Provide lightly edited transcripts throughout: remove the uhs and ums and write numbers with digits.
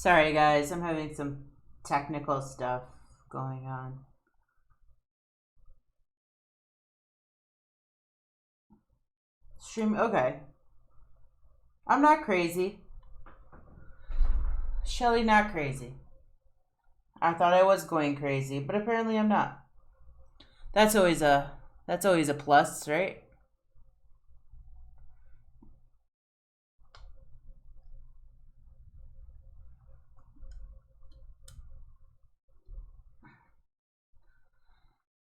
Sorry guys, I'm having some technical stuff going on. Stream, okay. I'm not crazy. Shelly, not crazy. I thought I was going crazy, but apparently I'm not. That's always a plus, right?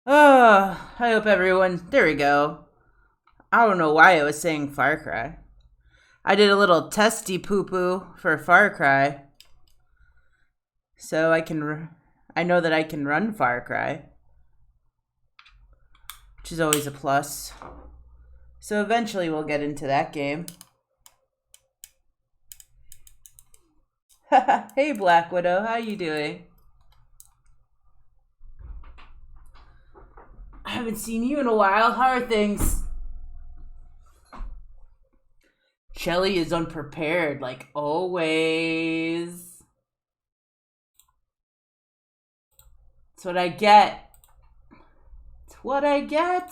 Oh, I hope everyone. There we go. I don't know why I was saying Far Cry. I did a little testy poo poo for Far Cry. So I know that I can run Far Cry, which is always a plus. So eventually we'll get into that game. Hey Black Widow, how you doing? I haven't seen you in a while. How are things? Shelly is unprepared, like always. That's what I get. It's what I get.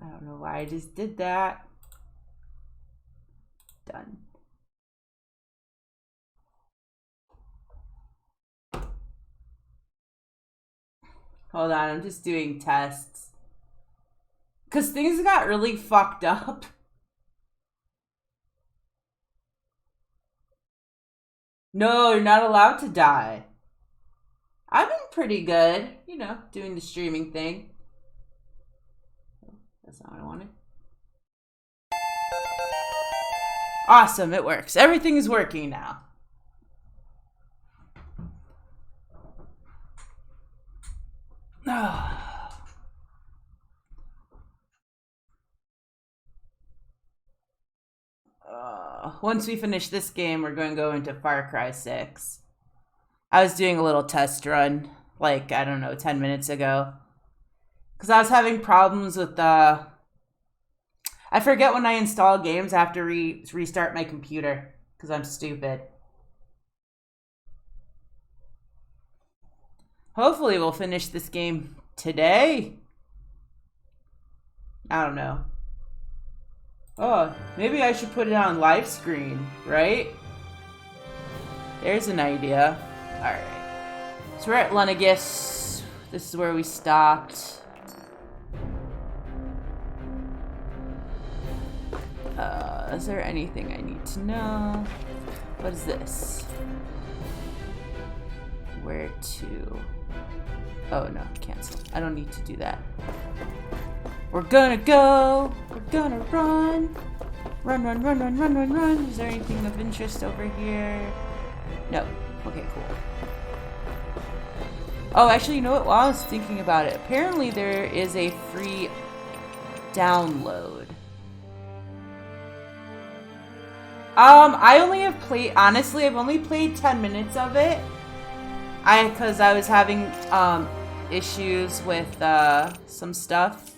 I don't know why I just did that. Done. Hold on, I'm just doing tests. Because things got really fucked up. No, you're not allowed to die. I've been pretty good, you know, doing the streaming thing. That's not what I wanted. Awesome, it works. Everything is working now. Once we finish this game, we're going to go into Far Cry 6. I was doing a little test run, like, I don't know, 10 minutes ago. Because I was having problems with I forget when I install games, I have to restart my computer. Because I'm stupid. Hopefully we'll finish this game today. I don't know. Oh, maybe I should put it on live screen, right? There's an idea. Alright. So we're at Lenegis. This is where we stopped. Is there anything I need to know? What is this? Where to? Oh no, cancel. I don't need to do that. We're gonna go. We're gonna run. Run, run, run, run, run, run, run. Is there anything of interest over here? No. Okay, cool. Oh, actually, you know what? While I was thinking about it, apparently there is a free download. I only have played, honestly, I've only played 10 minutes of it. Because I was having, issues with, some stuff.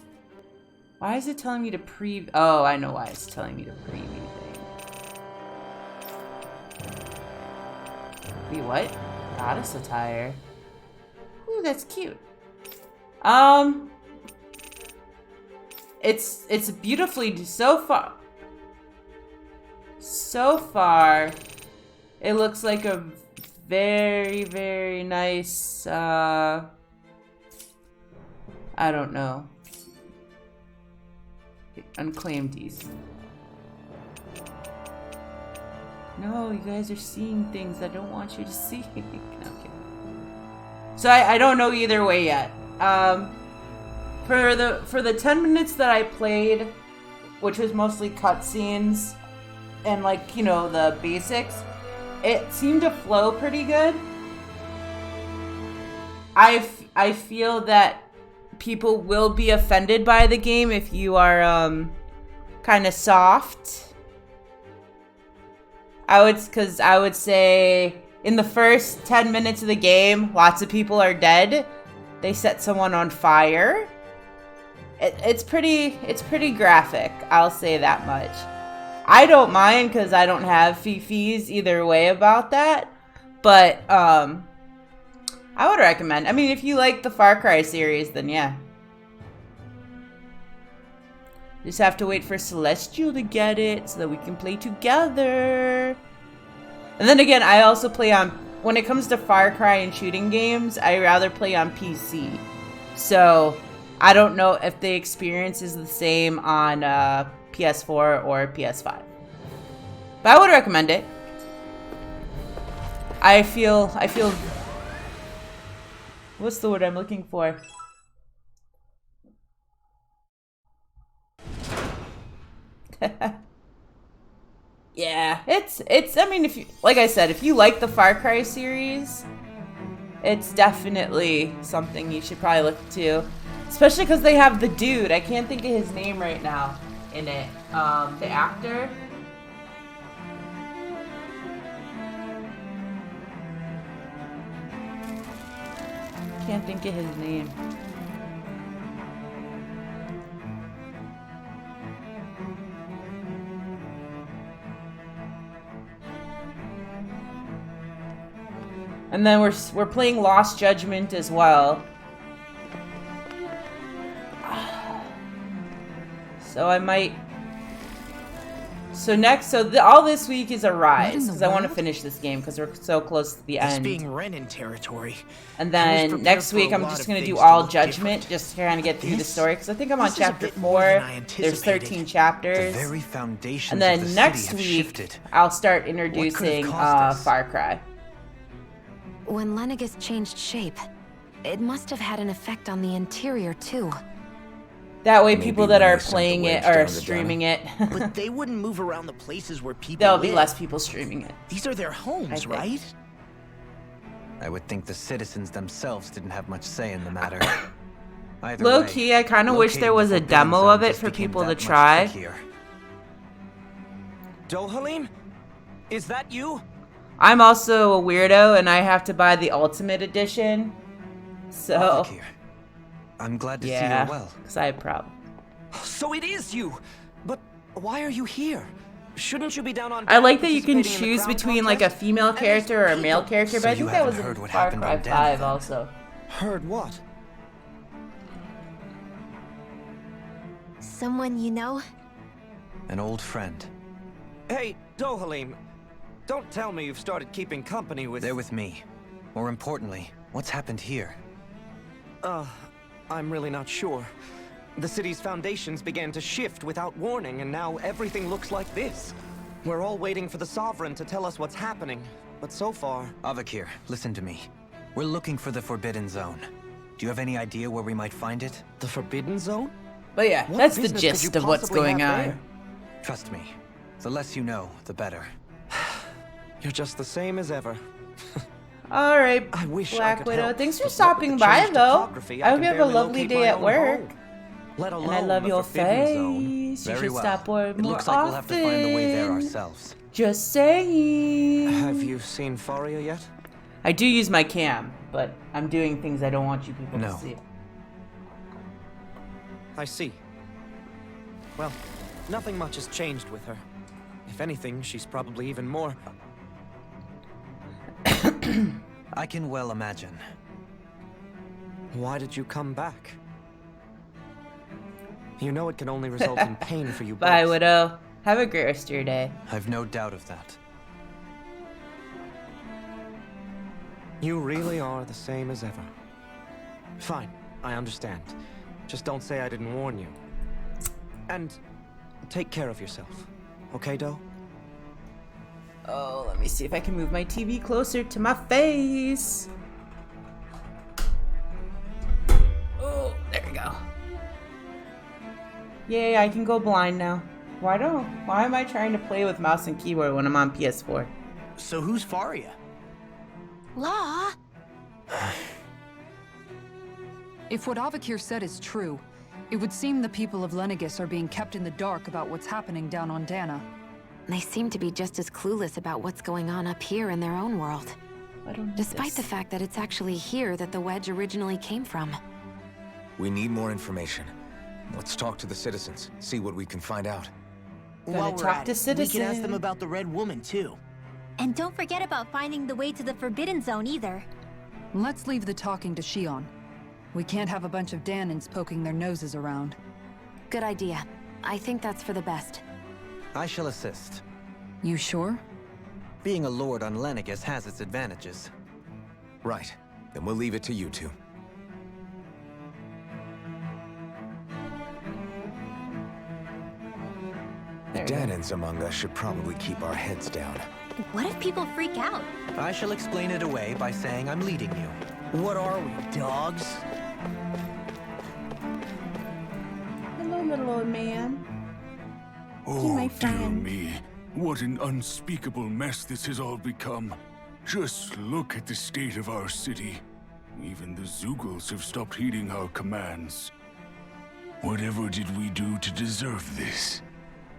Why is it telling me to oh, I know why it's telling me to preview thing. Wait, what? Goddess attire. Ooh, that's cute. It's beautifully, so far, it looks like a very, very nice, I don't know. Unclaimed these. No, you guys are seeing things I don't want you to see. Okay. So I don't know either way yet. For the 10 minutes that I played, which was mostly cutscenes and like, you know, the basics, it seemed to flow pretty good. I feel that people will be offended by the game if you are kind of soft. I would say in the first 10 minutes of the game, lots of people are dead. They set someone on fire. It's pretty graphic. I'll say that much. I don't mind because I don't have fifis either way about that. But I would recommend. I mean, if you like the Far Cry series, then yeah. Just have to wait for Celestial to get it so that we can play together. And then again, I also play on, when it comes to Far Cry and shooting games, I rather play on PC. So I don't know if the experience is the same on PS4 or PS5. But I would recommend it. I feel, what's the word I'm looking for? Yeah, it's, I mean, if you, like I said, if you like the Far Cry series, it's definitely something you should probably look to. Especially because they have the dude, I can't think of his name right now, in it. The actor. Can't think of his name. And then we're playing Lost Judgment as well. So I might. So next, all this week is Arise because I want to finish this game because we're so close to the end. Being Renin territory. And then next week I'm just gonna do all Judgment just to kind of get through the story because I think I'm on chapter 4. There's 13 chapters. The very foundations and then of the next city have week shifted. I'll start introducing Far Cry. When Lenegis changed shape, it must have had an effect on the interior too. That way people that are playing it or streaming it. But they wouldn't move around the places where people There'll live. be less people streaming it. These are their homes, right? I would think the citizens themselves didn't have much say in the matter. Low key, I kind of wish there was a demo of it for people to try. Dohalim? Is that you? I'm also a weirdo and I have to buy the Ultimate Edition. So, I'm glad to see you're well. Because I have problems. So it is you! But why are you here? Shouldn't you be down on... I like that you can choose between like a female character or a male character, but I think that was in Far Cry 5 also. Heard what? Someone you know? An old friend. Hey, Dohalim. Don't tell me you've started keeping company with... They're with me. More importantly, what's happened here? I'm really not sure. The city's foundations began to shift without warning, and now everything looks like this. We're all waiting for the Sovereign to tell us what's happening, but so far... Avakir, listen to me. We're looking for the Forbidden Zone. Do you have any idea where we might find it? The Forbidden Zone? But yeah, that's the gist of what's going on. Trust me. The less you know, the better. You're just the same as ever. Alright, Black Widow. Thanks for stopping by, though. I hope you have a lovely day at work. And I love your face. You should stop more often. Looks like we'll have to find the way there ourselves. Just saying. Have you seen Faria yet? I do use my cam, but I'm doing things I don't want you people to see. I see. Well, nothing much has changed with her. If anything, she's probably even more... I can well imagine. Why did you come back? You know it can only result in pain for you both. Bye, Widow. Have a great rest of your day. I've no doubt of that. You really are the same as ever. Fine, I understand. Just don't say I didn't warn you. And take care of yourself. Okay, Doe? Oh, let me see if I can move my TV closer to my face. Oh, there we go. Yay, I can go blind now. Why am I trying to play with mouse and keyboard when I'm on PS4? So who's Faria? La? If what Avakir said is true, it would seem the people of Lenegis are being kept in the dark about what's happening down on Dana. They seem to be just as clueless about what's going on up here in their own world. Despite the fact that it's actually here that the wedge originally came from. We need more information. Let's talk to the citizens, see what we can find out. Gonna While we're talk at to it, we can ask them citizen. about the Red Woman, too. And don't forget about finding the way to the Forbidden Zone either. Let's leave the talking to Shion. We can't have a bunch of Danins poking their noses around. Good idea. I think that's for the best. I shall assist. You sure? Being a lord on Lenegis has its advantages. Right. Then we'll leave it to you two. The Danins among us should probably keep our heads down. What if people freak out? I shall explain it away by saying I'm leading you. What are we, dogs? Hello, little old man. Oh, my dear friend. me. What an unspeakable mess this has all become. Just look at the state of our city. Even the Zeugles have stopped heeding our commands. Whatever did we do to deserve this?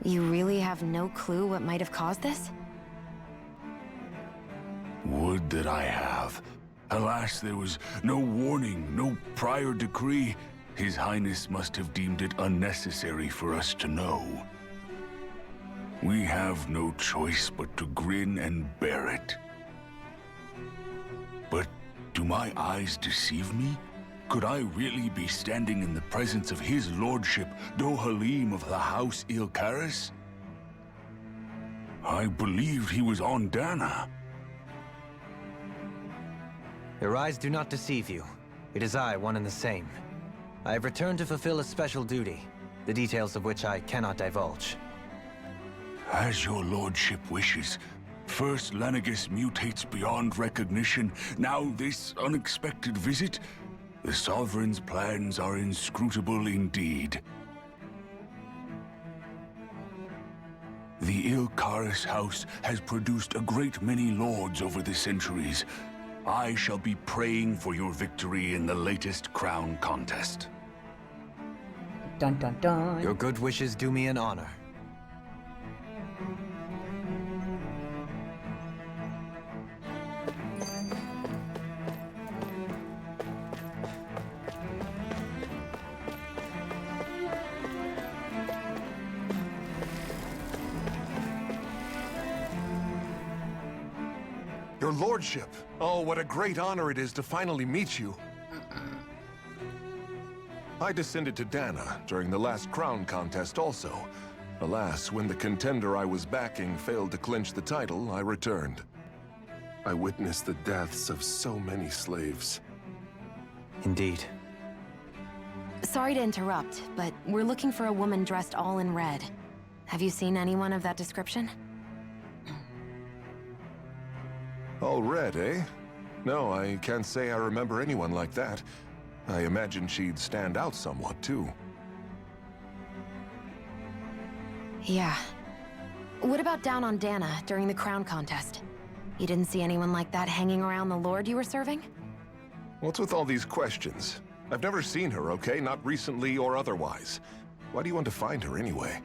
You really have no clue what might have caused this? Would that I have. Alas, there was no warning, no prior decree. His Highness must have deemed it unnecessary for us to know. We have no choice but to grin and bear it. But do my eyes deceive me? Could I really be standing in the presence of his lordship, Dohalim of the House Ilkaris? I believed he was on Dana. Your eyes do not deceive you. It is I, one and the same. I have returned to fulfill a special duty, the details of which I cannot divulge. As your lordship wishes. First Lenegis mutates beyond recognition, now this unexpected visit. The Sovereign's plans are inscrutable indeed. The Ilkaris house has produced a great many lords over the centuries. I shall be praying for your victory in the latest crown contest. Dun dun dun. Your good wishes do me an honor. Your lordship. Oh, what a great honor it is to finally meet you. I descended to Dana during the last crown contest also. Alas, when the contender I was backing failed to clinch the title, I returned. I witnessed the deaths of so many slaves. Indeed. Sorry to interrupt, but we're looking for a woman dressed all in red. Have you seen anyone of that description? All red, eh? No, I can't say I remember anyone like that. I imagine she'd stand out somewhat, too. Yeah. What about down on Dana during the crown contest? You didn't see anyone like that hanging around the lord you were serving? What's with all these questions? I've never seen her, okay? Not recently or otherwise. Why do you want to find her anyway?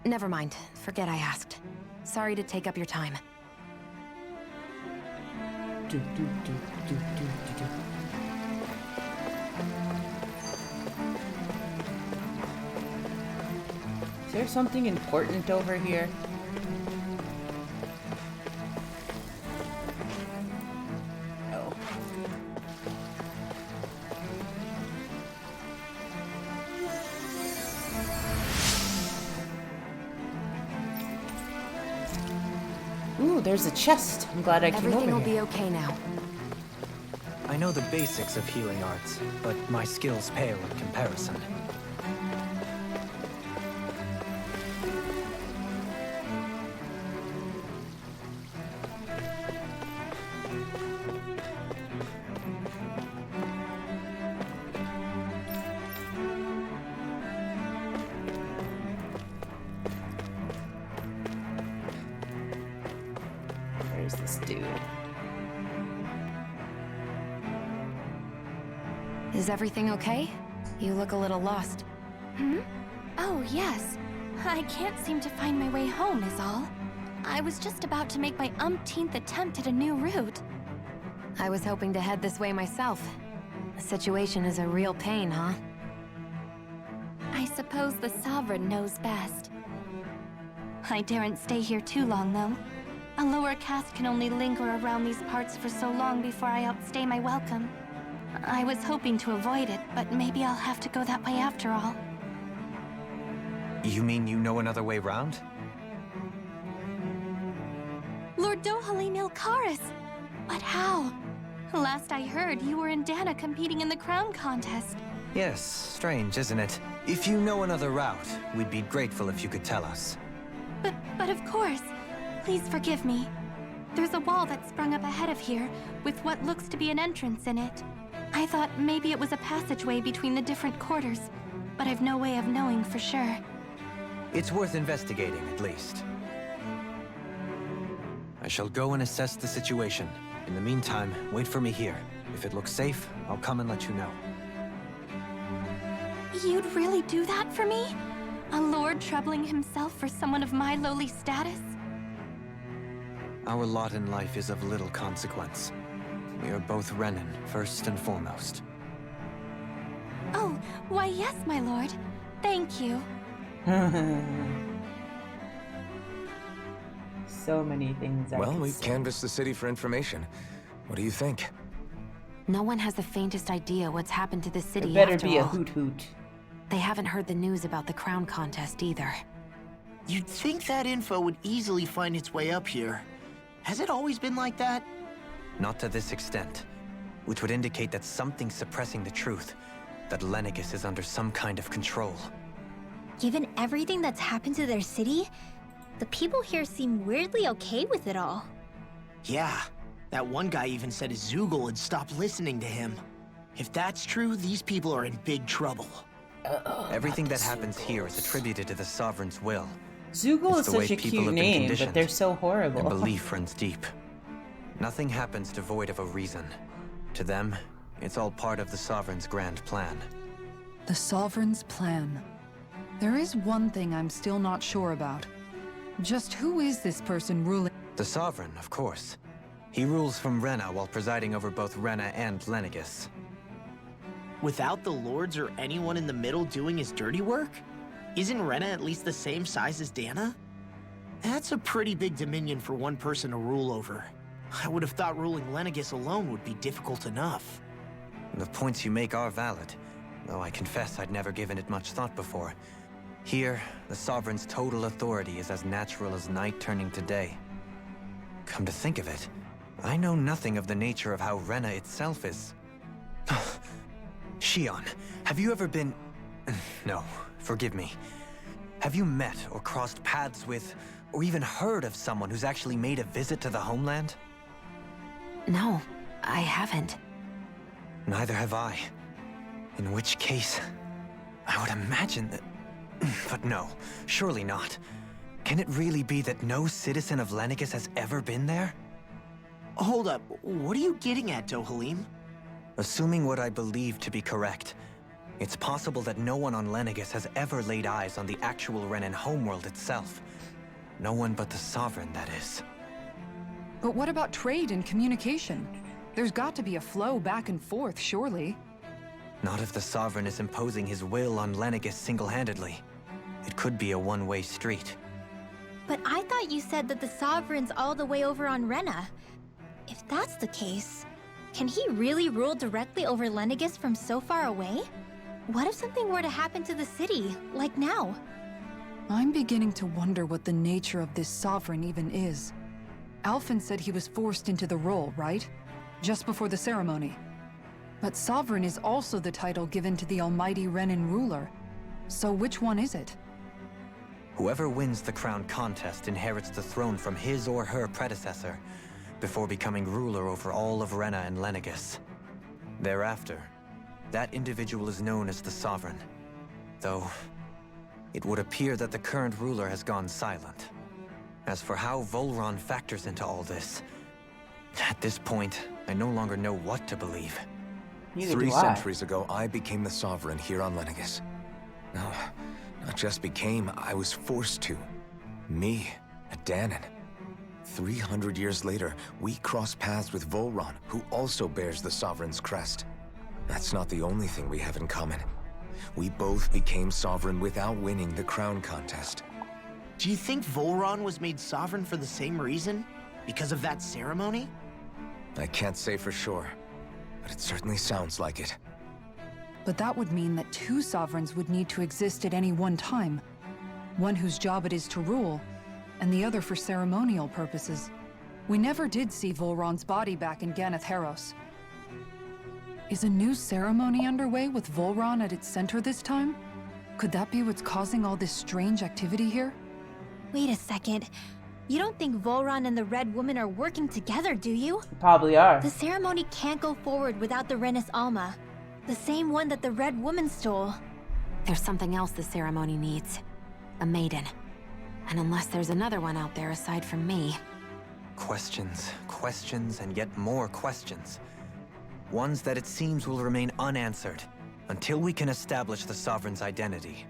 Never mind. Forget I asked. Sorry to take up your time. Do, do, do, do, do, do, do. Is there something important over here? Oh. Ooh, there's a chest. I'm glad I came Everything over will here. be okay now. I know the basics of healing arts, but my skills pale in comparison. Where's this dude? Is everything okay? You look a little lost. Oh, yes. I can't seem to find my way home, is all. I was just about to make my umpteenth attempt at a new route. I was hoping to head this way myself. The situation is a real pain, huh? suppose the Sovereign knows best. I daren't stay here too long, though. A lower caste can only linger around these parts for so long before I outstay my welcome. I was hoping to avoid it, but maybe I'll have to go that way after all. You mean you know another way round? Lord Dohalim Ilkaris! But how? Last I heard, you were in Dana competing in the crown contest. Yes, strange, isn't it? If you know another route, we'd be grateful if you could tell us. But of course. Please forgive me. There's a wall that sprung up ahead of here, with what looks to be an entrance in it. I thought maybe it was a passageway between the different quarters, but I've no way of knowing for sure. It's worth investigating, at least. I shall go and assess the situation. In the meantime, wait for me here. If it looks safe, I'll come and let you know. You'd really do that for me? A lord troubling himself for someone of my lowly status? Our lot in life is of little consequence. We are both Renan, first and foremost. Oh, why yes, my lord. Thank you. So many things. Well, we've canvassed the city for information. What do you think? No one has the faintest idea what's happened to the city It better after be a all. hoot hoot. They haven't heard the news about the crown contest either. You'd think that info would easily find its way up here. Has it always been like that? Not to this extent, which would indicate that something's suppressing the truth, that Lenegis is under some kind of control. Given everything that's happened to their city, the people here seem weirdly okay with it all. Yeah, that one guy even said his Zoogle had stopped listening to him. If that's true, these people are in big trouble. Everything that happens here is attributed to the Sovereign's will. Zoogle It's is the way such a people cute have been name, but conditioned, they're so horrible. And belief runs deep. Nothing happens devoid of a reason. To them, it's all part of the Sovereign's grand plan. The Sovereign's plan. There is one thing I'm still not sure about. Just who is this person ruling? The Sovereign, of course. He rules from Rena while presiding over both Rena and Lenegis. Without the lords or anyone in the middle doing his dirty work? Isn't Rena at least the same size as Dana? That's a pretty big dominion for one person to rule over. I would have thought ruling Lenegis alone would be difficult enough. The points you make are valid, though I confess I'd never given it much thought before. Here, the Sovereign's total authority is as natural as night turning to day. Come to think of it, I know nothing of the nature of how Rena itself is. Shion, have you ever been... No, forgive me. Have you met or crossed paths with, or even heard of someone who's actually made a visit to the homeland? No, I haven't. Neither have I. In which case, I would imagine that... But no, surely not. Can it really be that no citizen of Lenegis has ever been there? Hold up, what are you getting at, Dohalim? Assuming what I believe to be correct, it's possible that no one on Lenegis has ever laid eyes on the actual Renan homeworld itself. No one but the Sovereign, that is. But what about trade and communication? There's got to be a flow back and forth, surely. Not if the Sovereign is imposing his will on Lenegis single-handedly. It could be a one-way street. But I thought you said that the Sovereign's all the way over on Rena. If that's the case, can he really rule directly over Lenegis from so far away? What if something were to happen to the city, like now? I'm beginning to wonder what the nature of this Sovereign even is. Alphen said he was forced into the role, right? Just before the ceremony. But Sovereign is also the title given to the almighty Renan ruler. So which one is it? Whoever wins the crown contest inherits the throne from his or her predecessor, before becoming ruler over all of Rena and Lenegis. Thereafter, that individual is known as the Sovereign. Though, it would appear that the current ruler has gone silent. As for how Volron factors into all this, at this point, I no longer know what to believe. Neither 3 do I. centuries ago, I became the Sovereign here on Lenegis. No, not just became, I was forced to. Me, a Danon. 300 years later, we cross paths with Volron, who also bears the Sovereign's crest. That's not the only thing we have in common. We both became sovereign without winning the crown contest. Do you think Volron was made sovereign for the same reason? Because of that ceremony? I can't say for sure, but it certainly sounds like it. But that would mean that two sovereigns would need to exist at any one time. One whose job it is to rule, and the other for ceremonial purposes. We never did see Volron's body back in Ganeth Heros. Is a new ceremony underway with Volron at its center this time? Could that be what's causing all this strange activity here? Wait a second. You don't think Volron and the Red Woman are working together, do you? Probably are. The ceremony can't go forward without the Renis Alma. The same one that the Red Woman stole. There's something else the ceremony needs. A maiden. And unless there's another one out there aside from me... Questions, questions, and yet more questions. Ones that it seems will remain unanswered until we can establish the Sovereign's identity.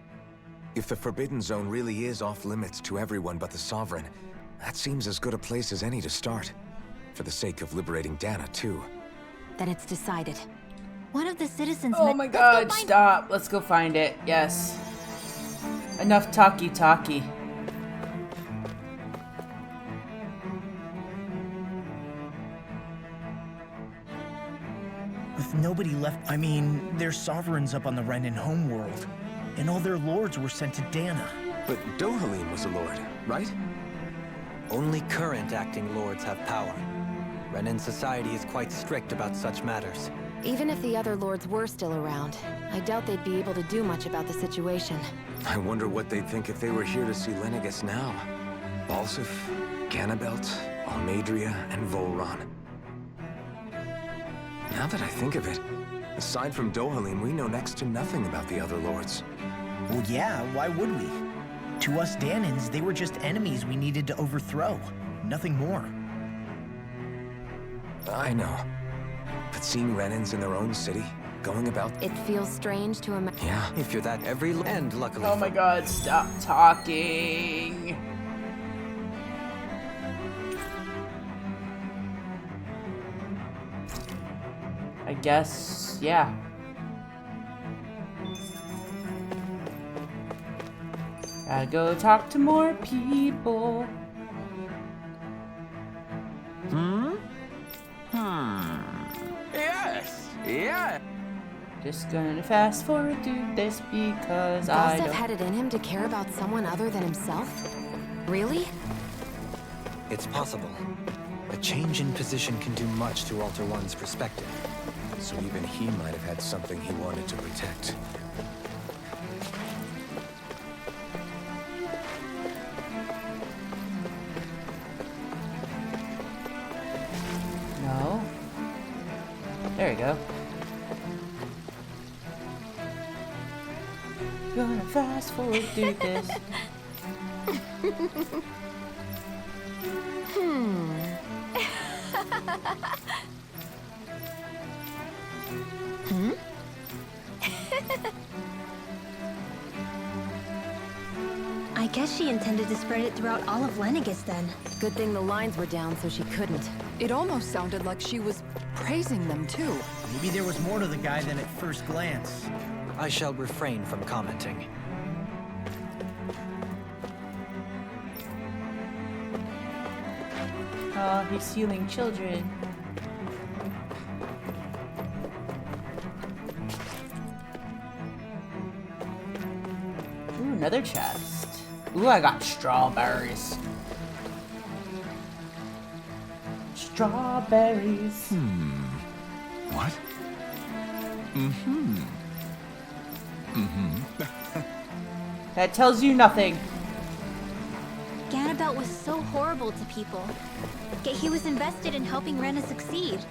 If the Forbidden Zone really is off-limits to everyone but the Sovereign, that seems as good a place as any to start. For the sake of liberating Dana, too. Then it's decided. One of the citizens... Oh my god, stop. Let's go find it. Yes. Enough talkie-talkie. With nobody left, I mean, there's sovereigns up on the Renan homeworld. And all their lords were sent to Dana. But Dohalim was a lord, right? Only current acting lords have power. Renan society is quite strict about such matters. Even if the other lords were still around, I doubt they'd be able to do much about the situation. I wonder what they'd think if they were here to see Lenegis now. Balsif, Ganabelt, Almadria, and Volron. Now that I think of it, aside from Dohalim, we know next to nothing about the other lords. Well, yeah, why would we? To us Danans, they were just enemies we needed to overthrow. Nothing more. I know. But seeing Renans in their own city, going about... It feels strange to imagine. Yeah. If you're that and luckily... Oh my god, stop talking. I guess, yeah. Gotta go talk to more people. Yes! Yeah! Just gonna fast forward through this because I Balsef don't... had it in him to care about someone other than himself? Really? It's possible. A change in position can do much to alter one's perspective. So even he might have had something he wanted to protect. No. There we go. Gonna fast forward through this. I guess she intended to spread it throughout all of Lenegis then. Good thing the lines were down so she couldn't. It almost sounded like she was praising them too. Maybe there was more to the guy than at first glance. I shall refrain from commenting. Oh, he's stealing children. Ooh, another chest. Ooh, I got strawberries. Strawberries. What? That tells you nothing. Ganabelt was so horrible to people. Yet he was invested in helping Rena succeed.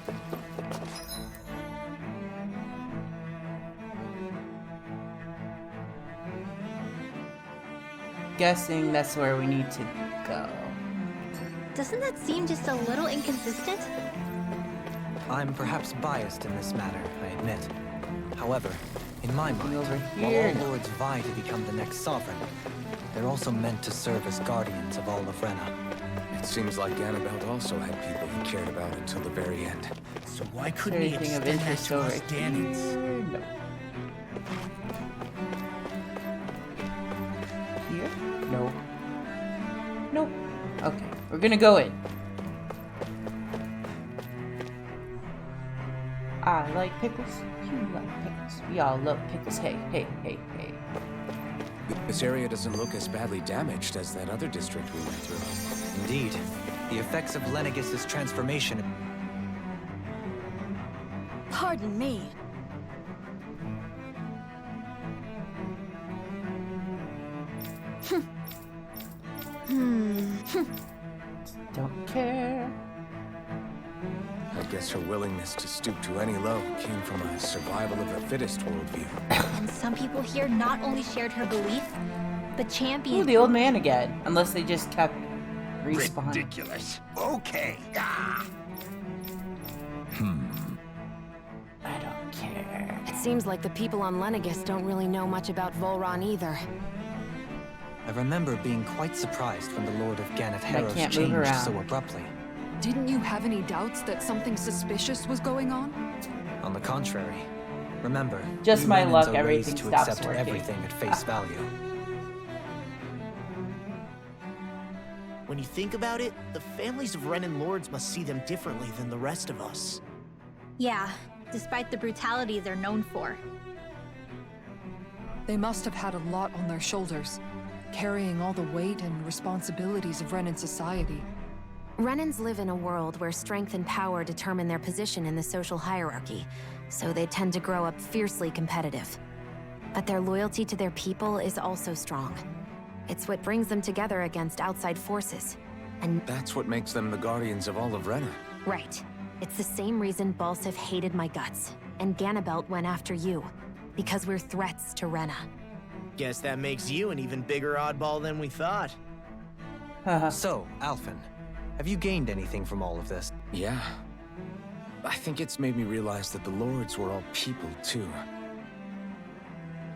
Guessing that's where we need to go. Doesn't that seem just a little inconsistent? I'm perhaps biased in this matter, I admit. However, in my mind, over while here. all lords vie to become the next sovereign, they're also meant to serve as guardians of all of Rena. It seems like Ganabelt also had people he cared about until the very end. So why Is there couldn't he anything of extend that interest to over us Danans? here? No. Nope. Okay, we're gonna go in. I like pickles. You like pickles. We all love pickles. Hey, hey, hey, hey. This area doesn't look as badly damaged as that other district we went through. Indeed. The effects of Lenegis' transformation. Pardon me. Don't care. I guess her willingness to stoop to any low came from a survival of the fittest worldview. And some people here not only shared her belief, but Ooh, championed. the old man again. Unless they just kept respawning. Ridiculous. Okay. Ah. I don't care. It seems like the people on Lenegis don't really know much about Volron either. I remember being quite surprised when the Lord of Ganath Heros can't move changed around. so abruptly. Didn't you have any doubts that something suspicious was going on? On the contrary, remember, Just we my Renans luck, are everything raised to stops accept working. everything at face value. When you think about it, the families of Renan lords must see them differently than the rest of us. Yeah, despite the brutality they're known for. They must have had a lot on their shoulders, carrying all the weight and responsibilities of Renan society. Renans live in a world where strength and power determine their position in the social hierarchy, so they tend to grow up fiercely competitive. But their loyalty to their people is also strong. It's what brings them together against outside forces. And That's what makes them the guardians of all of Rena. right. It's the same reason Balsif hated my guts, and Ganabelt went after you. Because we're threats to Rena. Guess that makes you an even bigger oddball than we thought. So, Alphen, have you gained anything from all of this? Yeah. I think it's made me realize that the lords were all people, too.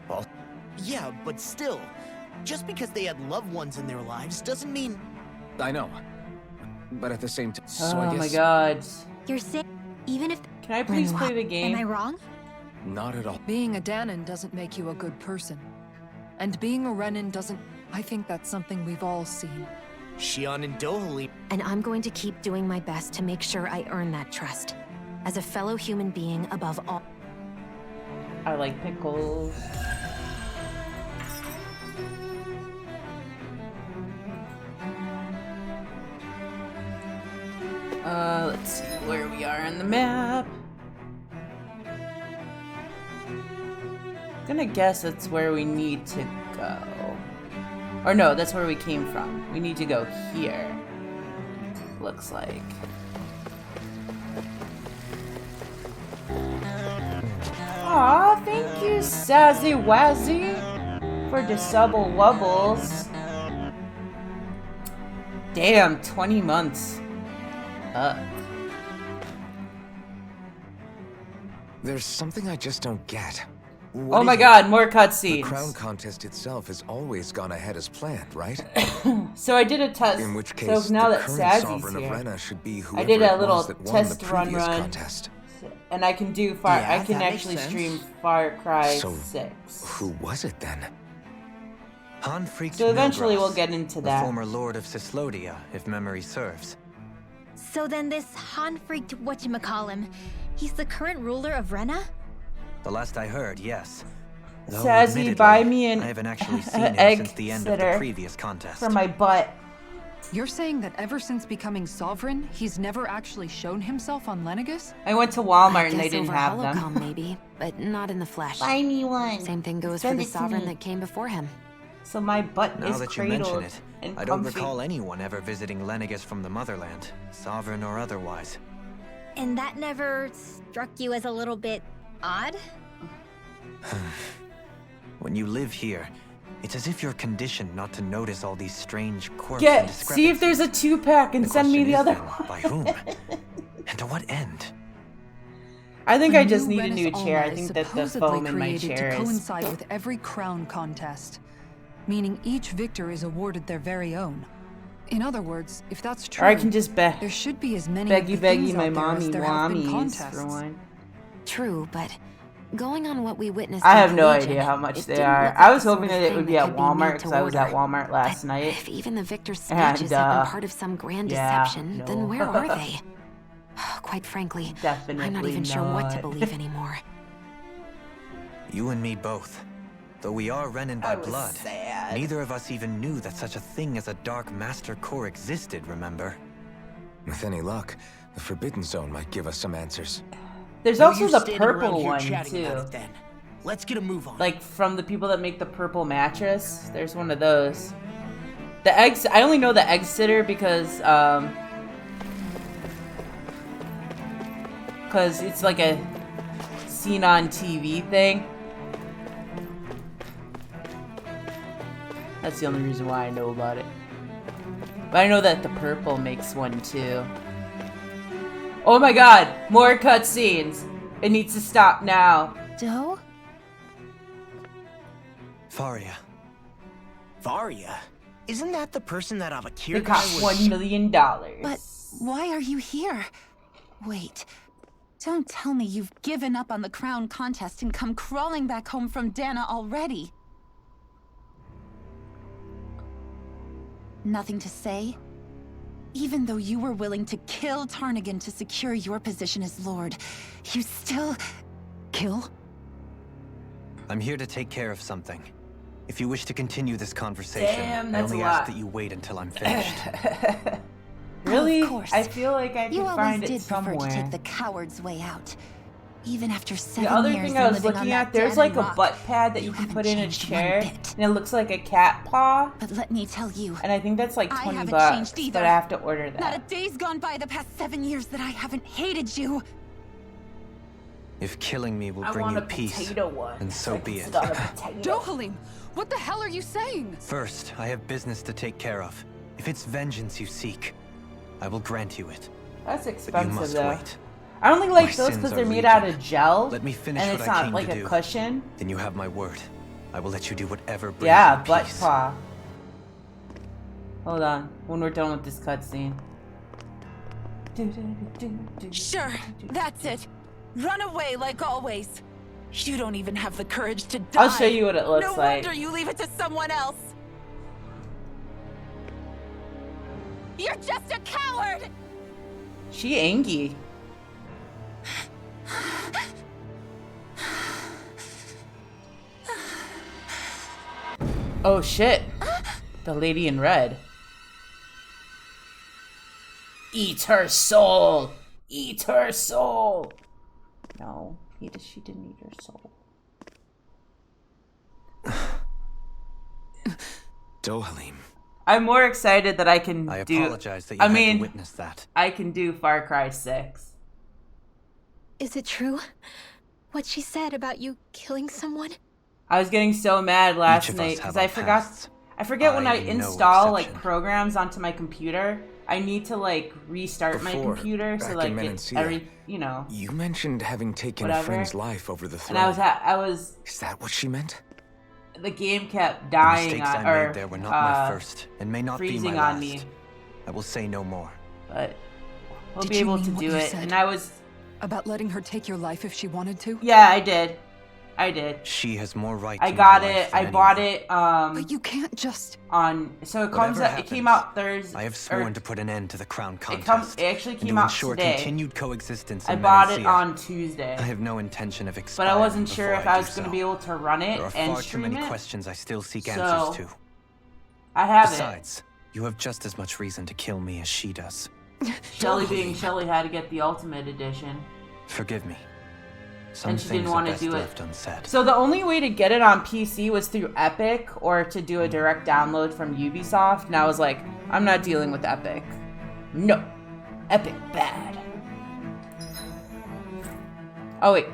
Well, Yeah, but still, just because they had loved ones in their lives doesn't mean... I know. But at the same time, so I Oh guess my god. You're saying, even if... Can I please play the Am I game? wrong? not at all. Being a Danon doesn't make you a good person. And being a Renan doesn't... I think that's something we've all seen. Shion and Dohali... And I'm going to keep doing my best to make sure I earn that trust. As a fellow human being above all. I like pickles. Let's see where we are on the map. I'm gonna guess that's where we need to go. Or no, that's where we came from. We need to go here. Looks like. Aw, thank you, Sazzy Wazzy, for the subble wubbles. Damn, 20 months. There's something I just don't get. Oh my god, more The crown cutscenes. contest itself has always gone ahead as planned, right? So I did a test. In which case, so now the that current Sazzy's sovereign here, of Rena should be whoever did a it little was that won the test run previous run. contest. and I can do Far. Yeah, I can that makes actually sense. stream Far Cry So, 6. Who was it then? Hanfried So eventually Milgras, we'll get into the that. former lord of Cislodia, if memory serves. So then this Han-freaked whatchamacallem, he's the current ruler of Rena? The last I heard, yes. Though, Sazzy, admittedly, buy me an I haven't actually seen him egg since the end of the sitter previous contest. for my butt. You're saying that ever since becoming sovereign, he's never actually shown himself on Lenegis? I went to I Walmart and guess they didn't over have holocom, them. maybe, but not in the flesh. Buy me one. Same thing goes for Send the it to sovereign me. that came before him. So my butt Now is that you mention cradled it, and I don't comfy. recall anyone ever visiting Lenegis from the motherland, sovereign or otherwise. And that never struck you as a little bit odd? When you live here, it's as if you're conditioned not to notice all these strange quirks and See if there's a discrepancies. 2-pack and The send me question the is other then, one. by whom? And to what end? I think The I just need a Renis new chair. I Alma think is that the supposedly foam in my created chair to is. coincide with every crown contest, meaning each victor is awarded their very own. In other words, if that's true, Or I can just there beg should be as many of the beggy things my out there as mommy there have been wommies contests. for one. True, but Going on what we witnessed, I in have the no Legion, idea how much it they didn't are. look I like was the sort hoping of that it thing would be that at could made Walmart to because I was at order. Walmart last But night. if even the victor's And, speeches have been part of some grand yeah, deception, no. then where are they? Quite frankly, Definitely I'm not even sure what to not. believe anymore. You and me both. Though we are Renan by I was blood, sad. neither of us even knew that such a thing as a Dark Master Core existed, remember? With any luck, the Forbidden Zone might give us some answers. There's No also use the standing around purple here one chatting about too. it then. Let's get a move on. Like from the people that make the purple mattress. There's one of those. The eggs. I only know the egg sitter because it's like a seen on TV thing. That's the only reason why I know about it. But I know that the purple makes one too. Oh my god! More cutscenes! It needs to stop now. Doe? Faria. Varia? Isn't that the person that They Avakir guy cost was... $1 million. But why are you here? Wait. Don't tell me you've given up on the crown contest and come crawling back home from Dana already. Nothing to say? Even though you were willing to kill Tarnigan to secure your position as Lord, you still... kill? I'm here to take care of something. If you wish to continue this conversation, Damn, I that's only a ask lot. that you wait until I'm finished. Really? Of course. I feel like I You can always find it did prefer somewhere. to take the coward's way out. Even after 7 The other years thing I was living on looking that at, there's dead like a rock, butt pad that you can haven't put in a changed one chair, bit. and it looks like a cat paw. But let me tell you, And I think that's like I 20 haven't bucks, changed either. but I have to order not a that. day's gone by the past 7 years that I haven't hated you. If killing me will I bring want you a peace, potato one. then so be it. It's not a potato. Dohalim, what the hell are you saying? First, I have business to take care of. If it's vengeance you seek, I will grant you it. That's But you expensive must though. wait. I only like My those sins because are they're made legion. out of gel, Let me finish and what it's I not came like to a do. cushion. Then you have my word. I will let you do whatever brings Yeah, you butt peace. paw. Hold on, when we're done with this cutscene. Sure, that's it. Run away like always. You don't even have the courage to die. I'll show you what it looks no like. wonder you leave it to someone else. You're just a coward! She angry. Oh shit. The lady in red. Eat her soul! Eat her soul! No, she didn't eat her soul. Dohalim. I'm more excited that I can I do... apologize that you I had mean, to witness that. I can do Far Cry 6. Is it true? What she said about you killing someone? I was getting so mad last Each of us night have because our I forgot. pasts. I forget when I I no install like exception. programs onto my computer. I need to like restart my Before, computer so back like in it's Menancia, every you You mentioned having taken a Whatever. friend's life over the throne. And I was Is that what she meant? the game kept The dying mistakes I or made there were not my first, and may not be freezing my on last. me. I will say no more. But we'll Did be you able mean to what do you it. said? And I was About letting her take your life if she wanted to? yeah, I did. I did. She has more right I to got my it. life than I bought anyone. it But you can't just... on so it comes Whatever out, it came happens, out Thursday. I have sworn to put an end to the crown it contest. actually and came to out ensure today. continued coexistence I in bought it Menancia. on Tuesday. I have no intention of But expiring I wasn't sure before if I do was going to so. be able to run it There are and far too stream many it. questions I still seek So, answers to. I have Besides, you have just as much reason to kill me as she does. it. Shelly being Shelly had to get the Ultimate Edition. Forgive me. Some And she things didn't are want to best do it. left unsaid. So the only way to get it on PC was through Epic or to do a direct download from Ubisoft. And I was like, I'm not dealing with Epic. No. Epic bad. Oh wait,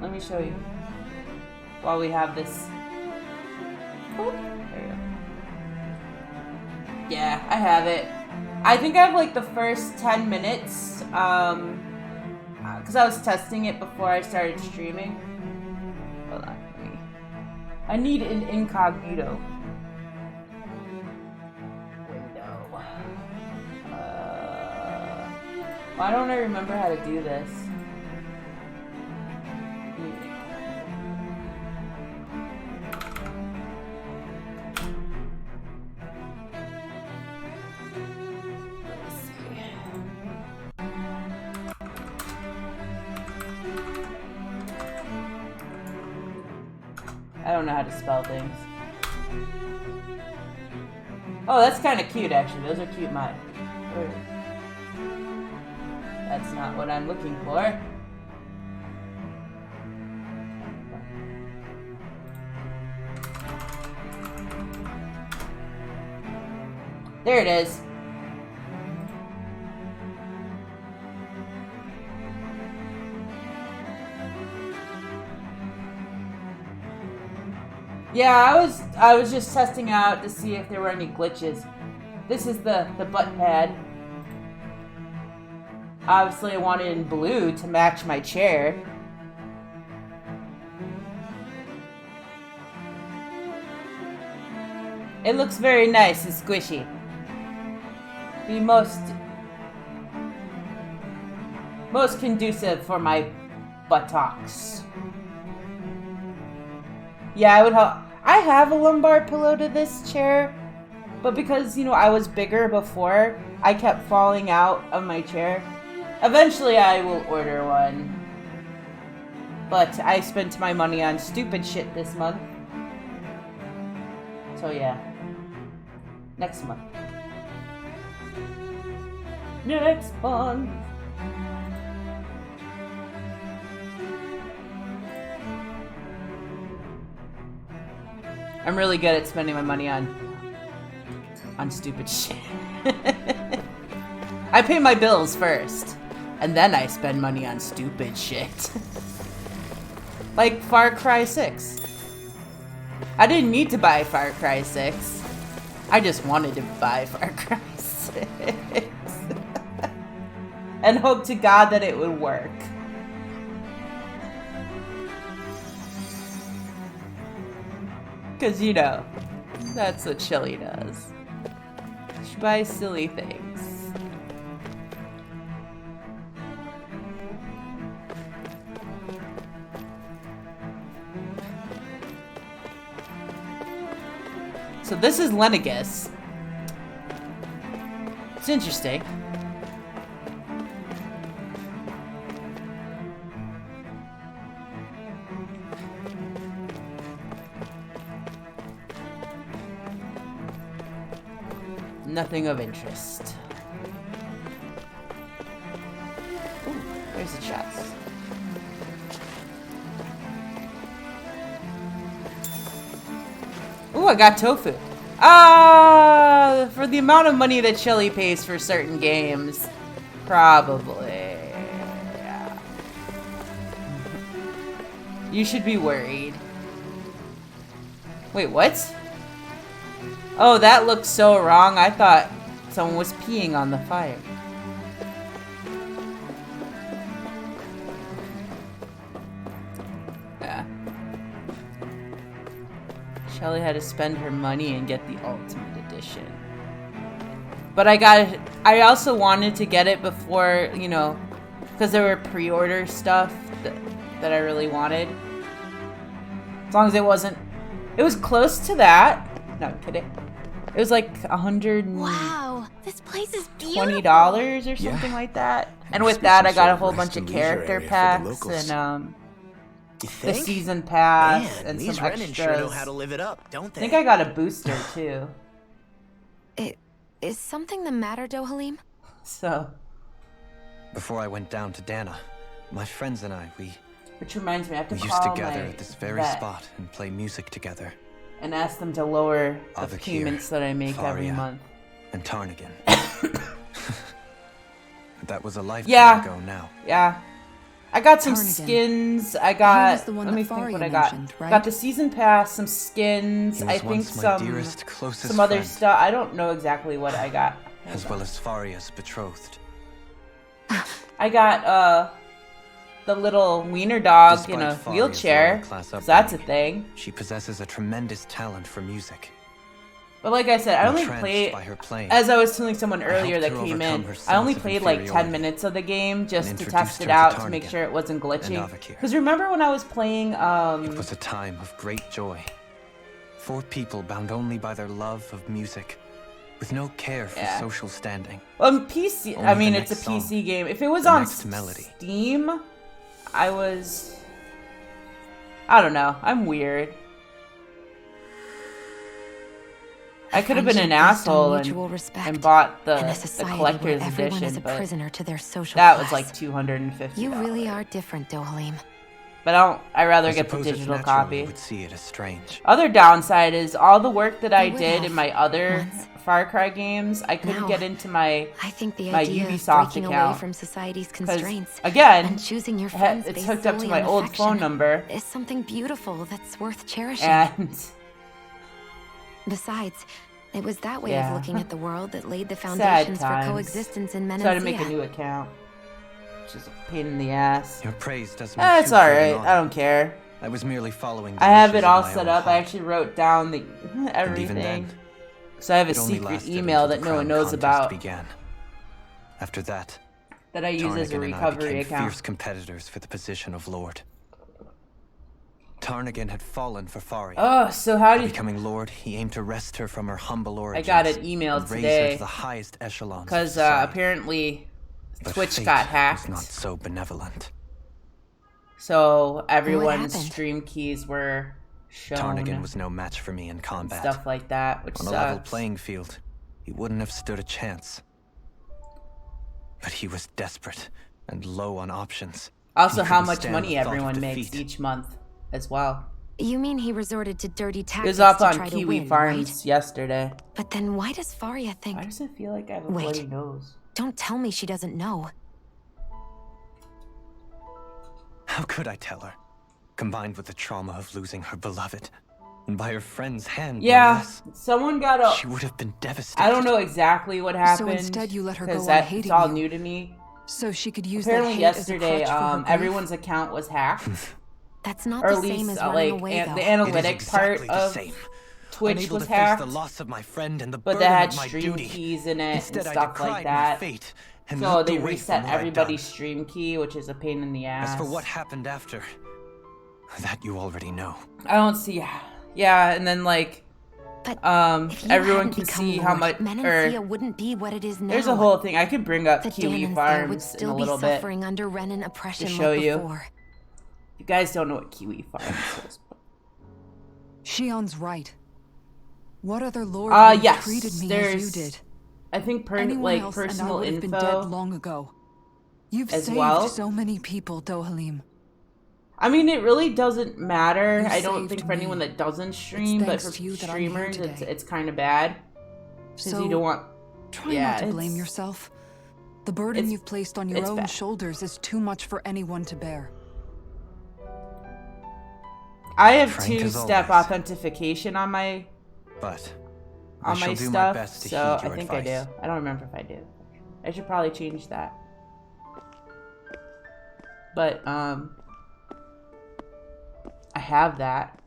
let me show you. While we have this. Oh, there you go. Yeah, I have it. I think I have like the first 10 minutes. Because I was testing it before I started streaming. Hold on. I need an incognito. Window. Why don't I remember how to do this? don't know how to spell things. Oh, that's kind of cute, actually. Those are cute mine. That's not what I'm looking for. There it is. Yeah, I was just testing out to see if there were any glitches. This is the butt pad. Obviously I wanted it in blue to match my chair. It looks very nice and squishy. Be most conducive for my buttocks. Yeah, I have a lumbar pillow to this chair, but because, you know, I was bigger before, I kept falling out of my chair. Eventually I will order one. But I spent my money on stupid shit this month. So yeah. Next month. Next month. I'm really good at spending my money on stupid shit. I pay my bills first, and then I spend money on stupid shit. Like Far Cry 6. I didn't need to buy Far Cry 6. I just wanted to buy Far Cry 6. And hope to God that it would work. Because, you know, that's what Shelly does. She buys silly things. So this is Lenegis. It's interesting. Nothing of interest. Ooh, there's a chest. Ooh, I got tofu. For the amount of money that Shelly pays for certain games, probably. Yeah. You should be worried. Wait, what? Oh, that looks so wrong. I thought someone was peeing on the fire. Yeah. Shelly had to spend her money and get the Ultimate Edition. But I also wanted to get it before, you know, because there were pre-order stuff that I really wanted. As long as it wasn't... It was close to that. No, I'm kidding. It was like $100. Wow, this place is beautiful. $20 or something like that. And with that, I got a whole bunch of character packs and the season pass and these some Renan extras. sure know how to live it up, don't they? I think I got a booster too. Is something the matter, Dohalim? So. Before I went down to Dana, my friends and I, Which reminds me, I have to we call used to gather my at this very vet spot and play music together. and ask them to lower the Avakir, payments that I make every Faria, month. And Tarnigan. That was a lifetime ago now. Yeah. I got some Tarnigan. skins. I got. He was the one Let me that think Faria what I got. mentioned, right? Got the season pass, some skins. He was I think once my some dearest, closest some other friend. stuff. I don't know exactly what I got. As well as Faria's betrothed. I got the little wiener dog Despite in a Faria's wheelchair. lower class 'Cause that's a upbringing, thing. She possesses a tremendous talent for music. But like I said, I only Entranced played, by her playing, as I was telling someone I earlier that helped her came overcome in, her I only sense of played like 10 inferiority minutes of the game just to introduced test her it to out to make Tarnigan sure it wasn't glitching. and Avakir. Because remember when I was playing, It was a time of great joy. 4 people bound only by their love of music, with no care for Yeah. social standing. PC, Only I mean, the it's a next song, PC game. If it was the on next melody. Steam, I don't know. I'm weird. I could have been an asshole and bought the collector's edition, but that was like $250. You really are different, Dohalim. But I'd rather get the digital copy. You would see it as strange. Other downside is all the work that I did in my other Far Cry games, I couldn't get into my Ubisoft account. From society's constraints, again, and choosing your friends it's hooked up to my old phone number. Is something beautiful that's worth cherishing. And besides, it was that way of looking at the world that laid the foundations for coexistence in Menancia. So I had to make a new account, which is a pain in the ass. Your praise doesn't. It's alright. I don't care. I was merely following. I have it all set up. I actually wrote down the everything. So I have a secret email that no one knows about. Began. After that, that I use as a recovery account. Fierce competitors for the position of Lord. Tarnagan had fallen for Faria. Oh, so how did becoming Lord? He aimed to wrest her from her humble origins. I got an email and today. Raise her to the highest echelons. Because apparently, Twitch got hacked. Was not so benevolent. So everyone's stream keys were shown. Tarnagan was no match for me in combat. Stuff like that, which on sucks. A level playing field, he wouldn't have stood a chance. But he was desperate and low on options. Also, how much money everyone makes each month as well. You mean he resorted to dirty tactics? It was up to on try Kiwi to win, Farms right? yesterday. But then why does Faria think? Why does it feel like I have a bloody nose? Don't tell me she doesn't know. How could I tell her? Combined with the trauma of losing her beloved, and by her friend's hand. Yeah, someone got a. She would have been devastated. I don't know exactly what happened. So instead, you let her go on hating it's all you. new to me. So she could use apparently that hate yesterday, as a crutch for her everyone's account was hacked. That's not or the at least, same as like running away, the analytics part of Twitch Unable was to face hacked. The loss of my friend and the but they had stream keys in it Instead, and stuff like that. And so they reset everybody's stream key, which is a pain in the ass. As for what happened after, that you already know. I don't see. Yeah, and then like, everyone can see how much. Wouldn't be what it is now. There's a whole thing. I could bring up the Kiwi Danans Farms in a little bit under Renan oppression to show like you. Before. You guys don't know what Kiwi Farms is. Shion's right. What other lord yes, treated me as you did? I think personal and I info been dead long ago. You've saved so many people, Dohalim. I mean, it really doesn't matter. I don't think for anyone that doesn't stream, but for streamers, it's kind of bad. Because you don't want... Try not to blame yourself. The burden you've placed on your own shoulders is too much for anyone to bear. I have two-step authentication on my... on my stuff, so I think I do. I don't remember if I do. I should probably change that. But, I have that.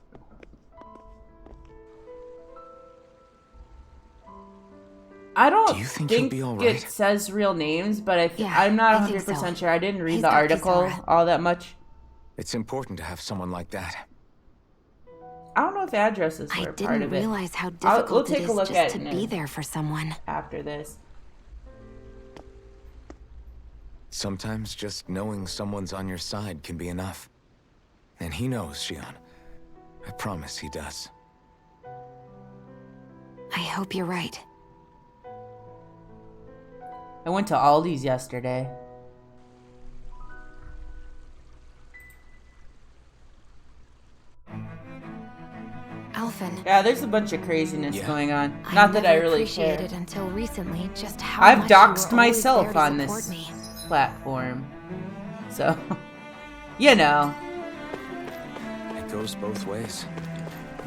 I don't think it says real names, but I'm not 100% sure. I didn't read the article all that much. It's important to have someone like that. I don't know if addresses were part of it. I didn't realize how difficult it is just to be there for someone. After this. Sometimes just knowing someone's on your side can be enough. And he knows, Shion. I promise he does. I hope you're right. I went to Aldi's yesterday. Alphen. Yeah, there's a bunch of craziness going on. Not that I really care. Appreciated until recently just how I've doxed myself on this platform. So, you know. It goes both ways.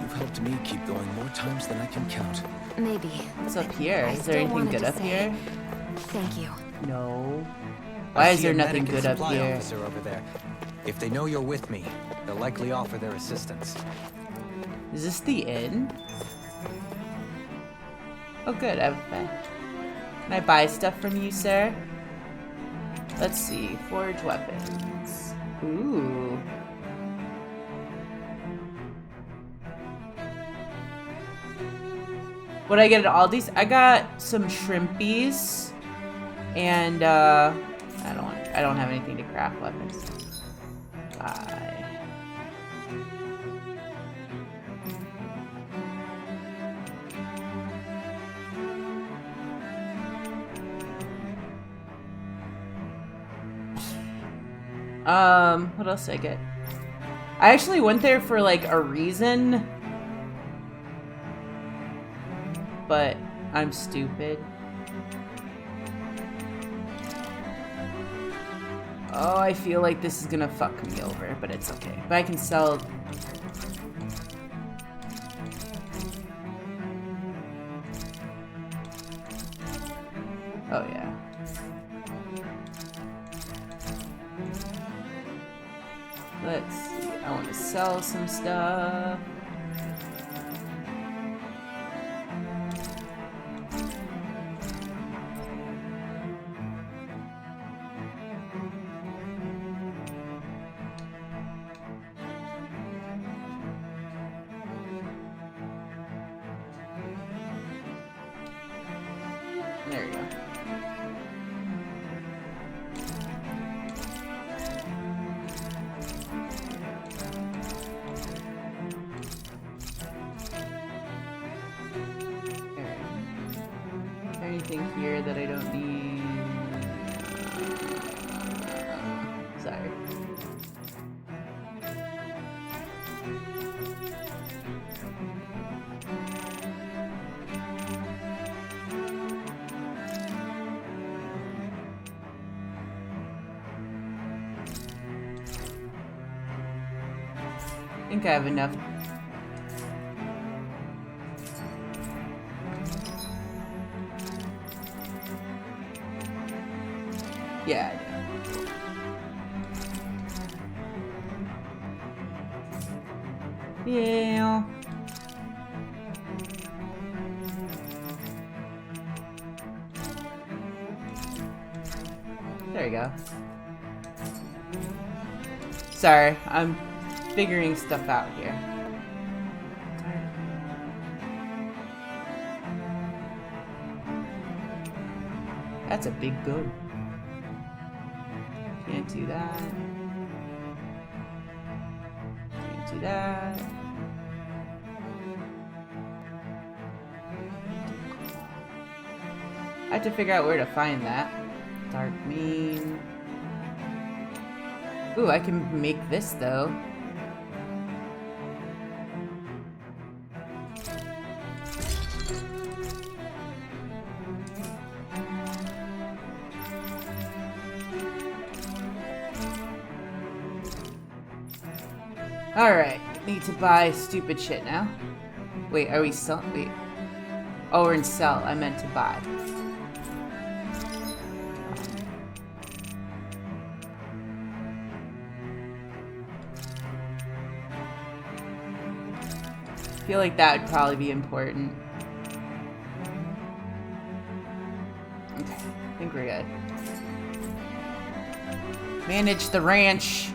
You've helped me keep going more times than I can count. Maybe. What's up here? Is there anything good up here? Thank you. No. Why is there nothing good up here? Over there. If they know you're with me, they'll likely offer their assistance. Is this the inn? Oh good, Can I buy stuff from you, sir? Let's see. Forge weapons. Ooh. What I get at Aldi's? I got some shrimpies, and I don't have anything to craft weapons. Bye. What else did I get? I actually went there for like a reason, but I'm stupid. Oh, I feel like this is gonna fuck me over, but it's okay. But I can sell... Oh, yeah. Let's see. I want to sell some stuff. There you go. Anything here that I don't need? Sorry. I think I have enough. Yeah, I do. Yeah. There you go. Sorry, I'm figuring stuff out here. That's a big gun. Can't do that. Can't do that. I have to figure out where to find that. Dark mean. Ooh, I can make this though. Alright, need to buy stupid shit now. Wait, are we sell? Wait. Oh, we're in sell. I meant to buy. I feel like that would probably be important. Okay, I think we're good. Manage the ranch.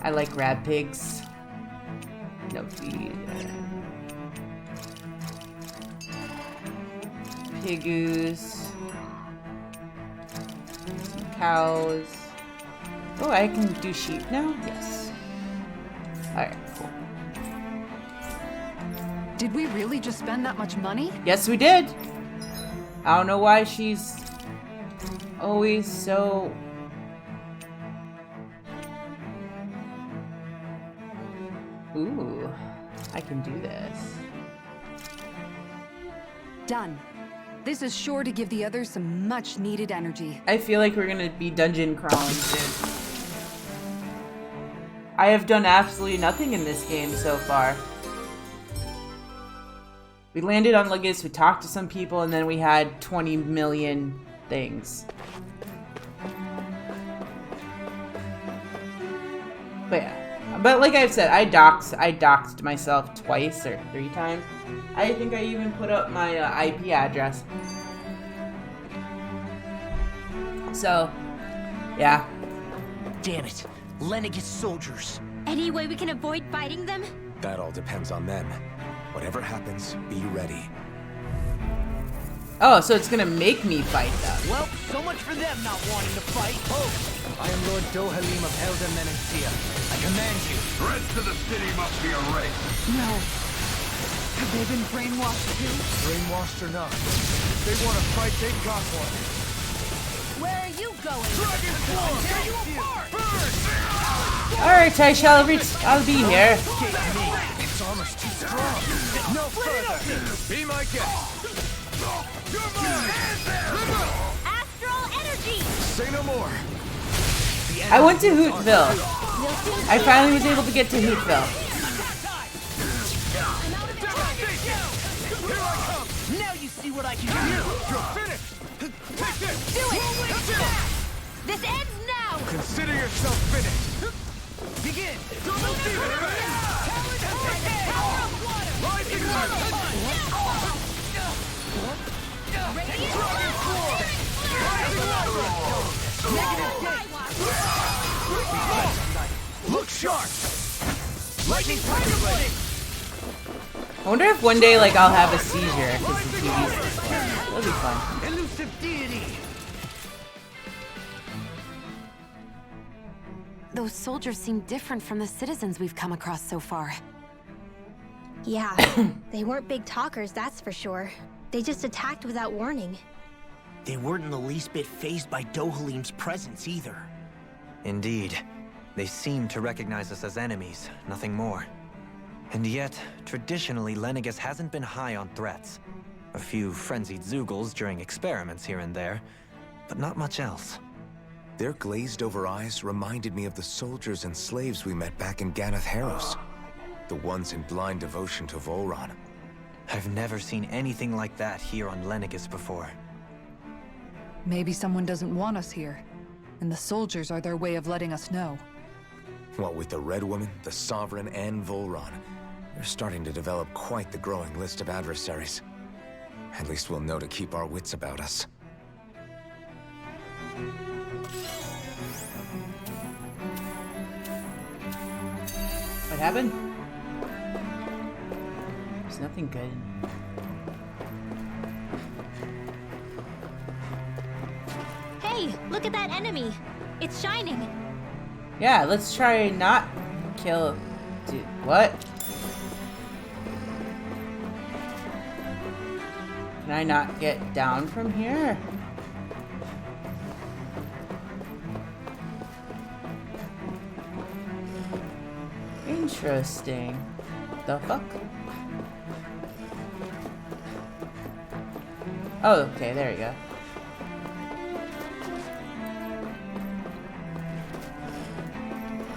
I like rab pigs. No feed. Pigoos. Some cows. Oh, I can do sheep now? Yes. Alright, cool. Did we really just spend that much money? Yes, we did. I don't know why she's always so... Ooh, I can do this. Done. This is sure to give the others some much needed energy. I feel like we're gonna be dungeon crawling soon. I have done absolutely nothing in this game so far. We landed on Lenegis, we talked to some people, and then we had 20 million things. But yeah. But like I've said, I doxed myself twice or 3 times. I think I even put up my IP address. So, yeah. Damn it. Lenegis soldiers. Any way we can avoid fighting them? That all depends on them. Whatever happens, be ready. Oh, so it's gonna make me fight them. Well, so much for them not wanting to fight. Oh, I am Lord Dohalim of Helda Menencia. I command you. The rest of the city must be erased. No. Have they been brainwashed too? Brainwashed or not, if they want to fight, they've got one. Where are you going? Alright, I shall reach. I'll be here. Its armor's too strong. No further. Be my guest. Astral energy! Say no more. I went to Hootville. I finally was able to get to Hootville. Now you see what I can do. You're finished. Take this. Do it! This ends now! Consider yourself finished. Begin. Rising Look sharp. Lightning tiger blade. I wonder if one day, like, I'll have a seizure because the TV's this way. That'll be fun. Elusive deity. Those soldiers seem different from the citizens we've come across so far. Yeah, they weren't big talkers, that's for sure. They just attacked without warning. They weren't in the least bit fazed by Dohalim's presence either. Indeed. They seem to recognize us as enemies, nothing more. And yet, traditionally, Lenegis hasn't been high on threats. A few frenzied Zeugles during experiments here and there, but not much else. Their glazed-over eyes reminded me of the soldiers and slaves we met back in Ganath Haros. The ones in blind devotion to Volron. I've never seen anything like that here on Lenegis before. Maybe someone doesn't want us here, and the soldiers are their way of letting us know. What with the Red Woman, the Sovereign, and Volron, they're starting to develop quite the growing list of adversaries. At least we'll know to keep our wits about us. What happened? There's nothing good. Hey, look at that enemy! It's shining! Yeah, let's try not kill. Dude, what? Can I not get down from here? Interesting. The fuck? Oh, okay, there you go.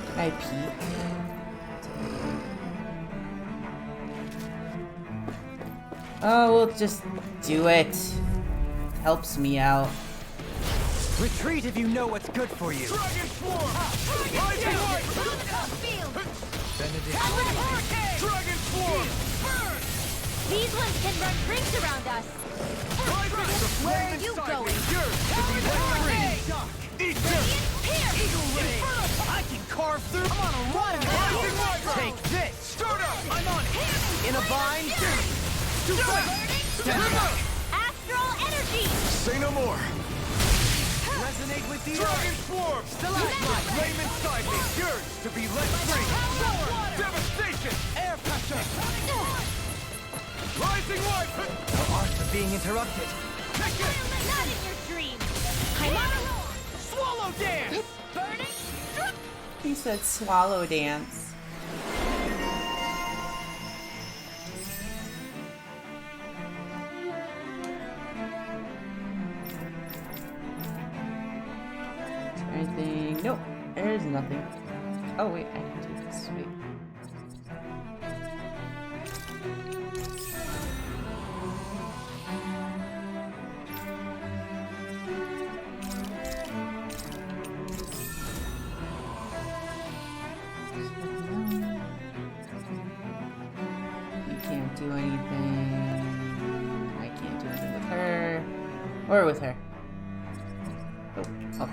Can I peek? Oh, we'll just do it. Helps me out. Retreat if you know what's good for you. Dragon Swarm! Rising Dragon Swarm! These ones can run rings around us! Where are you going? Eat this! Eagle Ray. I can carve through. I'm on a run now. Take this. Start up! I'm on it. In a bind. Astral energy! Say no more! Resonate with the Dragon Swarm! Stalagmite. Flame inside me! Yours to be let free! Devastation! Air pressure. Rising light! The arts are being interrupted. Take it! Not in your dreams! I'm on a roll! Swallow dance. Burning strip! He said swallow dance. Is there anything? Nope. There's nothing. Oh wait, I can do this. Wait. You can't do anything. I can't do anything with her. Or with her. Oh, oh.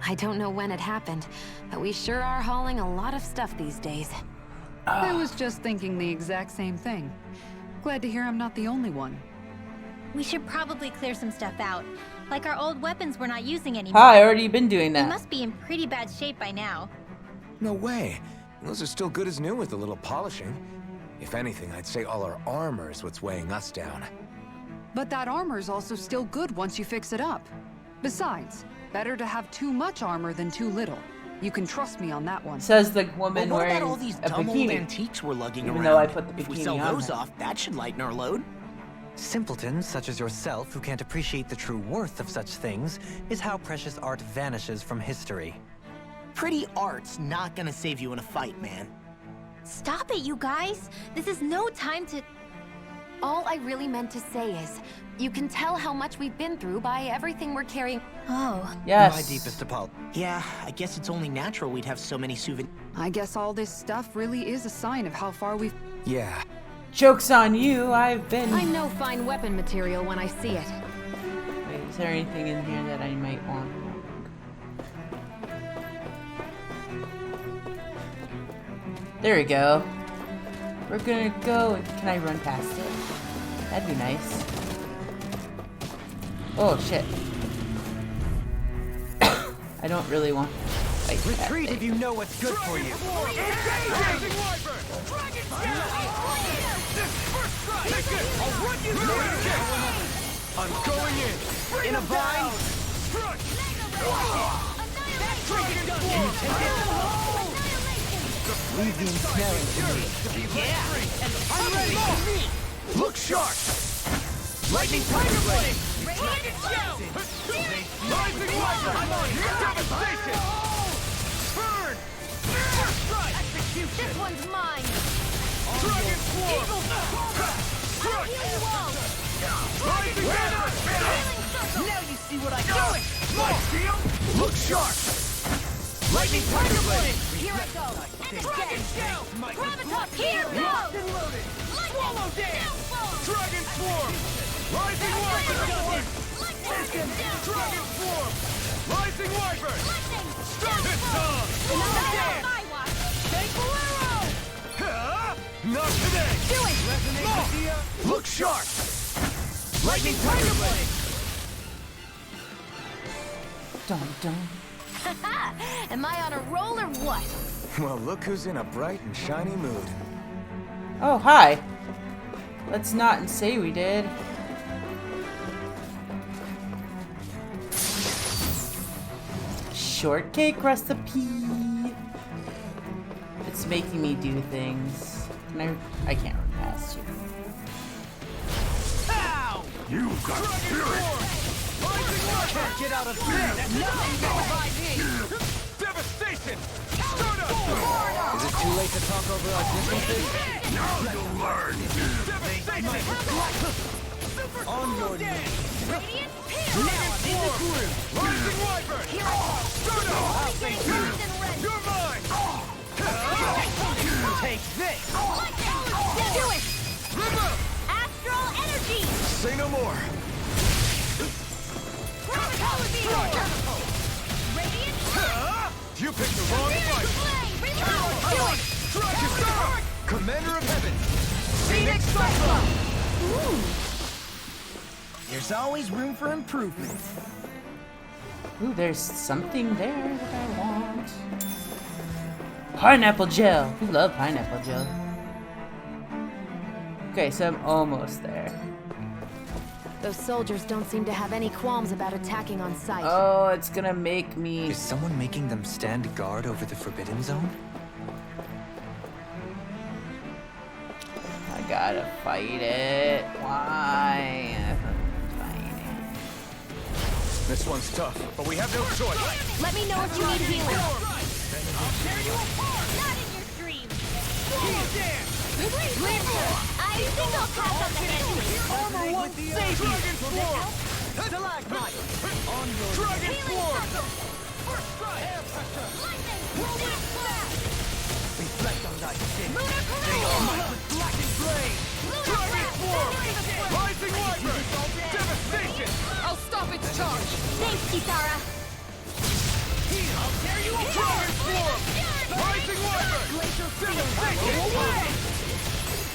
I don't know when it happened, but we sure are hauling a lot of stuff these days. I was just thinking the exact same thing. Glad to hear I'm not the only one. We should probably clear some stuff out. Like our old weapons we're not using anymore. Hi, I already been doing They that. must be in pretty bad shape by now. No way. Those are still good as new with a little polishing. If anything, I'd say all our armor is what's weighing us down. But that armor's also still good once you fix it up. Besides, better to have too much armor than too little. You can trust me on that one. Says the woman Well, what wearing about all these a dumb old bikini. antiques we're lugging Even around? though I put the If we bikini sell on those her. off, that should lighten our load. Simpletons such as yourself who can't appreciate the true worth of such things is how precious art vanishes from history. Pretty art's not gonna save you in a fight, man. Stop it, you guys. This is no time to... All I really meant to say is, you can tell how much we've been through by everything we're carrying. Oh. Yes. My deepest apologies. Yeah, I guess it's only natural we'd have so many souvenirs. I guess all this stuff really is a sign of how far we've... Yeah. Joke's on you, I've been... I know fine weapon material when I see it. Wait, is there anything in here that I might want? There we go. We're gonna go... Can I run past it? That'd be nice. Oh, shit. I don't really want to fight that Retreat thing. if you know what's good for you. I'm going in a vine. Leave the ensnaring to me. I'm ready. Look sharp. Lightning tiger blade. Rising weapon. Devastation. Burn. Execution. This one's mine. Dragon swarm. Crush. Rising banner. Now you see what I got. My shield. Look sharp. Lightning tiger blade. Here I go. And Dragon again. shell. Gravitas, here Locked goes. and loaded. Swallow dance. Downfall. Dragon swarm. Rising wyvern. Lightning. Dragon swarm. Rising wyvern. Lightning. Started tongue. Swallow dance. My watch. Take Bolero. Not today. Do it. Look sharp. Lightning tiger blade. Dun, dun. Am I on a roll or what? Well, look who's in a bright and shiny mood. Oh, hi. Let's not say we did. Shortcake recipe. It's making me do things. Can I can't run past you. You've got spirit! Can't get out of bed. Nothing goes by me. Devastation. Start up. Is it too late to talk over our differences? Now you'll learn! On your knees. Radiant Dragon swarm. Rising wyvern. Start up. I'll take You're mine. Take this. Do it! River. Astral energy! Say no more. Radiant You picked the wrong fight. Do it! Dragon sword. Commander of Heaven. Phoenix Cyclone. There's always room for improvement. Ooh, there's something there that I want. Pineapple gel. We love pineapple gel. Okay, so I'm almost there. Those soldiers don't seem to have any qualms about attacking on sight. Oh, it's gonna make me... Is someone making them stand guard over the Forbidden Zone? I gotta fight it. Why? Fight it. This one's tough, but we have no choice. Let me know if you need healing. I'll tear you apart. Not in your dreams. Swallow dance. I think I'll pass on the handling. Armor won't save you. Dragon swarm. Stalagmite. Dragon swarm. First strike. Air pressure. Lightning. Whirlwind Blast. Reflect on thy sin. Lunar with blackened blade. Dragon swarm. Rising wyvern. Devastation. I'll stop its charge! Thanks, Kitara. I'll tear you apart. Dragon swarm. Rising wyvern. Devastation.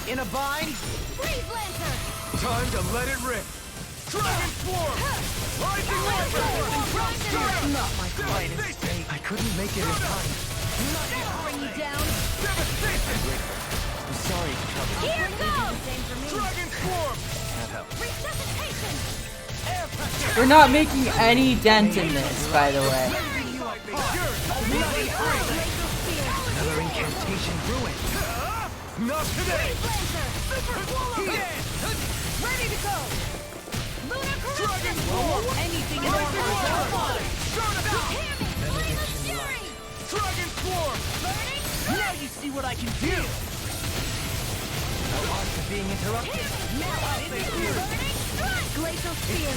In a vine. Freeze Lantern. Time to let it rip. Dragon swarm. Rising wyvern. Not my finest day. I couldn't make it in time. Bring you down. Devastation. I'm sorry to trouble you. Here goes. Dragon swarm. That helps. Resuscitation. We're not making any dent in this, by the way. Another incantation ruined. Not today! Ready to go! Lunar corruption! Anything in Rising order! water! Fury! Dragon Swarm! Now you see what I can do! No odds of being interrupted. Glacial Spear!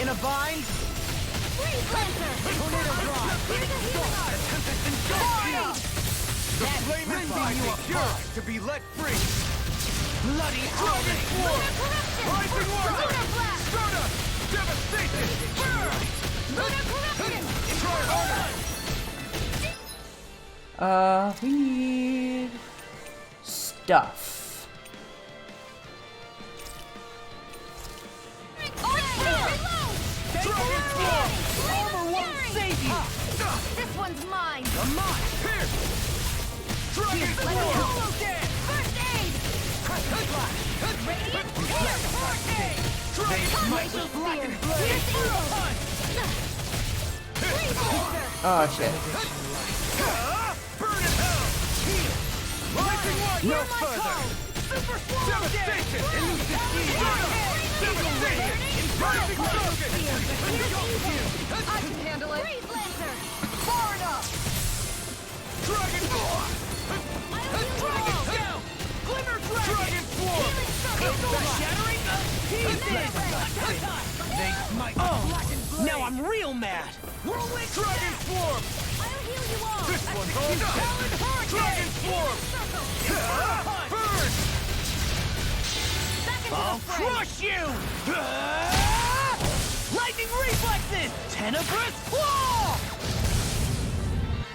In a bind. Freeze Lancer! Tornado Drive. The flame is yours to be let free. Bloody Dragon Swarm! Rising water! Lunar Blast! Soda! Devastation! Lunar corruption! Try harder! We need stuff. Dragon Swarm! Armor won't save you! This one's mine! I'm mine! Here! Dragon Swarm! First aid! Radiant Air Forte! Glacial Spear! Oh shit. Burn in hell! Rising water! No further! Super Swarm! Devastation! Elusive Speed! Devastation! Rising Slogan! I can handle it! Freeze Lancer! Far enough! Dragon Swarm! Dragon Tail! Glimmer Dragon Swarm! It's the shattering of pieces! They might now I'm real mad! Whirlwind Dragon Swarm! I'll heal you all! This one's all set! Dragon Swarm! Burn! I'll crush you! Lightning reflexes! Tenebrous Claw!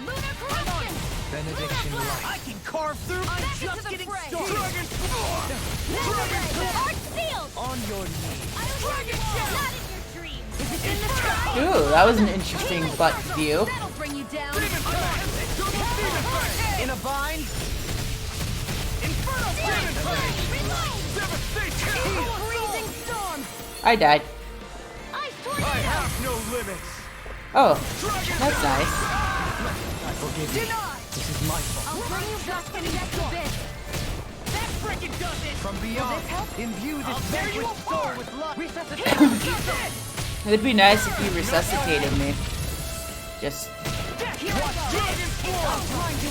Lunar corruption! Benediction light. I can carve through. I'm Back just into the getting fray. started. Dragon Swarm! Dragon Arch Field! on your knees. Dragon Shell! Not in your dreams! Is it in the sky? Ooh, that was an interesting butt view. That'll bring you down! Demon Fang! Double Demon Fang! In a bind? Inferno Demon Fang! Devastation! Freezing storm! I died. Ice I tornado! have no limits! Oh, Dragon that's nice. I forgive you. This is my fault. I'll bring you back to the next bit! That frickin' does it! From beyond, imbue this vanquish soul with luck. It'd be nice if you resuscitated me. Just Watch Dragon Swarm! Trying to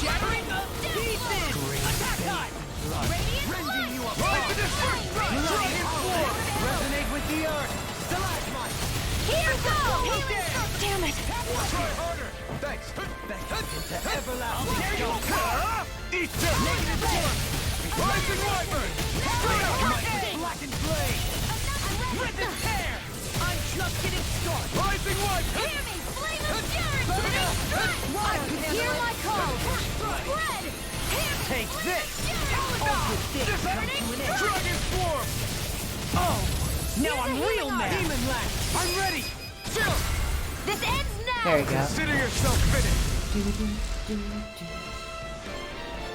shattering of pieces! Attack time! Rending you apart! Dragon Swarm! Resonate with the earth! Stalagmite! Here goes! Damn it! Try harder! Thanks! Into everlasting shelter! Eat them! Negative form! Rising Wyvern! Blackened blade! Rip his hair! I'm just getting started! Rising Wyvern! Hear me! Flame of Fury! Hear my call! Spread! Take this! All good things come to an end! Dragon Swarm! Oh! Now I'm real mad! Demon Lash! I'm ready! Chill! This ends now! there you go. Consider yourself finished!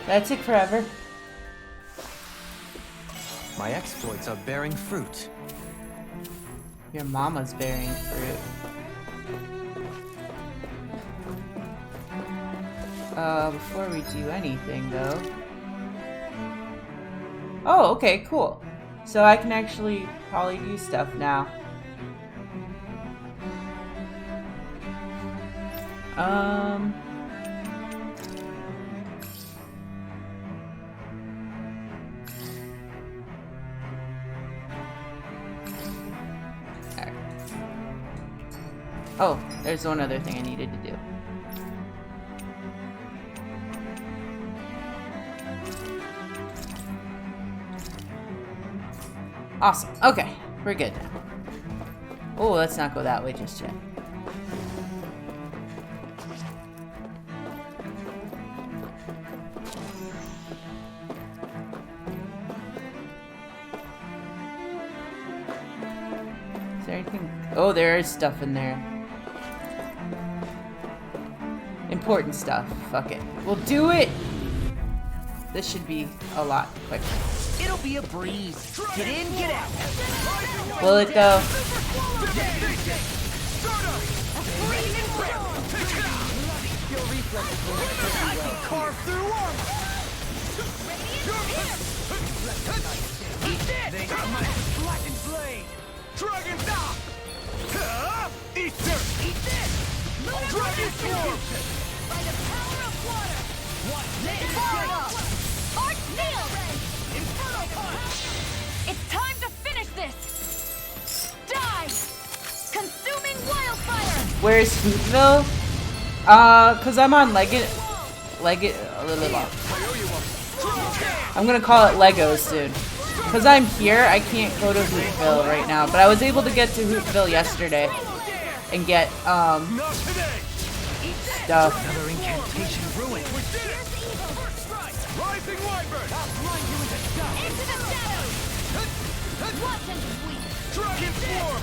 That took forever. My exploits are bearing fruit. Your mama's bearing fruit. Before we do anything though. Oh, okay, cool. So I can actually probably do stuff now. Alright. Oh, there's one other thing I needed to do. Awesome. Okay, we're good now. Oh, let's not go that way just yet. Is there anything? Oh, there is stuff in there. Important stuff. Fuck it. We'll do it! This should be a lot quicker. It'll be a breeze. Get in, get out. Will it though? Carve through armor. Eat this! Blackened blade. Dragon stop. Eat dirt. Eat this. Dragon form. By the power of water! What this? Arch Neil! Inferno punch. It's time to finish this! Die! Consuming wildfire! Where's Hootville? Cause I'm on I'm gonna call it Legos soon. Cause I'm here, I can't go to Hootville right now. But I was able to get to Hootville yesterday and get stuff. Another incantation ruined. Rising Wyvern. Outline you into dust. Into the shadows! Watch and sweep! Dragon form.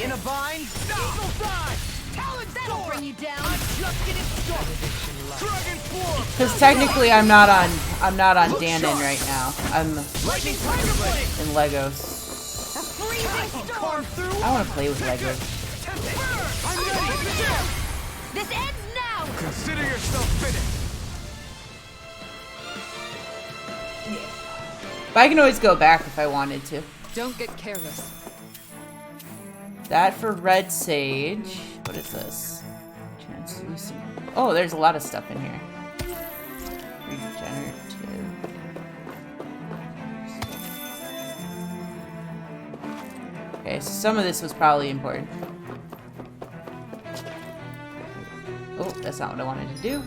In a bind. Eagle dive. Talon That'll sword. bring you down! I'm just getting started. Dragon form. Cause technically I'm not on Danon right now. I'm Lightning tiger blade. in Legos. Freezing storm through. I wanna play with Legos. I'm ready. This ends now! Consider yourself finished. But I can always go back if I wanted to. Don't get careless. That for red sage. What is this? Translucent. Oh, there's a lot of stuff in here. Regenerative. Okay, so some of this was probably important. Oh, that's not what I wanted to do.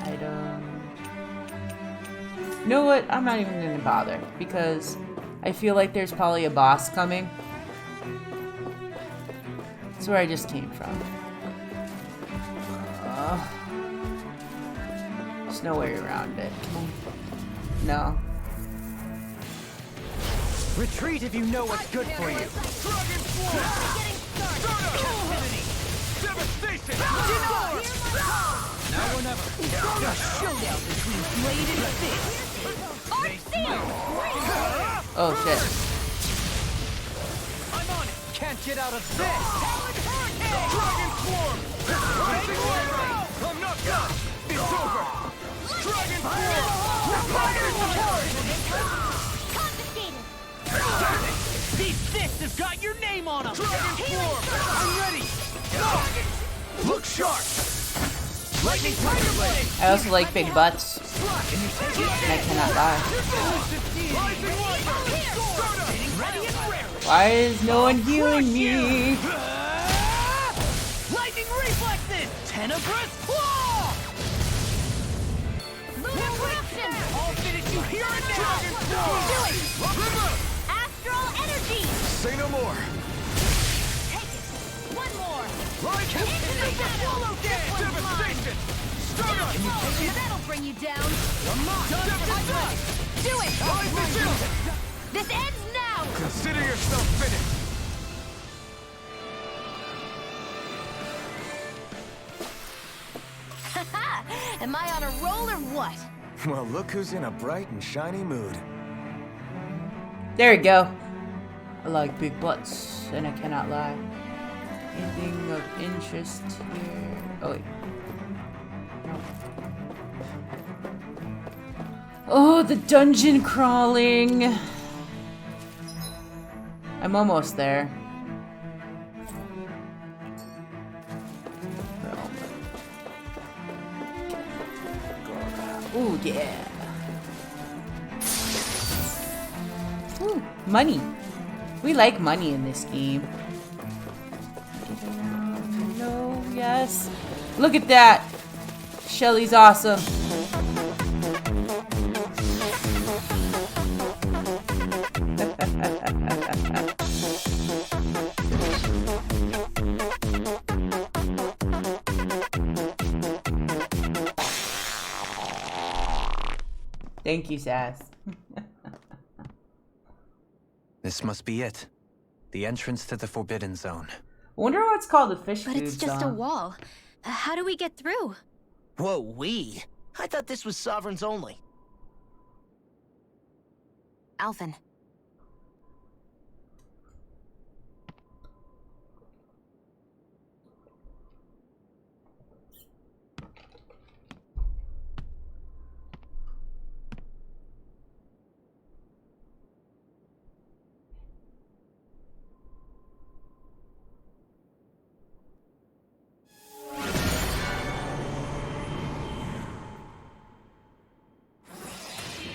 Item. You know what? I'm not even gonna bother because I feel like there's probably a boss coming. That's where I just came from. There's no way around it. No. Retreat if you know what's good for you. Dragon form. Captivity. Devastation. Now or never. A showdown between blade and fist. Oh shit. I'm on it. Can't get out of this. Dragon form. I'm not done. It's over. Dragon form. Confiscated! These fists have got your name on them. Dragon form. I'm ready. Look sharp. Lightning tiger blade. I also like big butts. And I cannot lie. Why is no one healing me? Lightning reflexes. Tenebrous claw. Lunar corruption! I'll finish you here and now. Do it! Astral energy! Say no more. Take it! One more! Right into the swallow dance. Devastation. Stun us. That'll bring you down! Come on. Devastation. Do it! This ends now! Consider yourself finished. Haha! Am I on a roll or what? Well, look who's in a bright and shiny mood. There we go. I like big butts, and I cannot lie. Anything of interest here? Oh wait. No. Oh, the dungeon crawling. I'm almost there. Ooh, yeah. Ooh, money. We like money in this game. No, yes. Look at that. Shelly's awesome. Thank you, Sass. This must be it. The entrance to the Forbidden Zone. I wonder what's called the fish But food it's just a zone. wall. How do we get through? Whoa, we? I thought this was Sovereigns only. Alphen.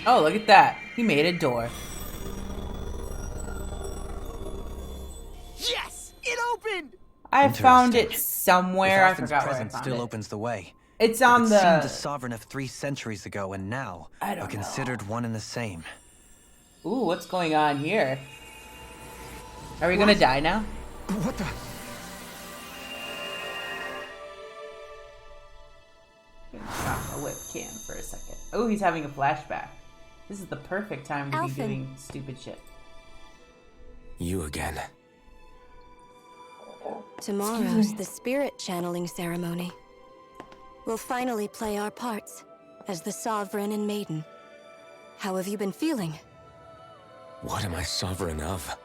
Oh, look at that. He made a door. Yes! It opened! I found it Interesting. somewhere. I If Alphen's forgot where I presence found still it. opens the way. It's If on it the... seemed a sovereign of 3 centuries ago and now I don't are considered one and the same. Ooh, what's going on here? Are we gonna die now? What the? Drop a webcam for a second. Oh, he's having a flashback. This is the perfect time to be Alphen. doing stupid shit. You again. Tomorrow's the spirit channeling ceremony. We'll finally play our parts as the Sovereign and Maiden. How have you been feeling? What am I sovereign of?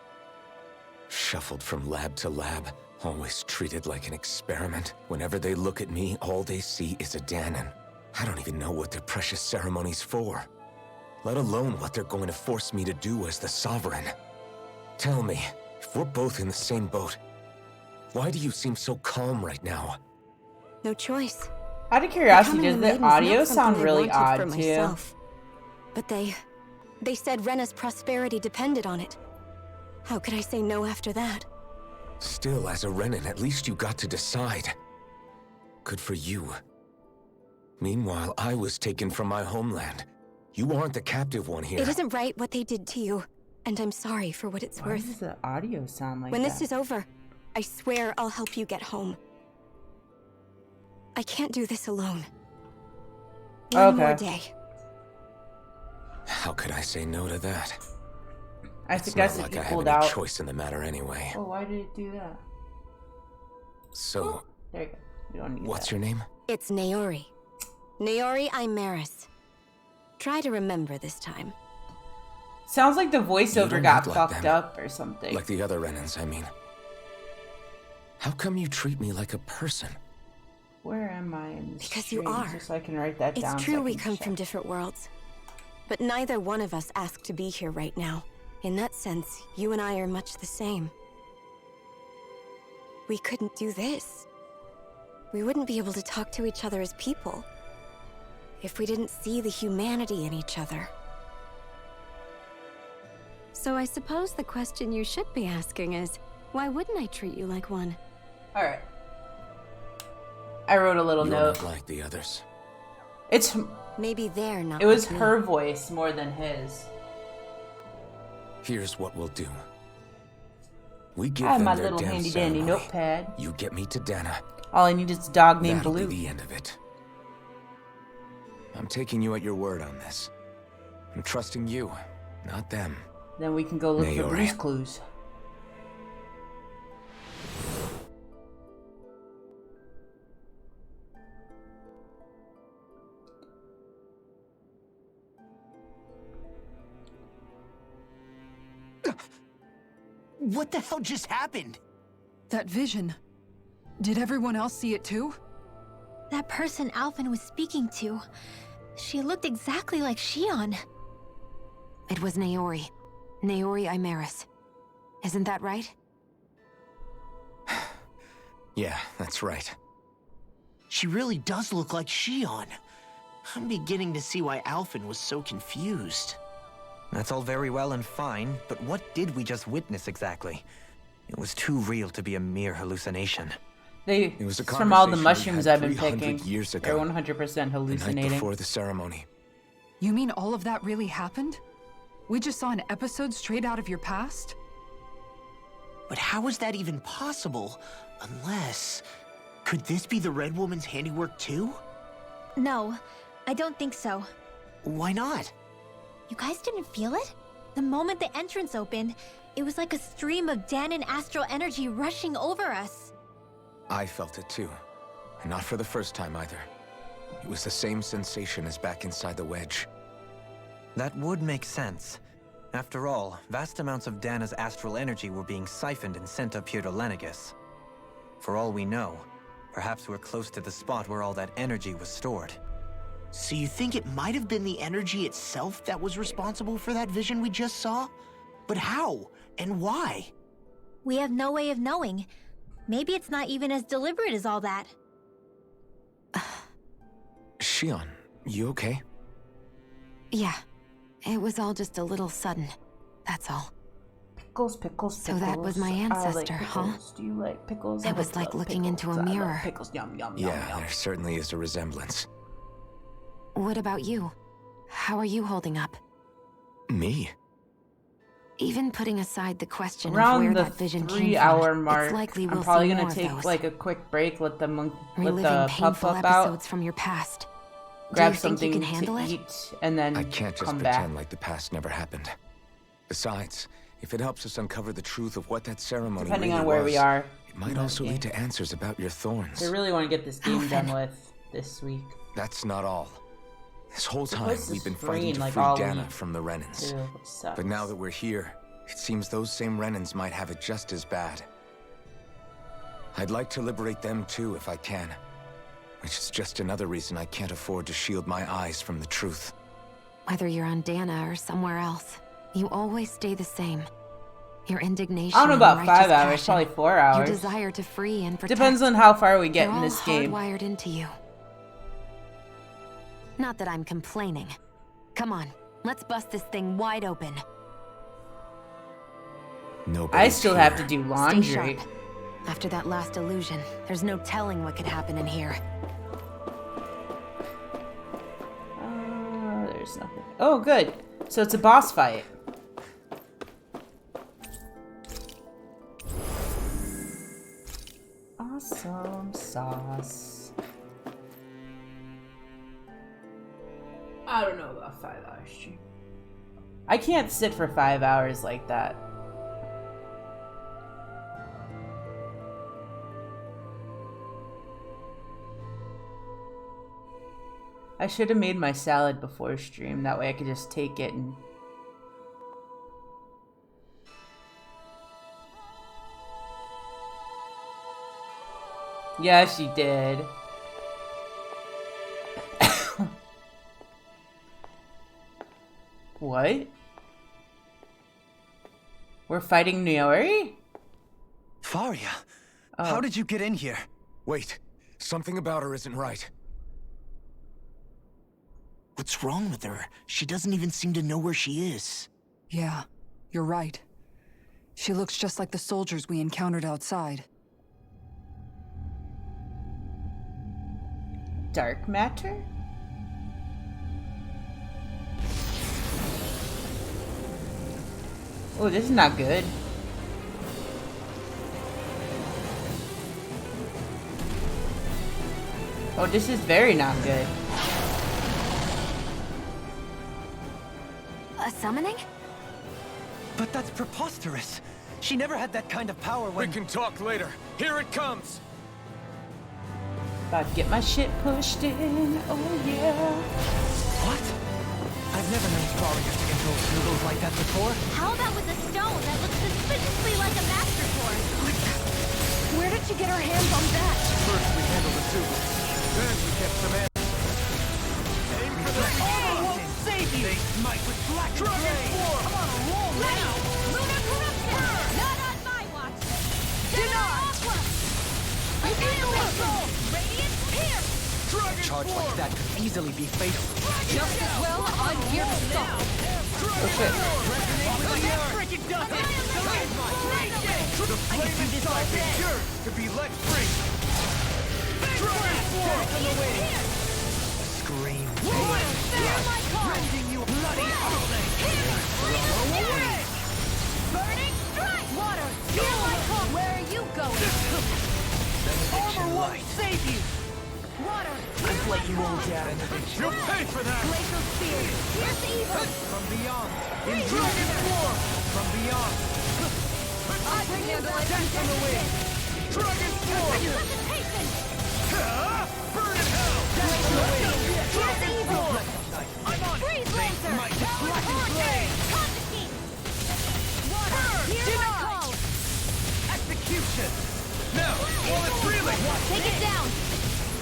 Shuffled from lab to lab, always treated like an experiment. Whenever they look at me, all they see is a Danon. I don't even know what their precious ceremony's for, let alone what they're going to force me to do as the Sovereign. Tell me, if we're both in the same boat, why do you seem so calm right now? No choice. Out of curiosity, Becoming does a the maiden's not audio something sound I really wanted odd for to you? myself. But they said Rena's prosperity depended on it. How could I say no after that? Still, as a Renan, at least you got to decide. Good for you. Meanwhile, I was taken from my homeland. You aren't the captive one here. It isn't right what they did to you, and I'm sorry for what it's Why worth. does the audio sound like When that? this is over, I swear I'll help you get home. I can't do this alone. One more day. How could I say no to that? I It's guess not if like you I have pulled any out. choice in the matter anyway. Oh, why did it do that? So, There you go. You don't need what's that. your name? It's Naori. Naori Imaris. Try to remember this time. Sounds like the You voiceover don't got look like fucked them. up or something. Like the other Renans, I mean. How come you treat me like a person? Where am I in this Because you stream? are. Just so I can write that It's down. true so I we can come check. from different worlds. But neither one of us asked to be here right now. In that sense, you and I are much the same. We couldn't do this. We wouldn't be able to talk to each other as people if we didn't see the humanity in each other. So I suppose the question you should be asking is, why wouldn't I treat you like one? Alright. I wrote a little You're note. not like the others. It's Maybe they're not It was like me. her voice more than his. Here's what we'll do. We give I have them my their little damn handy dandy ceremony. notepad. You get me to Dana. All I need is a dog named That'll Blue. be the end of it. I'm taking you at your word on this. I'm trusting you, not them. Then we can go look for Naori. Blue's Clues. What the hell just happened? That vision. Did everyone else see it too? That person Alphen was speaking to, she looked exactly like Shion. It was Naori. Naori Imaris. Isn't that right? Yeah, that's right. She really does look like Shion. I'm beginning to see why Alphen was so confused. That's all very well and fine, but what did we just witness exactly? It was too real to be a mere hallucination. It was a It's from all the conversation we mushrooms had I've been 300 picking. years They're ago. 100% The night hallucinating. before the ceremony. You mean all of that really happened? We just saw an episode straight out of your past? But how is that even possible? Unless... Could this be the Red Woman's handiwork too? No, I don't think so. Why not? You guys didn't feel it? The moment the entrance opened, it was like a stream of Danon astral energy rushing over us. I felt it too. And not for the first time either. It was the same sensation as back inside the wedge. That would make sense. After all, vast amounts of Dana's astral energy were being siphoned and sent up here to Lenegis. For all we know, perhaps we're close to the spot where all that energy was stored. So you think it might have been the energy itself that was responsible for that vision we just saw? But how? And why? We have no way of knowing. Maybe it's not even as deliberate as all that. Shion, you okay? Yeah. It was all just a little sudden. That's all. Pickles, pickles, pickles. So that was my I like ancestor, huh? pickles. Do you like pickles? It was like looking into a mirror. Pickles, yum, yum, Yeah, yum, yum. there certainly is a resemblance. What about you? How are you holding up? Me? Even putting aside the question of Around where the that vision came 3 from, hour mark, it's likely I'm we'll probably see gonna more of take those. like a quick break, let the Reliving painful pup episodes out, from your past. grab Do you think something you can handle to it? eat, and then I can't just come pretend back. like the past never happened. Besides, if it helps us uncover the truth of what that ceremony Depending really on where was, we are. it might also lead to answers about your thorns. I really want to get this game Alfin. done with this week. That's not all. This whole The time, place we've is been free fighting to like free all Dana week, from the Renans. too, which sucks. But now that we're here, it seems those same Renans might have it just as bad. I'd like to liberate them too if I can. Which is just another reason I can't afford to shield my eyes from the truth. Whether you're on Dana or somewhere else, you always stay the same. Your indignation. I don't know about and 5 righteous hours, passion, probably 4 hours. Your desire to free and protect. Depends on how far we get They're in this all game. hardwired into you. Not that I'm complaining. Come on, let's bust this thing wide open. Nobody's I still here. have to do Stay laundry. sharp. After that last illusion, there's no telling what could happen in here. There's nothing. Oh, good. So it's a boss fight. Awesome sauce. I don't know about 5 hours stream. I can't sit for 5 hours like that. I should have made my salad before stream. That way I could just take it and... Yeah, she did. What? We're fighting Niori? Faria, Oh. how did you get in here? Wait, something about her isn't right. What's wrong with her? She doesn't even seem to know where she is. Yeah, you're right. She looks just like the soldiers we encountered outside. Dark matter? Oh, this is not good. Oh, this is very not good. A summoning? But that's preposterous. She never had that kind of power when... We can talk later. Here it comes! About to get my shit pushed in. Oh, yeah. What? I've never known Faria to control noodles like that before. How about with a stone that looks suspiciously like a master sword? Where did she get her hands on that? First we handle the soup. Then we get some aim for the Armor won't save you! They smite with black Dragon form! I'm on a roll now! Lunar corruption! Not on my watch! Denied! Annihilation! Radiant pierce! Dragon Charge like that could easily be fatal. Just as well, I'm here to stop. Oh, shit. Freaking dust! The flame inside me yearns to be let free! Dragon form on the way! Scream. Rending you bloody howling! Burning strike! Water! Hear my call! Where are you going? Armor won't Save you! Water! I've let you all down. You'll pay for that! Glacial spear! Pierce evil! From beyond! In dragon form! From beyond! I can handle it! Death on the way! Dragon form! Precipitation! Burn in hell! Freeze Lancer! Hurricane! Confiscate! Water! Here's my call! Execution! Now, while it's reeling! Take it down!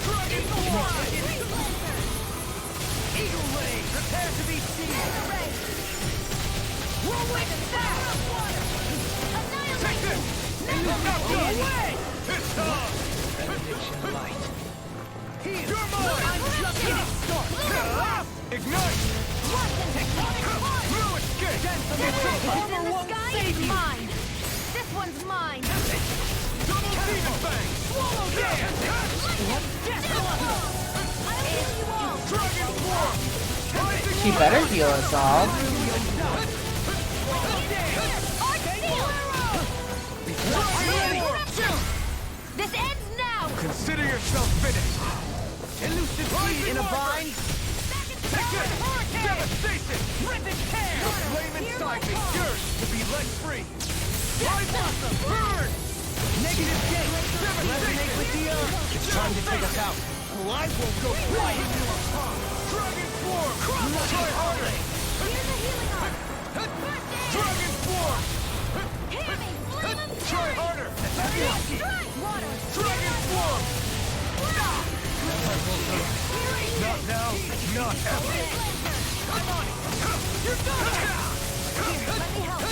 Dragon Force! Eagle Ray, prepare to be seen! Whirlwind Staff! Take this! Go away! It's on! Benediction light. You're mine! I'm just getting started! Ignite! Blue escape! Armor won't save you! Mine! This one's mine! Double demon fang! Swallow dance! I'll heal you all! Dragon form! She better heal us all. This ends now! Consider yourself finished! Elusive seed in a bind! Take it! Devastation! Rending tear! The flame inside me yearns to be let free! Fire blossom! Burn! Negative gate! Resonate with the earth! It's time to take us out! Well, I won't go quiet! Dragon form! Try harder! Here's a healing arm! Dragon form! Hear me! Flame of Try fury! harder! Strike! Water! Dragon form! Not now, not ever! I'm on it! You're done! Let me help!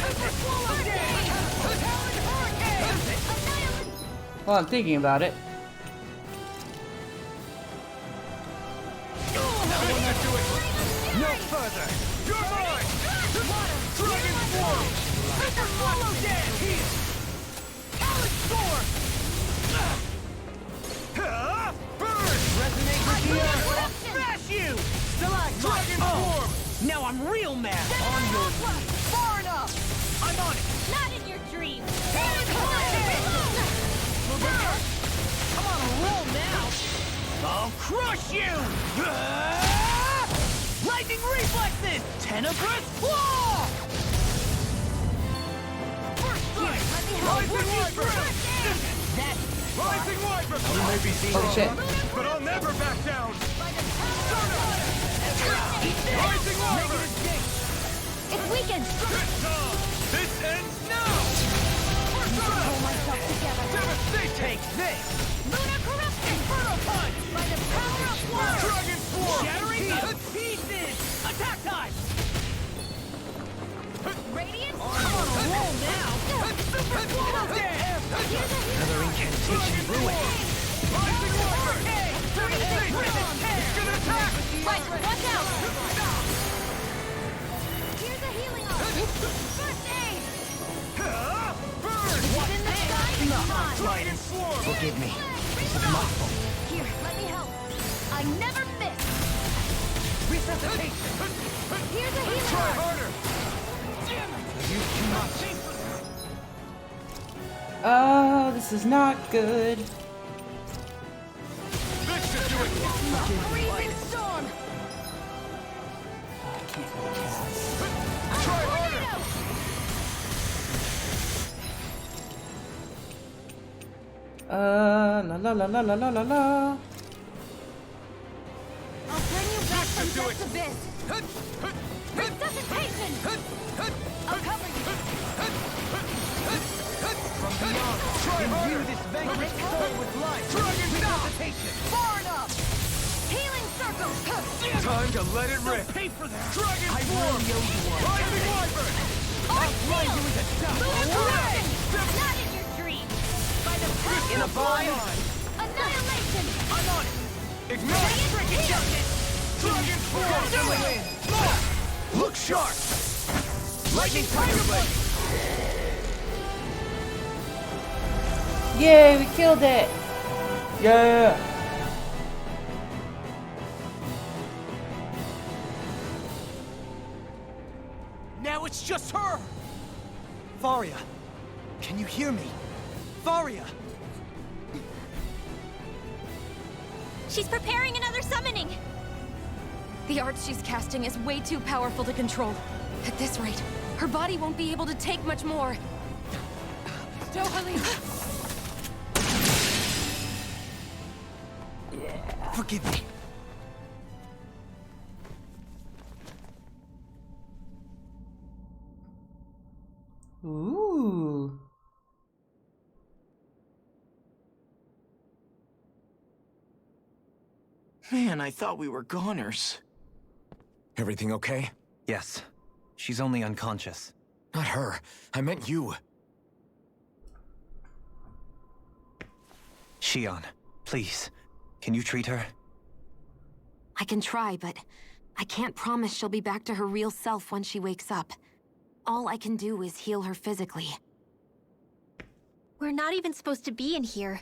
Swallow Dance! Talon Hurricane! Annihilate! Well, I'm thinking about it. No further! You're mine! Dragon form! Swallow Dance! Here! Talon sword! Burn! Resonate with the earth! Smash you! Dragon form! Now I'm real mad! On your way! Far enough! I'm on it! Not in your dreams! Talon Hurricane! I'm on a roll now! I'll crush you! Lightning reflexes! Tenebrous claw! First strike! Rising Wyvern! Rising Wyvern! You may be seen Oh shit. but I'll never back down! Rising Wyvern! It's weakened! This ends now! Pull myself together! Devastation! Take this! Lunar corruption! Inferno punch! By the power of war! Dragon form! Shattering to pieces! Attack time! Radiant! I'm on a roll now! Super swallow dance! Another incantation ruined! Rising Wyvern! It's gonna attack! Right, watch out! Here's a healing arm! First aid! Burn! What's in the sky is mine! Dragon form! Forgive me. This is my fault. Here, let me help! I never miss! Resuscitation! Here's a healing Try arm! harder! Damn it! You too much! Oh, this is not good. This should do it! Freezing storm! I can't really cast. Try harder! La la la la la la la la. I'll bring you back from do this it. abyss! Resuscitation! I'll cover you! From beyond, imbue this vanquished soul with life! Dragon resuscitation! Far enough! Healing circle! Time to let it rip! Pay for that! Dragon form! Rising Wyvern! I'll blind you with a dust! Lunar corruption! Not in your dreams! By the power In a of war! bind! Annihilation! I'm on it! Ignite! Stricken justice! Dragon form! Do it! Look sharp! Lightning Tiger Blade! Yay, we killed it! Yeah! Now it's just her! Varia, can you hear me? Varia! She's preparing another summoning! The art she's casting is way too powerful to control. At this rate, her body won't be able to take much more. Forgive me. Ooh. Man, I thought we were goners. Everything okay? Yes. She's only unconscious. Not her. I meant you. Shion, please. Can you treat her? I can try, but I can't promise she'll be back to her real self when she wakes up. All I can do is heal her physically. We're not even supposed to be in here.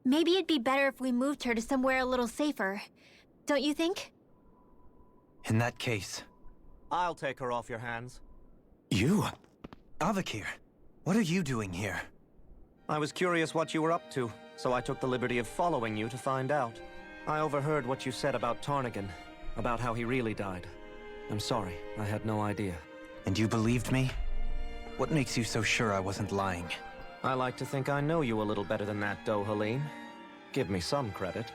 Maybe it'd be better if we moved her to somewhere a little safer. Don't you think? In that case... I'll take her off your hands. You? Avakir, what are you doing here? I was curious what you were up to, so I took the liberty of following you to find out. I overheard what you said about Tarnigan, about how he really died. I'm sorry, I had no idea. And you believed me? What makes you so sure I wasn't lying? I like to think I know you a little better than that, Dohalim. Give me some credit.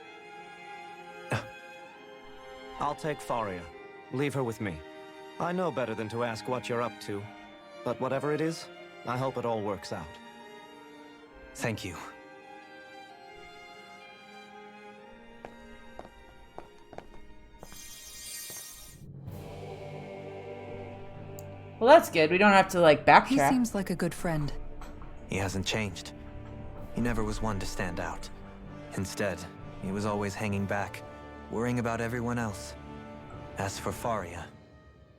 I'll take Faria. Leave her with me. I know better than to ask what you're up to. But whatever it is, I hope it all works out. Thank you. Well, that's good. We don't have to, like, backtrack. He seems like a good friend. He hasn't changed. He never was one to stand out. Instead, he was always hanging back, worrying about everyone else. As for Faria,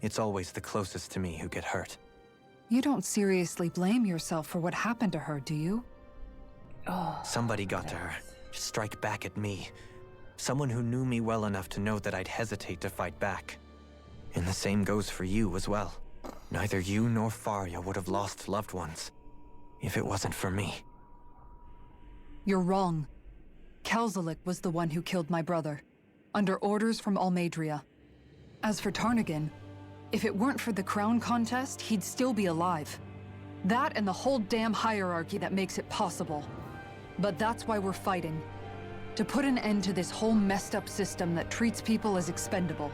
it's always the closest to me who get hurt. You don't seriously blame yourself for what happened to her, do you? Oh, Somebody got to her, to strike back at me. Someone who knew me well enough to know that I'd hesitate to fight back. And the same goes for you as well. Neither you nor Faria would have lost loved ones, if it wasn't for me. You're wrong. Kelzelik was the one who killed my brother, under orders from Almadria. As for Tarnigan, if it weren't for the crown contest, he'd still be alive. That and the whole damn hierarchy that makes it possible. But that's why we're fighting. To put an end to this whole messed up system that treats people as expendable.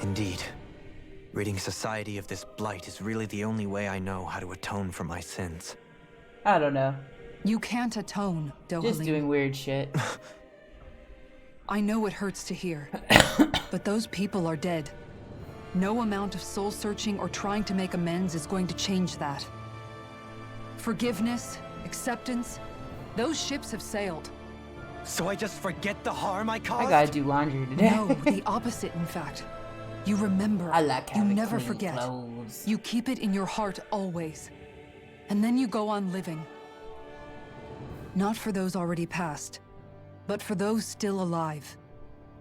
Indeed. Ridding society of this blight is really the only way I know how to atone for my sins. I don't know. You can't atone, Dohalim. Just doing weird shit. I know it hurts to hear, but those people are dead. No amount of soul-searching or trying to make amends is going to change that. Forgiveness, acceptance, those ships have sailed. So I just forget the harm I caused? I gotta do laundry today. No, the opposite, in fact. You remember. I like You having never clean forget. clothes. You keep it in your heart always. And then you go on living. Not for those already past, but for those still alive.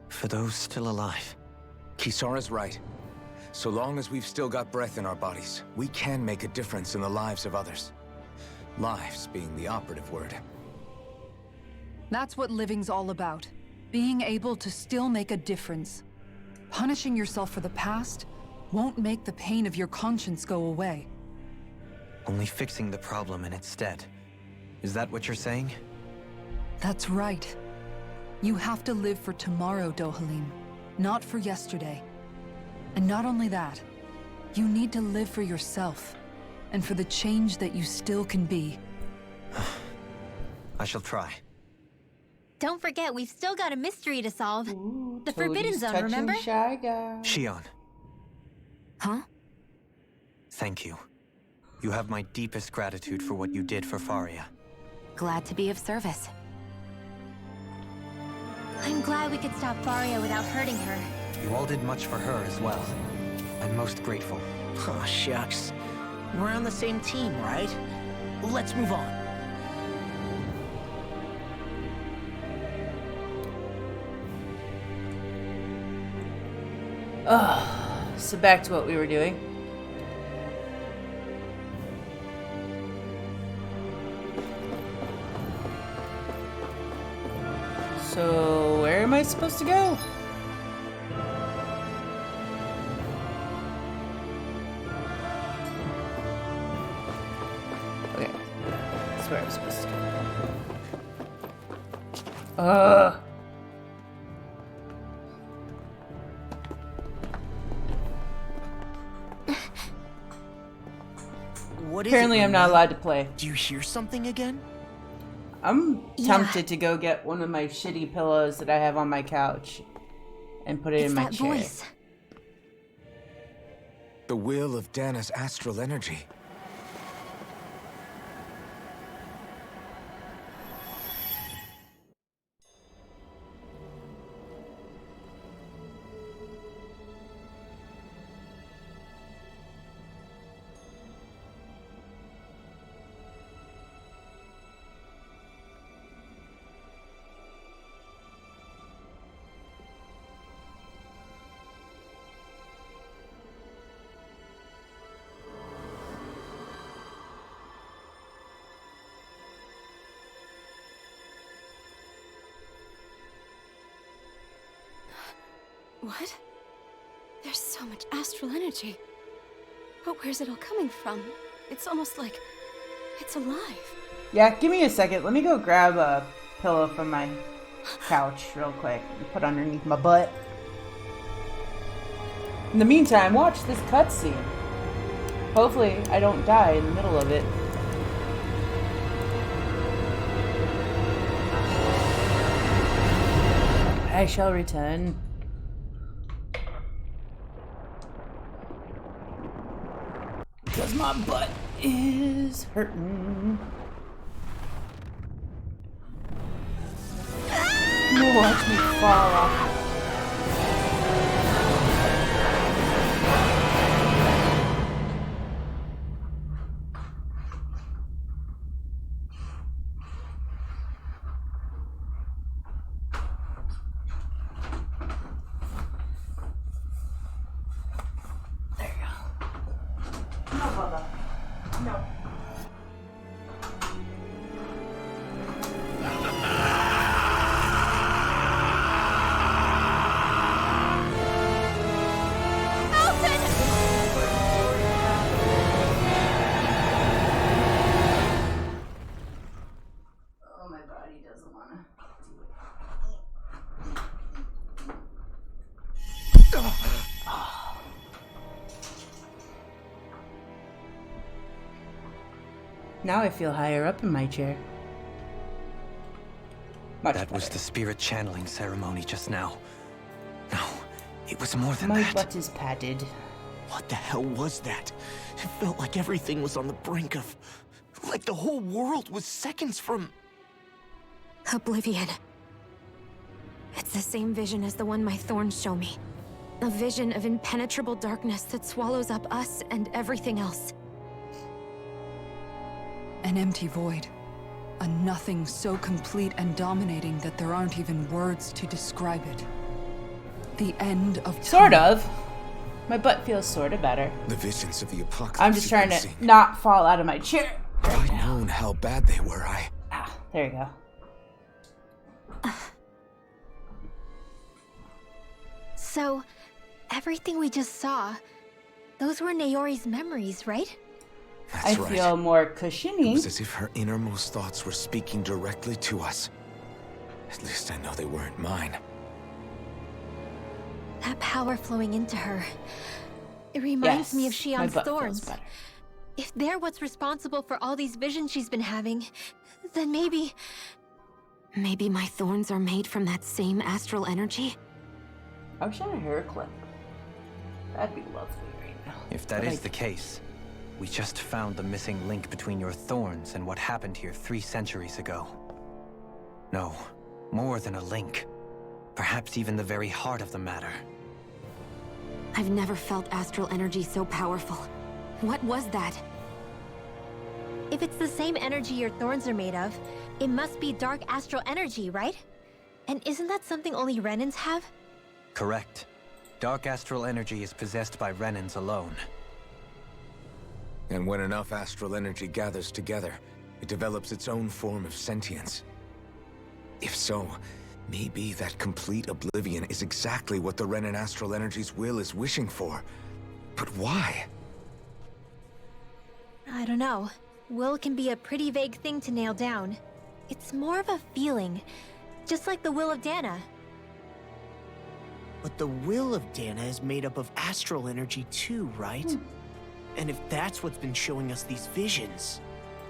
For those still alive. Kisara's right. So long as we've still got breath in our bodies, we can make a difference in the lives of others. Lives being the operative word. That's what living's all about. Being able to still make a difference. Punishing yourself for the past won't make the pain of your conscience go away. Only fixing the problem in its stead. Is that what you're saying? That's right. You have to live for tomorrow, Dohalim, not for yesterday. And not only that, you need to live for yourself, and for the change that you still can be. I shall try. Don't forget, we've still got a mystery to solve. Ooh, The Forbidden Toadie's Zone, touching remember? Shy Guy. Shion, Huh? thank you. You have my deepest gratitude for what you did for Faria. Glad to be of service. I'm glad we could stop Faria without hurting her. You all did much for her as well. I'm most grateful. Oh, shucks. We're on the same team, right? Let's move on. So back to what we were doing. So where am I supposed to go? Okay, that's where I'm supposed to go. What is Apparently it, I'm not Manuel? allowed to play. Do you hear something again? I'm Yeah. tempted to go get one of my shitty pillows that I have on my couch and put it It's in my that chair. voice. The will of Dana's astral energy. What? There's so much astral energy. But where's it all coming from? It's almost like it's alive. Yeah, give me a second. Let me go grab a pillow from my couch real quick and put underneath my butt. In the meantime, watch this cutscene. Hopefully, I don't die in the middle of it. I shall return. Because my butt is hurting. You watch me fall off. There you go. No, Bubba. No. Oh, my body doesn't want to do it. Now I feel higher up in my chair. Much That was better. the spirit channeling ceremony just now. No, it was more than My that. butt is padded. What the hell was that? It felt like everything was on the brink of... like the whole world was seconds from... Oblivion. It's the same vision as the one my thorns show me. A vision of impenetrable darkness that swallows up us and everything else. An empty void. A nothing so complete and dominating that there aren't even words to describe it. The end of time. Sort of. My butt feels sort of better. The visions of the apocalypse. I'm just you've trying been to seeing. not fall out of my chair. If I'd known how bad they were, Ah, there you go. So, everything we just saw, those were Naori's memories, right? That's I right. feel more It cushiony. was as if her innermost thoughts were speaking directly to us. At least I know they weren't mine. That power flowing into her. It reminds me of Yes, my Shion's butt feels thorns. better. If they're what's responsible for all these visions she's been having, then maybe... Maybe my thorns are made from that same astral energy? I wish I had a hair clip. That'd be lovely right now. If that But is the case, we just found the missing link between your thorns and what happened here 3 centuries ago. No, more than a link. Perhaps even the very heart of the matter. I've never felt astral energy so powerful. What was that? If it's the same energy your thorns are made of, it must be dark astral energy, right? And isn't that something only Renans have? Correct. Dark astral energy is possessed by Renans alone. And when enough astral energy gathers together, it develops its own form of sentience. If so, maybe that complete oblivion is exactly what the Renan astral energy's will is wishing for. But why? I don't know. Will can be a pretty vague thing to nail down. It's more of a feeling, just like the will of Dana. But the will of Dana is made up of astral energy too, right? And if that's what's been showing us these visions,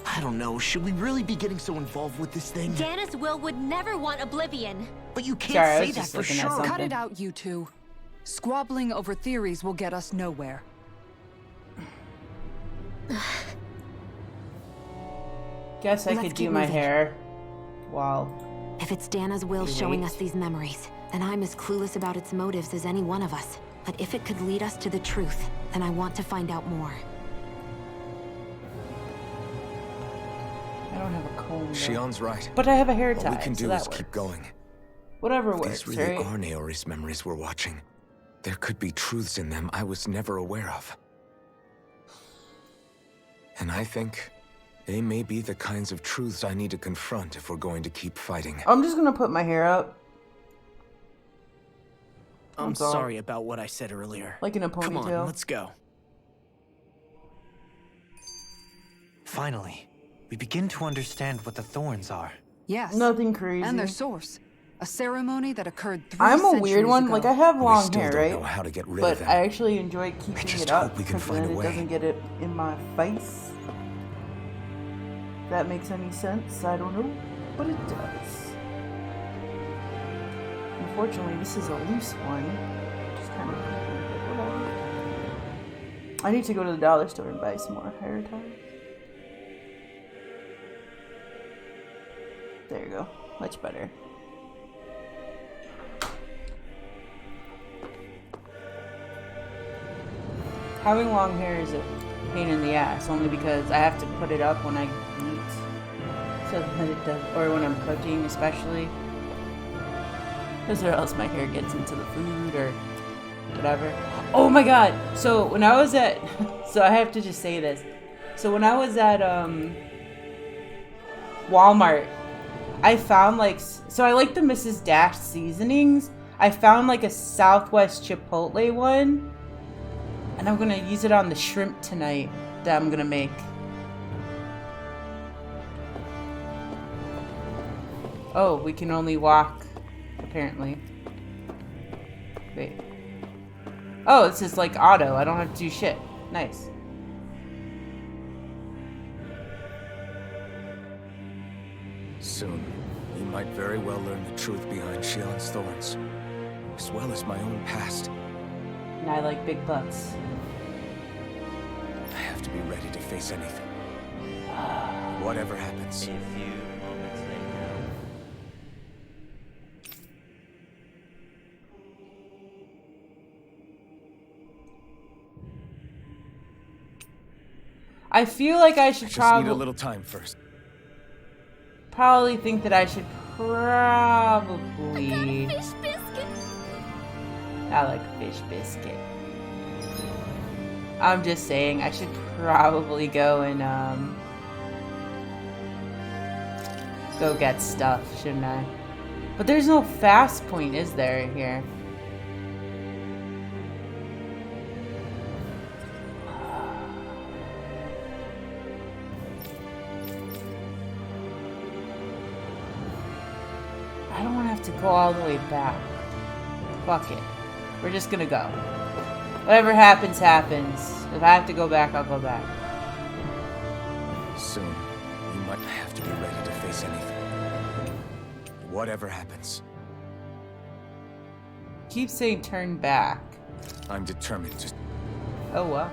I don't know, should we really be getting so involved with this thing? Dana's will would never want Oblivion. But you can't Sorry, I say was that just for looking at sure. something. Cut it out, you two. Squabbling over theories will get us nowhere. Guess I Let's could do keep my moving. hair while... If it's Dana's will We showing wait. us these memories, then I'm as clueless about its motives as any one of us. But if it could lead us to the truth, then I want to find out more. I don't have a comb. though. Shion's right. But I have a hair tie, All we can so do that is keep works. going. Whatever If works, these really right? are Naori's memories we're watching, there could be truths in them I was never aware of. And I think they may be the kinds of truths I need to confront if we're going to keep fighting. I'm just gonna put my hair up. I'm That's all. sorry about what I said earlier. Like in a Come on, ponytail. let's go. Finally, we begin to understand what the thorns are. Yes. Nothing crazy. And their source. A ceremony that occurred 3 I'm a centuries weird one. ago. Like, I have We long still hair, don't right? know how to get rid But of them. I actually enjoy keeping just it up hope we can because find then a it way. doesn't get it in my face. If that makes any sense, I don't know, but it does. Unfortunately, this is a loose one, which is kind of creepy, but whatever. I need to go to the dollar store and buy some more hair ties. There you go. Much better. Having long hair is a pain in the ass, only because I have to put it up when I eat, so that it does, or when I'm cooking especially, because or else my hair gets into the food or whatever. Oh my god! So when I was at, so I have to just say this. So when I was at Walmart, I found like, so I like the Mrs. Dash seasonings. I found like a Southwest Chipotle one. And I'm gonna use it on the shrimp tonight that I'm gonna make. Oh, we can only walk, apparently. Wait. Oh, this is like auto. I don't have to do shit. Nice. Soon, we might very well learn the truth behind Shion's thorns, as well as my own past. And I like big butts. I have to be ready to face anything. Whatever happens. A few moments later. I feel like I should Just need a probably little time first. think that I should probably. Fish biscuit. I like fish biscuit. I'm just saying I should probably go and go get stuff, shouldn't I? But there's no fast point, is there, here? I don't want to have to go all the way back. Fuck it. We're just gonna go. Whatever happens, happens. If I have to go back, I'll go back. Soon, you might have to be ready to face anything. Whatever happens. Keep saying turn back. I'm determined to... Oh, well.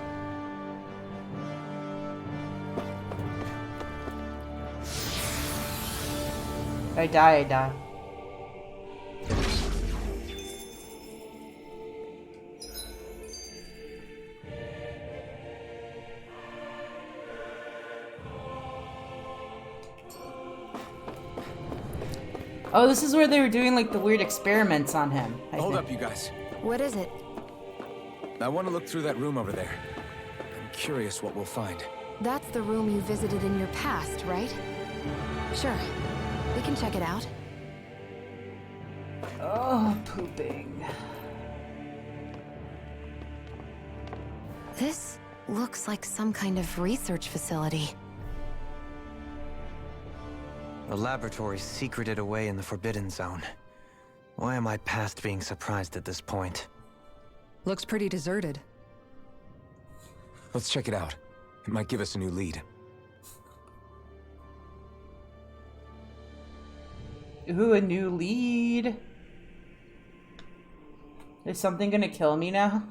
If I die, I die. Oh, this is where they were doing like the weird experiments on him. Hold up, you guys. What is it? I want to look through that room over there. I'm curious what we'll find. That's the room you visited in your past, right? Sure. We can check it out. Oh, pooping. This looks like some kind of research facility. A laboratory secreted away in the Forbidden Zone. Why am I past being surprised at this point? Looks pretty deserted. Let's check it out. It might give us a new lead. Ooh, a new lead. Is something gonna kill me now?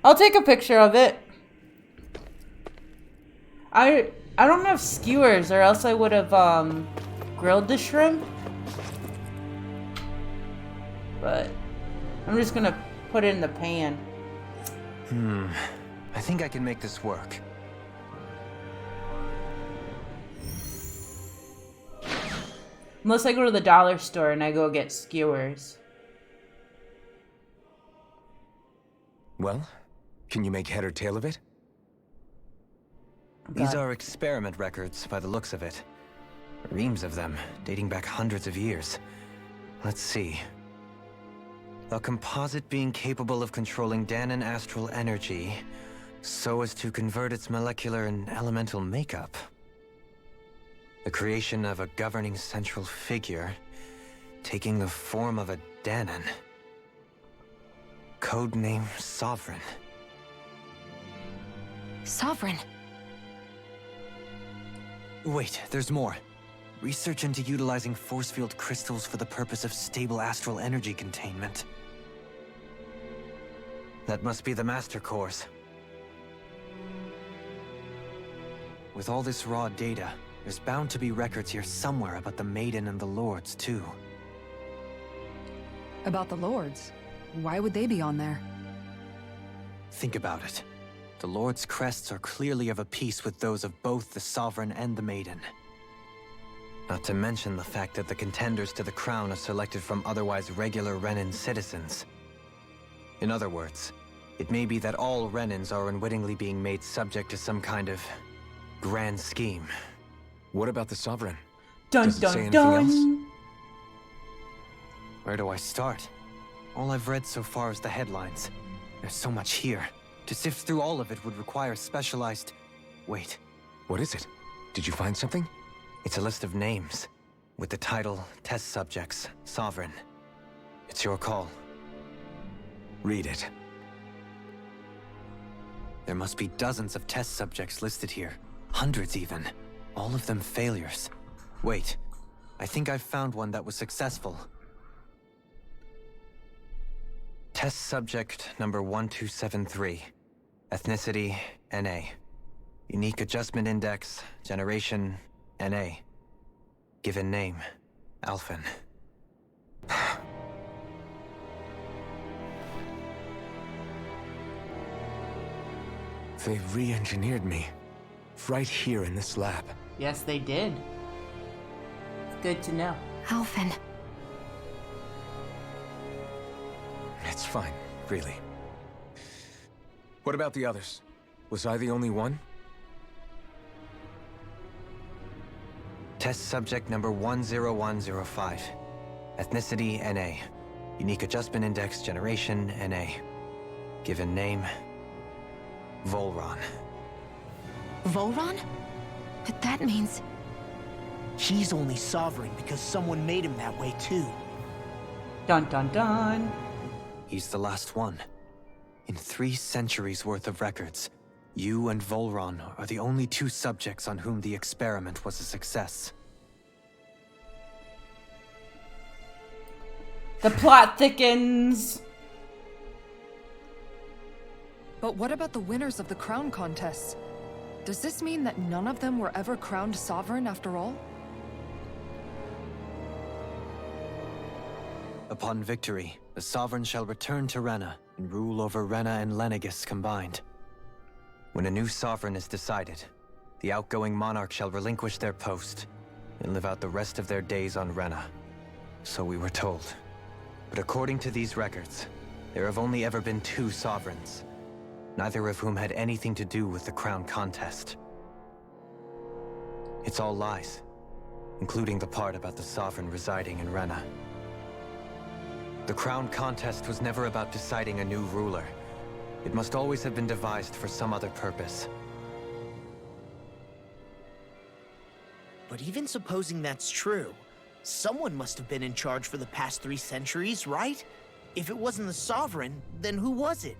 I'll take a picture of it. I don't have skewers, or else I would have grilled the shrimp. But I'm just gonna put it in the pan. I think I can make this work. Unless I go to the dollar store and I go get skewers. Well, can you make head or tail of it? These are experiment records by the looks of it. Reams of them, dating back hundreds of years. Let's see. A composite being capable of controlling Danan astral energy so as to convert its molecular and elemental makeup. The creation of a governing central figure, taking the form of a Danan. Codename Sovereign. Sovereign. Wait, there's more. Research into utilizing force field crystals for the purpose of stable astral energy containment. That must be the Master Course. With all this raw data, there's bound to be records here somewhere about the Maiden and the Lords, too. About the Lords? Why would they be on there? Think about it. The Lord's crests are clearly of a piece with those of both the Sovereign and the Maiden. Not to mention the fact that the contenders to the crown are selected from otherwise regular Renan citizens. In other words, it may be that all Renans are unwittingly being made subject to some kind of grand scheme. What about the Sovereign? Dun Does it say dun anything else? dun! Where do I start? All I've read so far is the headlines. There's so much here. To sift through all of it would require specialized... Wait. What is it? Did you find something? It's a list of names, with the title, Test Subjects, Sovereign. It's your call. Read it. There must be dozens of test subjects listed here. Hundreds even. All of them failures. Wait, I think I've found one that was successful. Test subject number 1273. Ethnicity, NA. Unique adjustment index, generation, NA. Given name, Alphen. They re-engineered me. Right here in this lab. Yes, they did. Good to know. Alphen. It's fine, really. What about the others? Was I the only one? Test subject number 10105. Ethnicity, NA. Unique adjustment index, generation, NA. Given name, Volron. Volron? But that means... He's only sovereign because someone made him that way too. Dun dun dun. He's the last one. In 3 centuries worth of records, you and Volron are the only 2 subjects on whom the experiment was a success. The plot thickens. But what about the winners of the crown contests? Does this mean that none of them were ever crowned sovereign after all? Upon victory, the Sovereign shall return to Rena and rule over Rena and Lenegis combined. When a new Sovereign is decided, the outgoing monarch shall relinquish their post and live out the rest of their days on Rena. So we were told. But according to these records, there have only ever been 2 Sovereigns, neither of whom had anything to do with the crown contest. It's all lies, including the part about the Sovereign residing in Rena. The crown contest was never about deciding a new ruler. It must always have been devised for some other purpose. But even supposing that's true, someone must have been in charge for the past 3 centuries, right? If it wasn't the Sovereign, then who was it?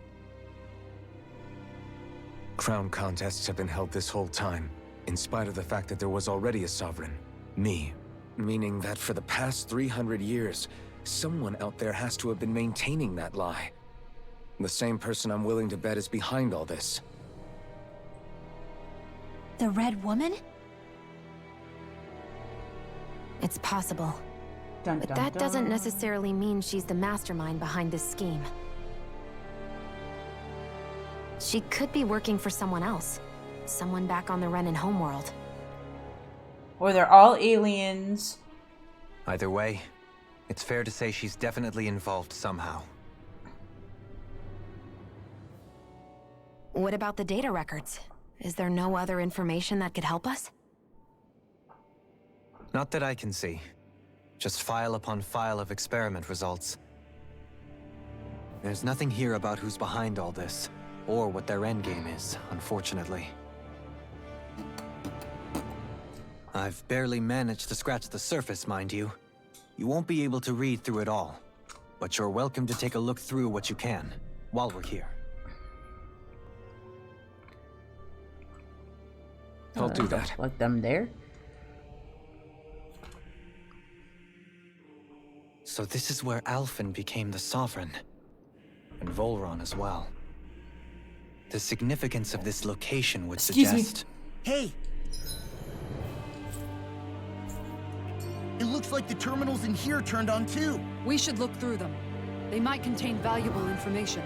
Crown contests have been held this whole time, in spite of the fact that there was already a Sovereign. Me. Meaning that for the past 300 years, someone out there has to have been maintaining that lie. The same person I'm willing to bet is behind all this. The Red Woman? It's possible. Dun, But dun, that doesn't dun. necessarily mean she's the mastermind behind this scheme. She could be working for someone else. Someone back on the Renan homeworld. Or they're all aliens. Either way, it's fair to say she's definitely involved somehow. What about the data records? Is there no other information that could help us? Not that I can see. Just file upon file of experiment results. There's nothing here about who's behind all this, or what their endgame is, unfortunately. I've barely managed to scratch the surface, mind you. You won't be able to read through it all, but you're welcome to take a look through what you can, while we're here. I'll do that. Like them there. So this is where Alphen became the Sovereign, and Volron as well. The significance of this location would Excuse me. suggest... Hey! It looks like the terminals in here turned on too. We should look through them. They might contain valuable information.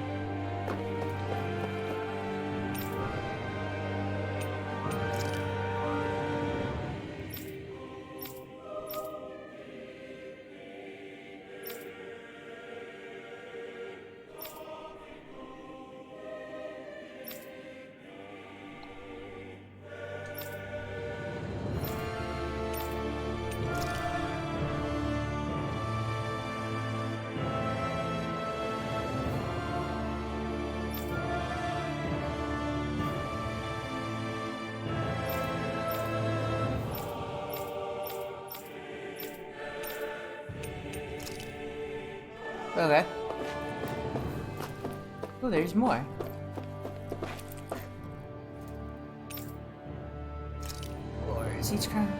Okay. Oh, there's more. Where is each crown?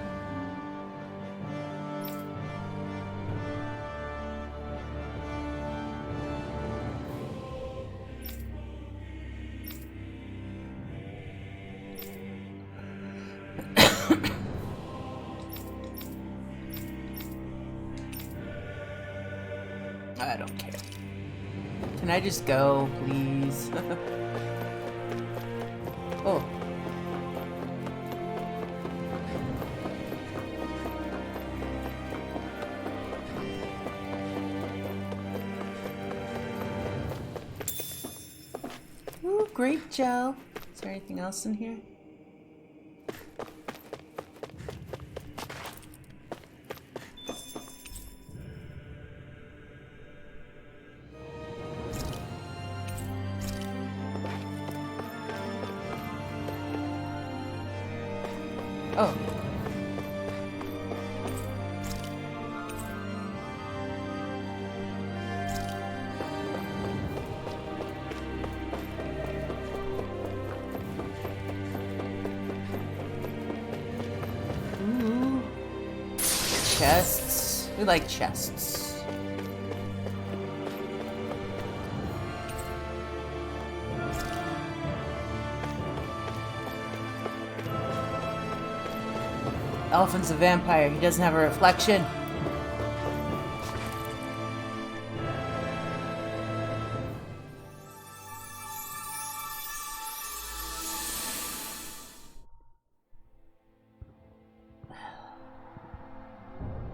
I don't care. Can I just go, please? Oh. Ooh, grape gel. Is there anything else in here? Oh. Ooh. Chests. We like chests. Elephant's a vampire. He doesn't have a reflection.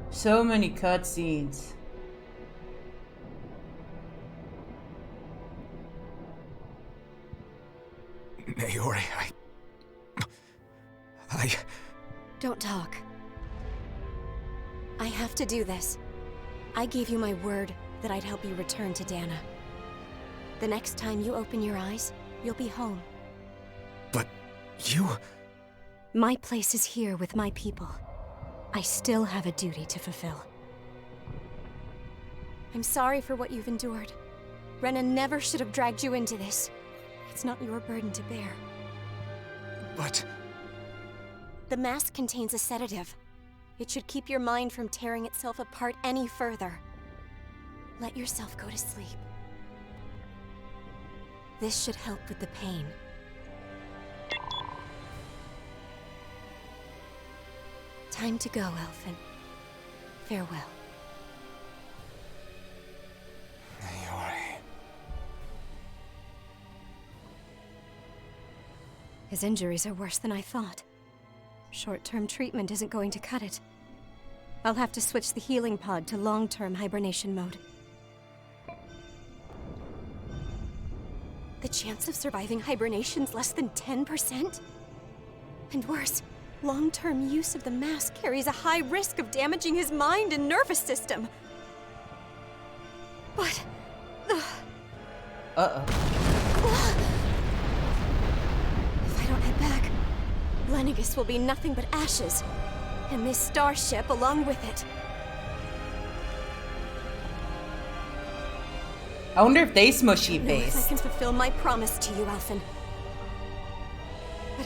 So many cutscenes. Naori, I... Don't talk. I have to do this. I gave you my word that I'd help you return to Dana. The next time you open your eyes, you'll be home. But you... My place is here with my people. I still have a duty to fulfill. I'm sorry for what you've endured. Rena never should have dragged you into this. It's not your burden to bear. But... The mask contains a sedative. It should keep your mind from tearing itself apart any further. Let yourself go to sleep. This should help with the pain. Time to go, Elfin. Farewell. Naori. His injuries are worse than I thought. Short-term treatment isn't going to cut it. I'll have to switch the healing pod to long-term hibernation mode. The chance of surviving hibernation's less than 10%? And worse, long-term use of the mask carries a high risk of damaging his mind and nervous system. But... Uh-oh. If I don't head back, Lenegis will be nothing but ashes, and this starship along with it. I wonder if they smushy I don't know if I face. can fulfill my promise to you, Alphen. But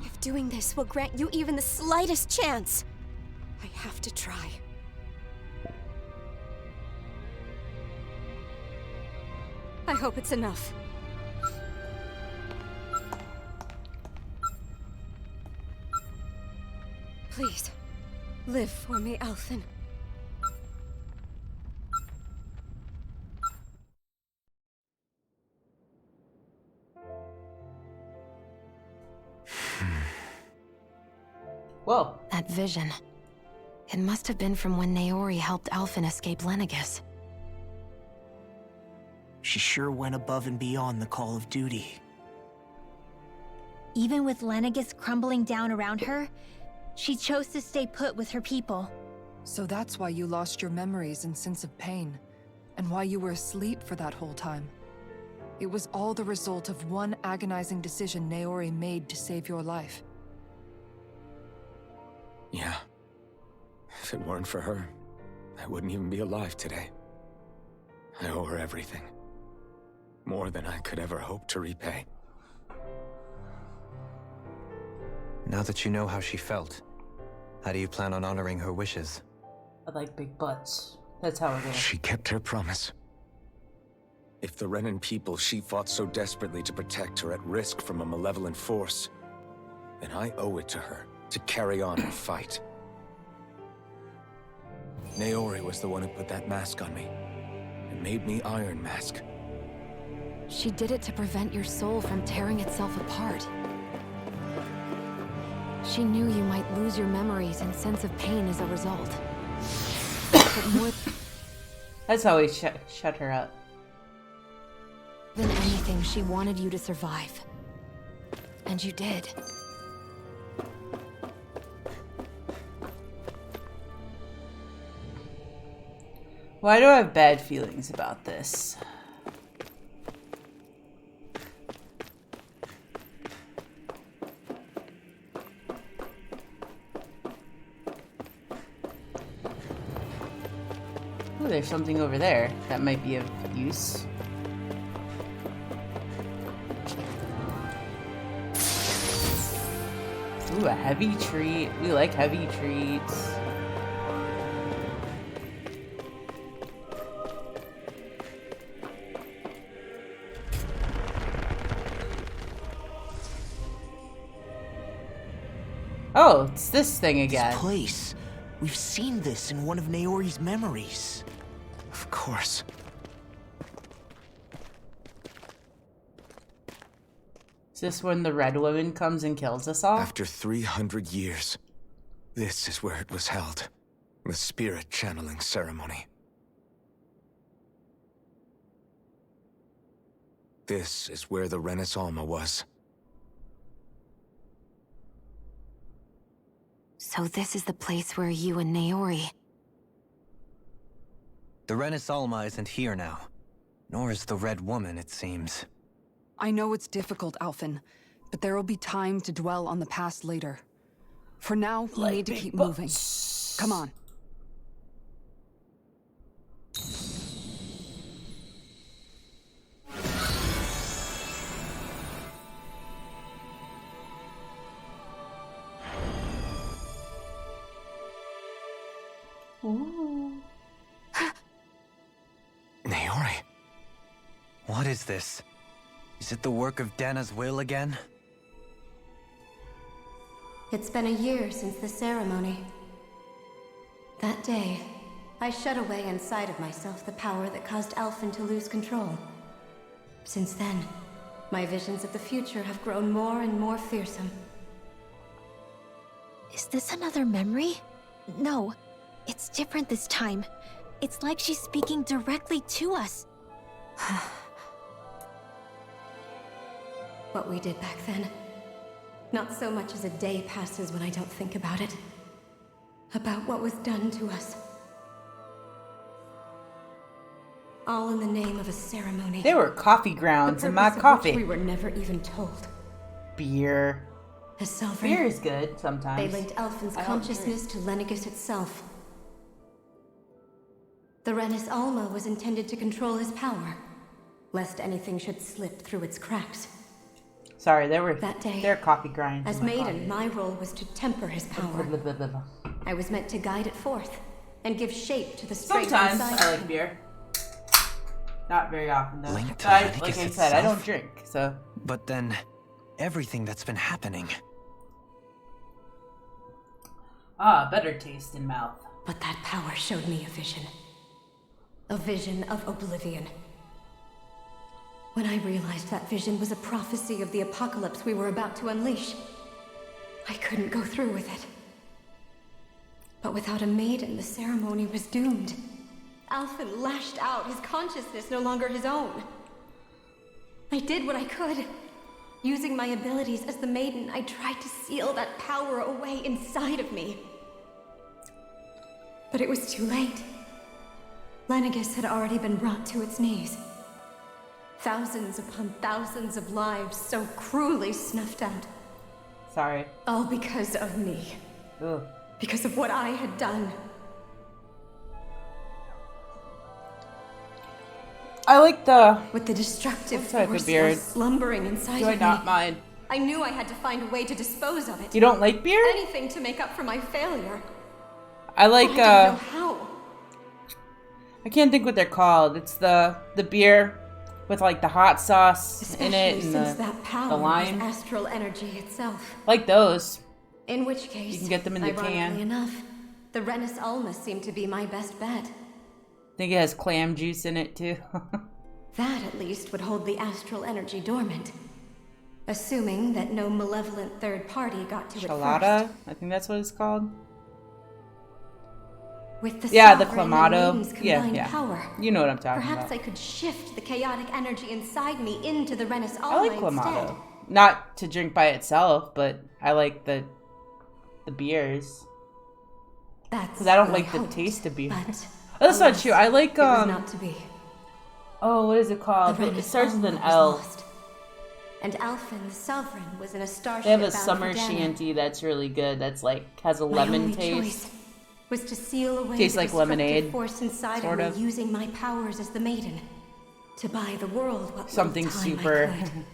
if doing this will grant you even the slightest chance, I have to try. I hope it's enough. Please, live for me, Alphen. Whoa. That vision. It must have been from when Naori helped Alphen escape Lenegis. She sure went above and beyond the call of duty. Even with Lenegis crumbling down around her, she chose to stay put with her people. So that's why you lost your memories and sense of pain, and why you were asleep for that whole time. It was all the result of one agonizing decision Naori made to save your life. Yeah. If it weren't for her, I wouldn't even be alive today. I owe her everything. More than I could ever hope to repay. Now that you know how she felt, how do you plan on honoring her wishes? I like big butts. That's how we're gonna. She kept her promise. If the Renan people she fought so desperately to protect are at risk from a malevolent force, then I owe it to her to carry on and fight. Naori was the one who put that mask on me, and made me Iron Mask. She did it to prevent your soul from tearing itself apart. She knew you might lose your memories and sense of pain as a result. But more That's how we shut her up. than anything, she wanted you to survive. And you did. Why do I have bad feelings about this? Ooh, there's something over there that might be of use. Ooh, a heavy treat. We like heavy treats. Oh, it's this thing again. This place. We've seen this in one of Naori's memories. Of course. Is this when the Red Woman comes and kills us all? After 300 years, this is where it was held. The spirit channeling ceremony. This is where the Renis Alma was. So this is the place where you and Naori... The Renis Alma isn't here now. Nor is the Red Woman, it seems. I know it's difficult, Alphen, but there will be time to dwell on the past later. For now, we need to keep moving. Come on. Ooh. Naori. What is this? Is it the work of Dana's will again? It's been a year since the ceremony. That day, I shut away inside of myself the power that caused Alphen to lose control. Since then, my visions of the future have grown more and more fearsome. Is this another memory? No, it's different this time. It's like she's speaking directly to us. What we did back then. Not so much as a day passes when I don't think about it. About what was done to us. All in the name of a ceremony. There were coffee grounds in my The purpose of coffee. which we were never even told. Beer. As sovereign, Beer is good sometimes. they linked Alphen's consciousness to Lenegis itself. The Renis Alma was intended to control his power, lest anything should slip through its cracks. Sorry, there were coffee grinds. As in my maiden, coffee. my role was to temper his power. I was meant to guide it forth and give shape to the strength Sometimes inside. I like beer. Not very often though. Linked to But Lenegis like I said, I itself? don't drink, so. But then, everything that's been happening. Ah, better taste in mouth. But that power showed me a vision. A vision of oblivion. When I realized that vision was a prophecy of the apocalypse we were about to unleash, I couldn't go through with it. But without a maiden, the ceremony was doomed. Alphen lashed out, his consciousness no longer his own. I did what I could. Using my abilities as the maiden, I tried to seal that power away inside of me. But it was too late. Lenegis had already been brought to its knees. Thousands upon thousands of lives so cruelly snuffed out. Sorry. All because of me. Ugh. Because of what I had done. I like the... With the destructive What type of force beer? still slumbering inside Do of I me. not mind? I knew I had to find a way to dispose of it. You don't like beer? Anything to make up for my failure. I like, But I didn't know how. I can't think what they're called. It's the beer with like the hot sauce Especially in it and since the that power the lime. was astral energy itself. Like those. In which case, You can get them in the ironically can. enough, the Renis Alma seemed to be my best bet. I think it has clam juice in it too. That at least would hold the astral energy dormant. Assuming that no malevolent third party got to it Chalada? first. I think that's what it's called. With the Yeah, the sovereign and Clamato. maiden's Yeah, combined yeah. power, You know what I'm talking perhaps about. I could shift the chaotic energy inside me into the Renis Alma I like instead. Clamato. Not to drink by itself, but I like the beers. That's Because I don't what like the hoped, taste of beer. but Oh, that's not alas, true. I like it was not to be. Oh, what is it called? The It Renis starts with an Alma was L. lost. And Alphen, the sovereign, was in a starship They have a bound for summer Dana. shanty that's really good. That's like has a My lemon only taste. choice was to seal away Tastes the like destructive lemonade, force inside sort of of. me, using my powers as the maiden to buy the world what Something little time I super. could.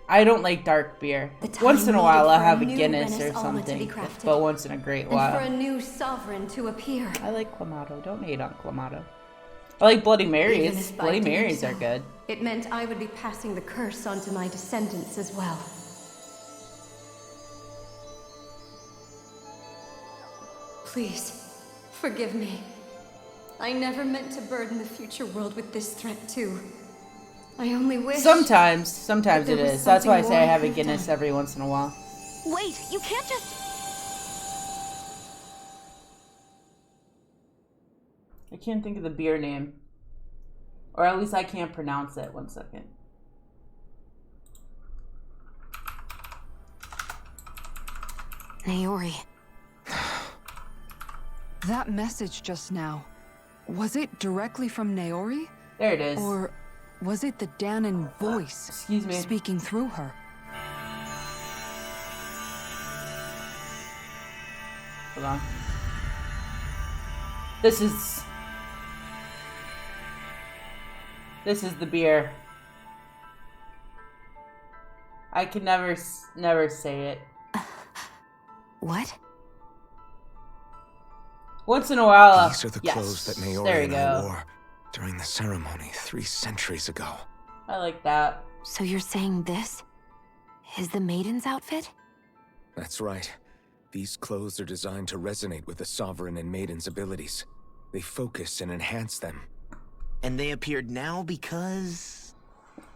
I don't like dark beer. time Once in a needed while I'll for a have a new Guinness Renis or Alma to be something, crafted. but once in a great And for while. a new sovereign to appear. I like Clamato. Don't hate on Clamato. I like Bloody Even Marys. if by Bloody doing Marys so, are good. It meant I would be passing the curse on to my descendants as well. Please, forgive me. I never meant to burden the future world with this threat too. I only wish... Sometimes that it there was is. That's why I something say I more have a could've Guinness done. every once in a while. Wait, you can't just... I can't think of the beer name. Or at least I can't pronounce it. One second. Naori. That message just now, was it directly from Naori? There it is. Or was it the Danon voice Excuse me. speaking through her? Hold on. This is the beer. I can never say it. What? Once in a while, These are the yes, clothes that there Naori you and I go. wore during the ceremony 3 centuries ago. I like that. So you're saying this is the maiden's outfit? That's right. These clothes are designed to resonate with the Sovereign and Maiden's abilities. They focus and enhance them. And they appeared now because...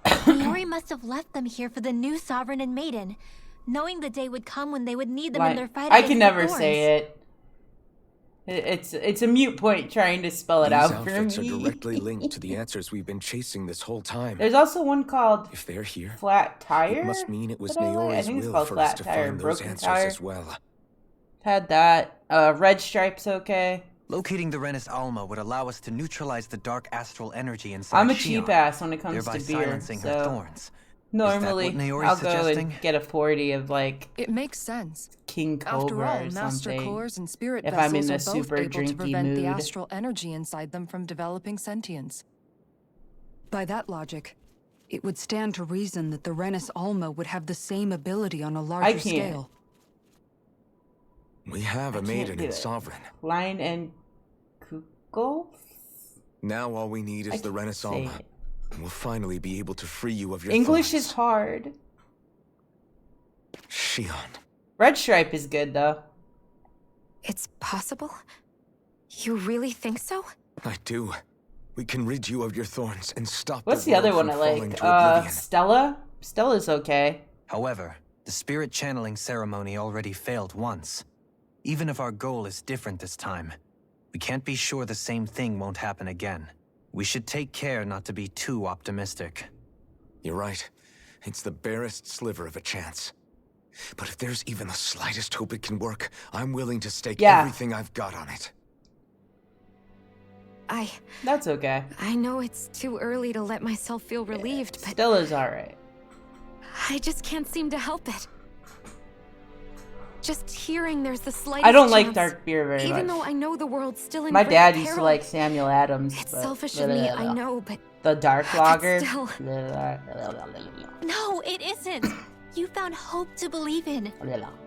Naori must have left them here for the new Sovereign and Maiden, knowing the day would come when they would need them in their fight I against can the never Thorns. say it. It's a mute point trying to spell it These out for outfits me. are directly linked to the answers we've been chasing this whole time. There's also one called If they're here, Flat Tire. it must mean it was that I like. I Naori's think it's will called for us Flat to Tire, find those Broken answers Tire. as well. Had that. Red Stripe's okay. Locating the Renis Alma would allow us to neutralize the dark astral energy inside I'm a Shion, cheap ass when it comes thereby to beer, silencing her so thorns. normally Is that what Naori's I'll go suggesting? and get a 40 of like It makes sense. King Cobra After all, or master something. cores and spirit if I'm in vessels a are both super able to drinky prevent the mood. astral energy inside them from developing sentience. By that logic, it would stand to reason that the Renis Alma would have the same ability on a larger can't. scale. We have a can't Maiden do and it. Sovereign. Lion and Kugel? Now all we need I is the can't Renis say Alma. it. And we'll finally be able to free you of your English thorns. is hard. Shion. Red Stripe is good though. It's possible? You really think so? I do. We can rid you of your thorns and stop What's the the other world one I from falling like? to oblivion. Stella? Stella's okay. However, the spirit channeling ceremony already failed once. Even if our goal is different this time, we can't be sure the same thing won't happen again. We should take care not to be too optimistic. You're right. It's the barest sliver of a chance. But if there's even the slightest hope it can work, I'm willing to stake everything I've got on it. That's okay. I know it's too early to let myself feel relieved, but Stella's alright. I just can't seem to help it. Just hearing there's the slightest I don't like chance, dark beer very even much. though I know the world's still in My great dad used to peril. like Samuel Adams. It's but selfish of me, I know, but the dark lager. still- No, it isn't. You found hope to believe in.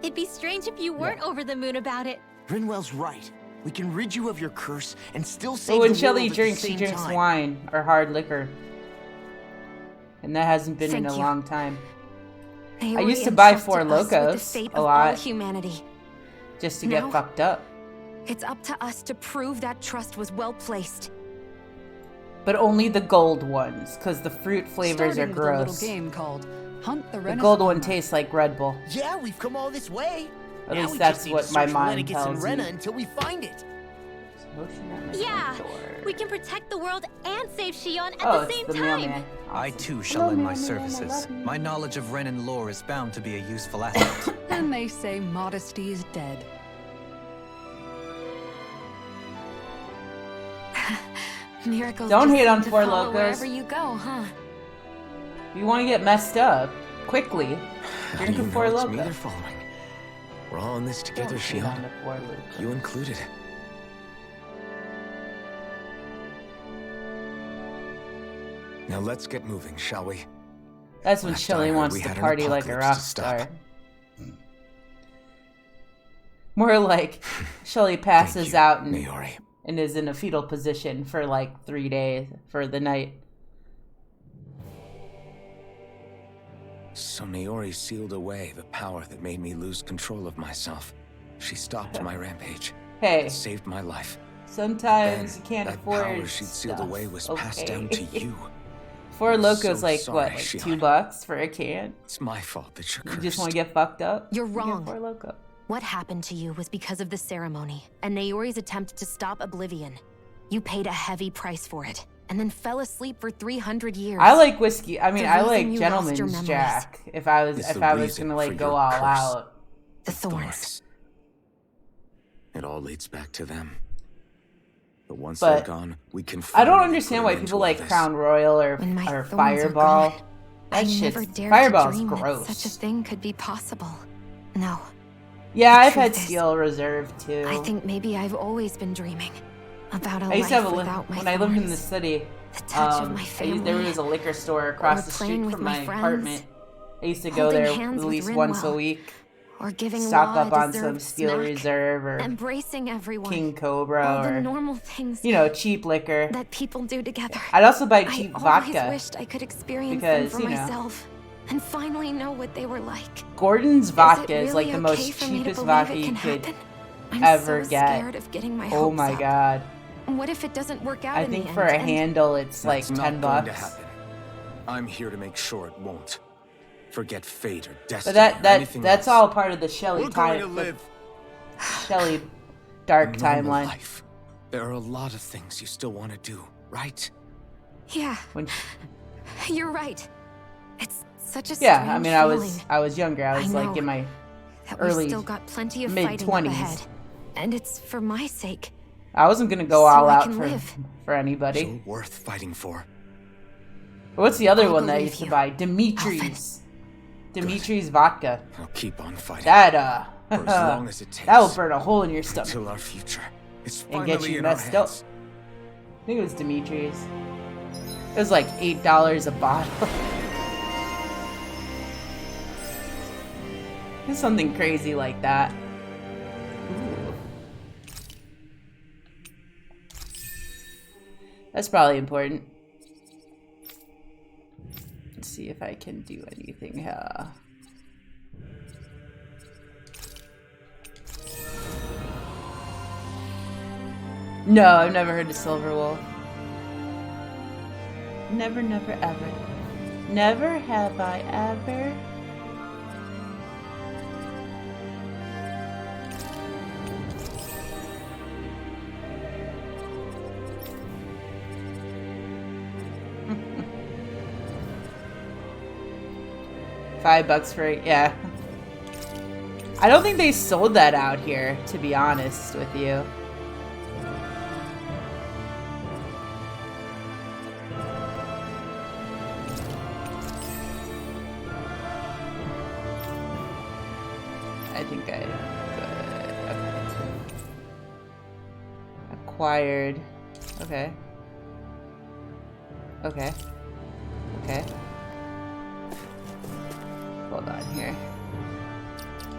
It'd be strange if you weren't over the moon about it. Rinwell's right. We can rid you of your curse and still save But when the Shelly world drinks, at the she same drinks time. wine or hard liquor. And that hasn't been in Thank a you. long time. I Naori used to buy entrusted Four us with the Locos fate a of all lot humanity. just to Now- get fucked up. It's up to us to prove that trust was well placed. But only the gold ones, because the fruit flavors Starting are with a little gross. game called Hunt the The Renis gold one Alma. tastes like Red Bull. Yeah, we've come all this way. At Now least we that's just need what to my search for mind Lenegis tells and Rena me. until we find it. Motion at my Yeah, front door. we can protect the world and save Shion at Oh, the it's same the time. mailman. I too shall lend my services. My knowledge of Renin lore is bound to be a useful asset. And they say modesty is dead. Miracles Don't just hate seem on to Four follow Locos. wherever you go, huh? You want to get messed up quickly? How do Drink you a know Four it's Loko. me they're following? We're all in this together, Don't hate on Shion. the Four Loko. You included. Now let's get moving, shall we? That's when Last Shelly I heard, wants we to had an party like a apocalypse rock to stop. star. More like Shelly passes out and, Naori. and is in a fetal position for like 3 days for the night. So Naori sealed away the power that made me lose control of myself. She stopped my rampage. Hey. It saved my life. Sometimes Then, you can't that afford power she'd sealed stuff, away was okay? passed down to you. Four I'm Locos so like sorry, what, like Shion. $2 for a can? It's my fault that you're You cursed. just want to get fucked up? You're You get wrong. Four Loko. What happened to you was because of the ceremony and Naori's attempt to stop Oblivion. You paid a heavy price for it, and then fell asleep for 300 years. I like whiskey. I mean, The I reason like you lost your Gentleman's memories. Jack. If I was It's if the I was reason gonna like for go your all curse. out. The thorns. It all leads back to them. But once But they're gone, we can I don't finally understand put why an end people to all like this. Crown Royal or When my or thorns are Fireball. gone, That I shit's never dared Fireball's to dream gross. that such a thing could be possible. No. Yeah, The I've had truth is, Steel Reserve too. I think maybe I've always been dreaming about a I used to life have a without my when I lived in the thorns. city. The touch of my there family, was a liquor store across or the playing street with from my my friends, apartment. I used to go holding there hands at with least once a Rinwell, week. or giving stock Law up a on some deserved Steel smack, Reserve or embracing everyone, King Cobra all the or, normal things you know, cheap liquor. that people do together. I'd also buy cheap I vodka. always wished I could experience because, them for you know, myself and finally know what they were like. Gordon's vodka is really like the okay most for me to cheapest believe vodka it you can could happen? I'm ever so get. scared of getting my Oh hopes my up. god. What if it doesn't work out I in think the for end? a handle it's like That's $10. not going to happen. I'm here to make sure it won't. Forget fate or destiny But or anything that's else. all part of the Shelley We're going to time. live Shelley dark a normal timeline. life. There are a lot of things you still want to do, right? Yeah. When, You're right. It's such a yeah, strange I mean, feeling. I was younger. I was like know in my that early we've still got plenty of mid fighting up 20s. ahead, and it's for my sake. I wasn't gonna go So all I out can for live. anybody. So worth fighting for. What's the other I'll one that I believe used to you, buy? Dimitri's. Dimitri's vodka. I'll keep on fighting. That for as long as it takes. that will burn a hole in your stomach Until our future is and finally get you in our messed up. hands. I think it was Dimitri's. It was like $8 a bottle. It's something crazy like that. Ooh. That's probably important. Let's see if I can do anything here. No, I've never heard of Silver Wolf. Never, never, ever. Never have I ever. $5 for it, yeah. I don't think they sold that out here, to be honest with you. I think I acquired. Okay. Okay. Okay. Hold on here.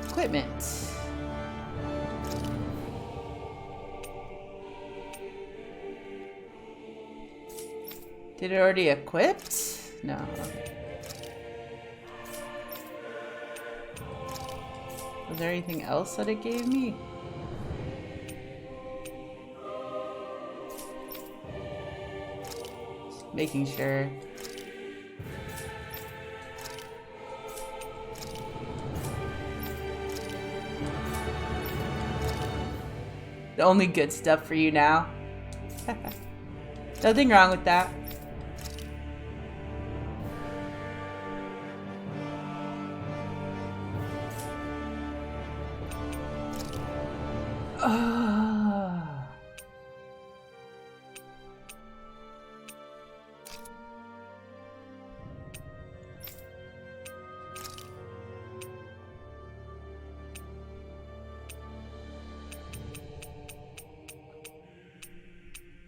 Equipment. Did it already equipped? No. Okay. Was there anything else that it gave me? Just making sure. The only good stuff for you now. Nothing wrong with that.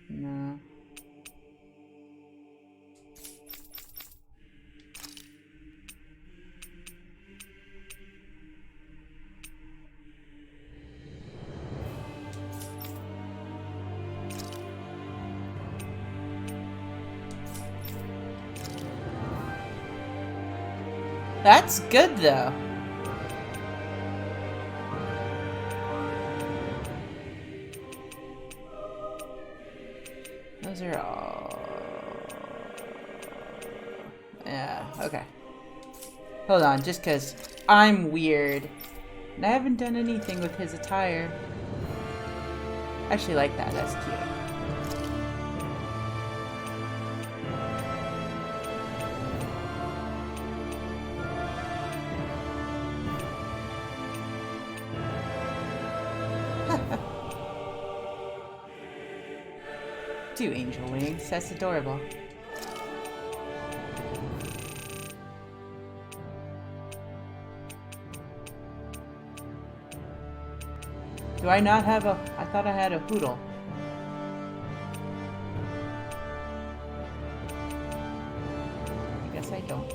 No. That's good though. Those are all... Yeah, okay. Hold on, just because I'm weird. And I haven't done anything with his attire. I actually like that, that's cute. Two angel wings, that's adorable. Do I not have a... I thought I had a poodle. I guess I don't.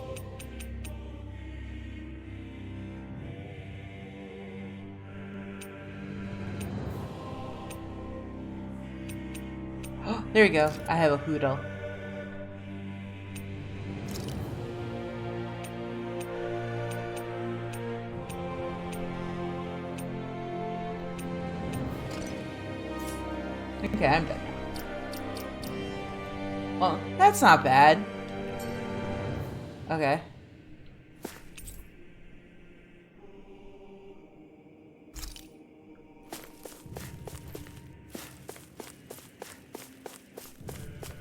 There we go. I have a hoodle. Okay, I'm done. Well, that's not bad. Okay.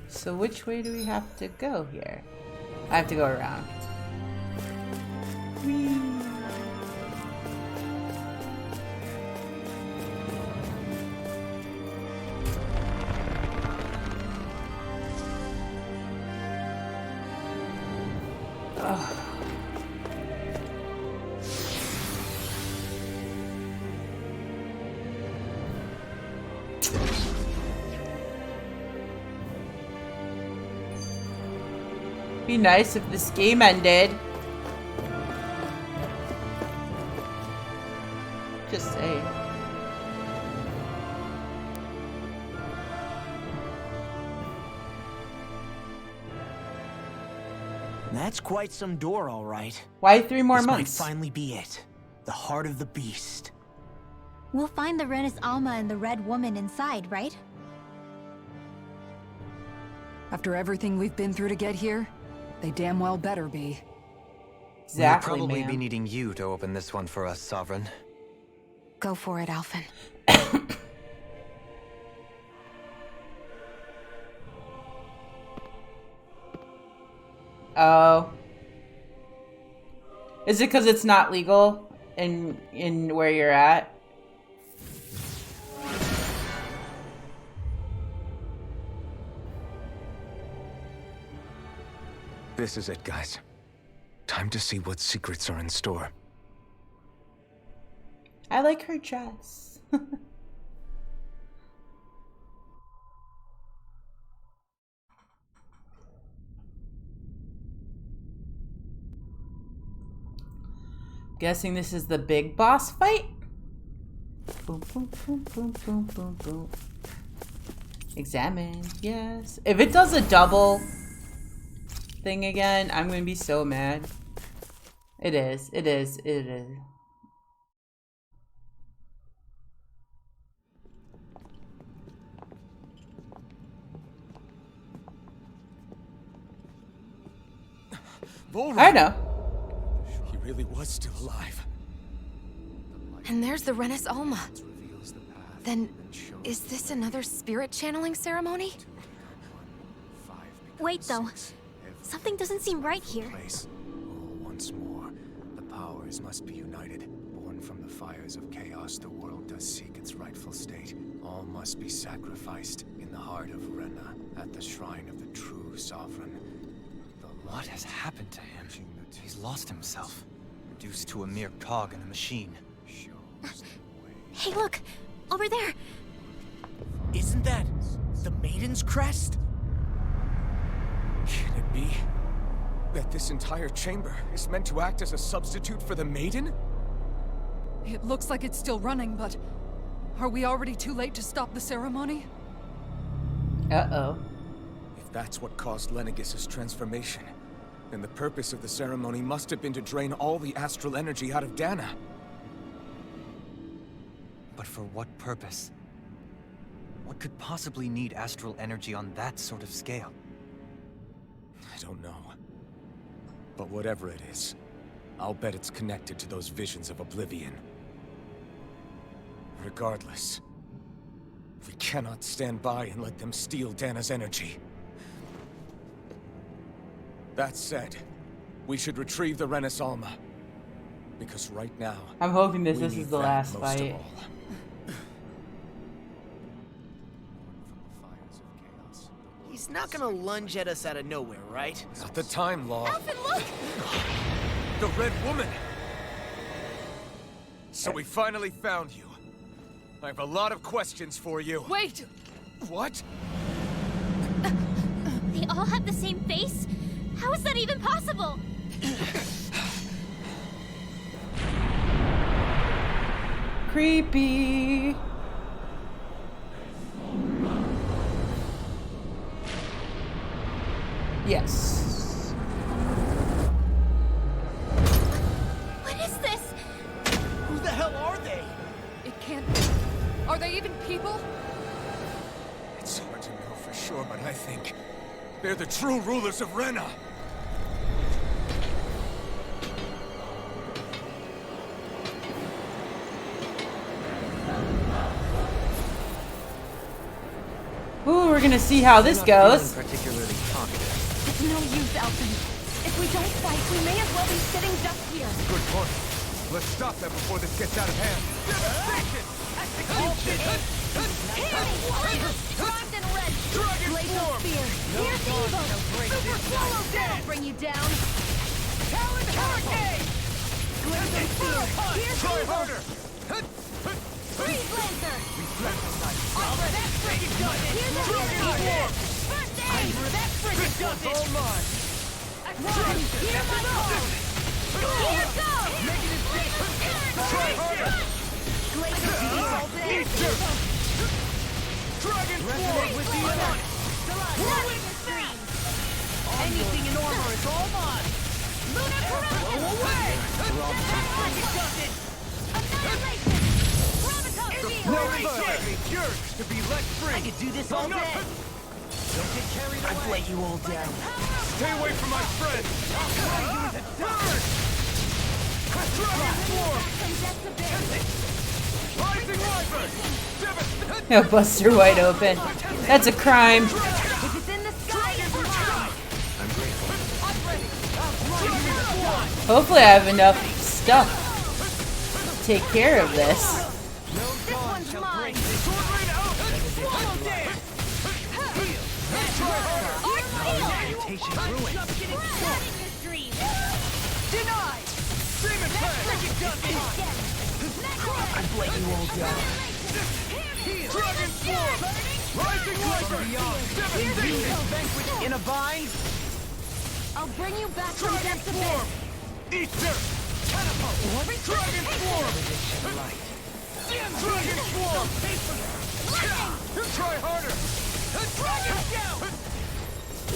So which way do we have to go here? I have to go around. Whee! Be nice if this game ended. Just say. That's quite some door, all right. Why 3 more This months? might finally be it. The heart of the beast. We'll find the Renus Alma and the Red Woman inside, right? After everything we've been through to get here, they damn well better be. Exactly, We'll probably ma'am. be needing you to open this one for us, Sovereign. Go for it, Alphen. Oh. Is it because it's not legal in where you're at? This is it, guys. Time to see what secrets are in store. I like her dress. Guessing this is the big boss fight? Boom, boom, boom, boom, boom, boom, boom. Examine, yes. If it does a double thing again, I'm gonna be so mad. It is, it is, it is. I know. He really was still alive. And there's the Renus Alma. Then, is this another spirit channeling ceremony? Wait, though. Something doesn't seem right here. Once more, the powers must be united. Born from the fires of chaos, the world does seek its rightful state. All must be sacrificed in the heart of Rena, at the shrine of the true sovereign. What has happened to him? He's lost himself. Reduced to a mere cog in a machine. Hey, look! Over there! Isn't that the Maiden's crest? Can it be that this entire chamber is meant to act as a substitute for the Maiden? It looks like it's still running, but are we already too late to stop the ceremony? Uh-oh. If that's what caused Lenegis' transformation, then the purpose of the ceremony must have been to drain all the astral energy out of Dana. But for what purpose? What could possibly need astral energy on that sort of scale? I don't know. But whatever it is, I'll bet it's connected to those visions of Oblivion. Regardless, we cannot stand by and let them steal Dana's energy. That said, we should retrieve the Renus Alma. Because right now, I'm hoping this we is need the that last most fight. of all. He's not gonna lunge at us out of nowhere, right? Not the time, Law. Alphen, look! The Red Woman! So we finally found you. I have a lot of questions for you. Wait! What? They all have the same face? How is that even possible? Creepy. Yes. What is this? Who the hell are they? It can't be. Are they even people? It's hard to know for sure, but I think they're the true rulers of Rena. Ooh, we're gonna see how this goes. Particularly talkative. It's no use, Alphen. If we don't fight, we may as well be sitting ducks here. Good point. Let's stop them before this gets out of hand. Devastation! Primed and red. Glacial spear. Here's evil. Super swallow down. Bring you down. Talon hurricane. Glacial spear. Here's Try evil. harder! Freeze lancer. That frigate does it. Here's a healer. First aid. That frigate does it. All mine! Run. Here's my call. Here goes. Try harder! Glacial spear all day. Dragon Resonate with the other. Anything in armor is all mine. Lunar corruption. Go away. Annihilation. No further! Yours to be let free! I could do this all day. Don't get carried away! I've let you all down. Stay away from my friend! Burn! Dragon form! Rising Wyvern! He'll bust her wide open. That's a crime. If it's in the sky, it's mine. I'm grateful. Hopefully I have enough stuff to take care of this. This one's mine. Swallow dance! Orientation ruined. Denied. Demon Fang! I've let you all down. Dragon form! Rising Wyvern! Devastation! In a bind? I'll bring you back from Dragon death to form! Easter! Catapult! Dragon form! Dragon form! Try harder! Dragon down!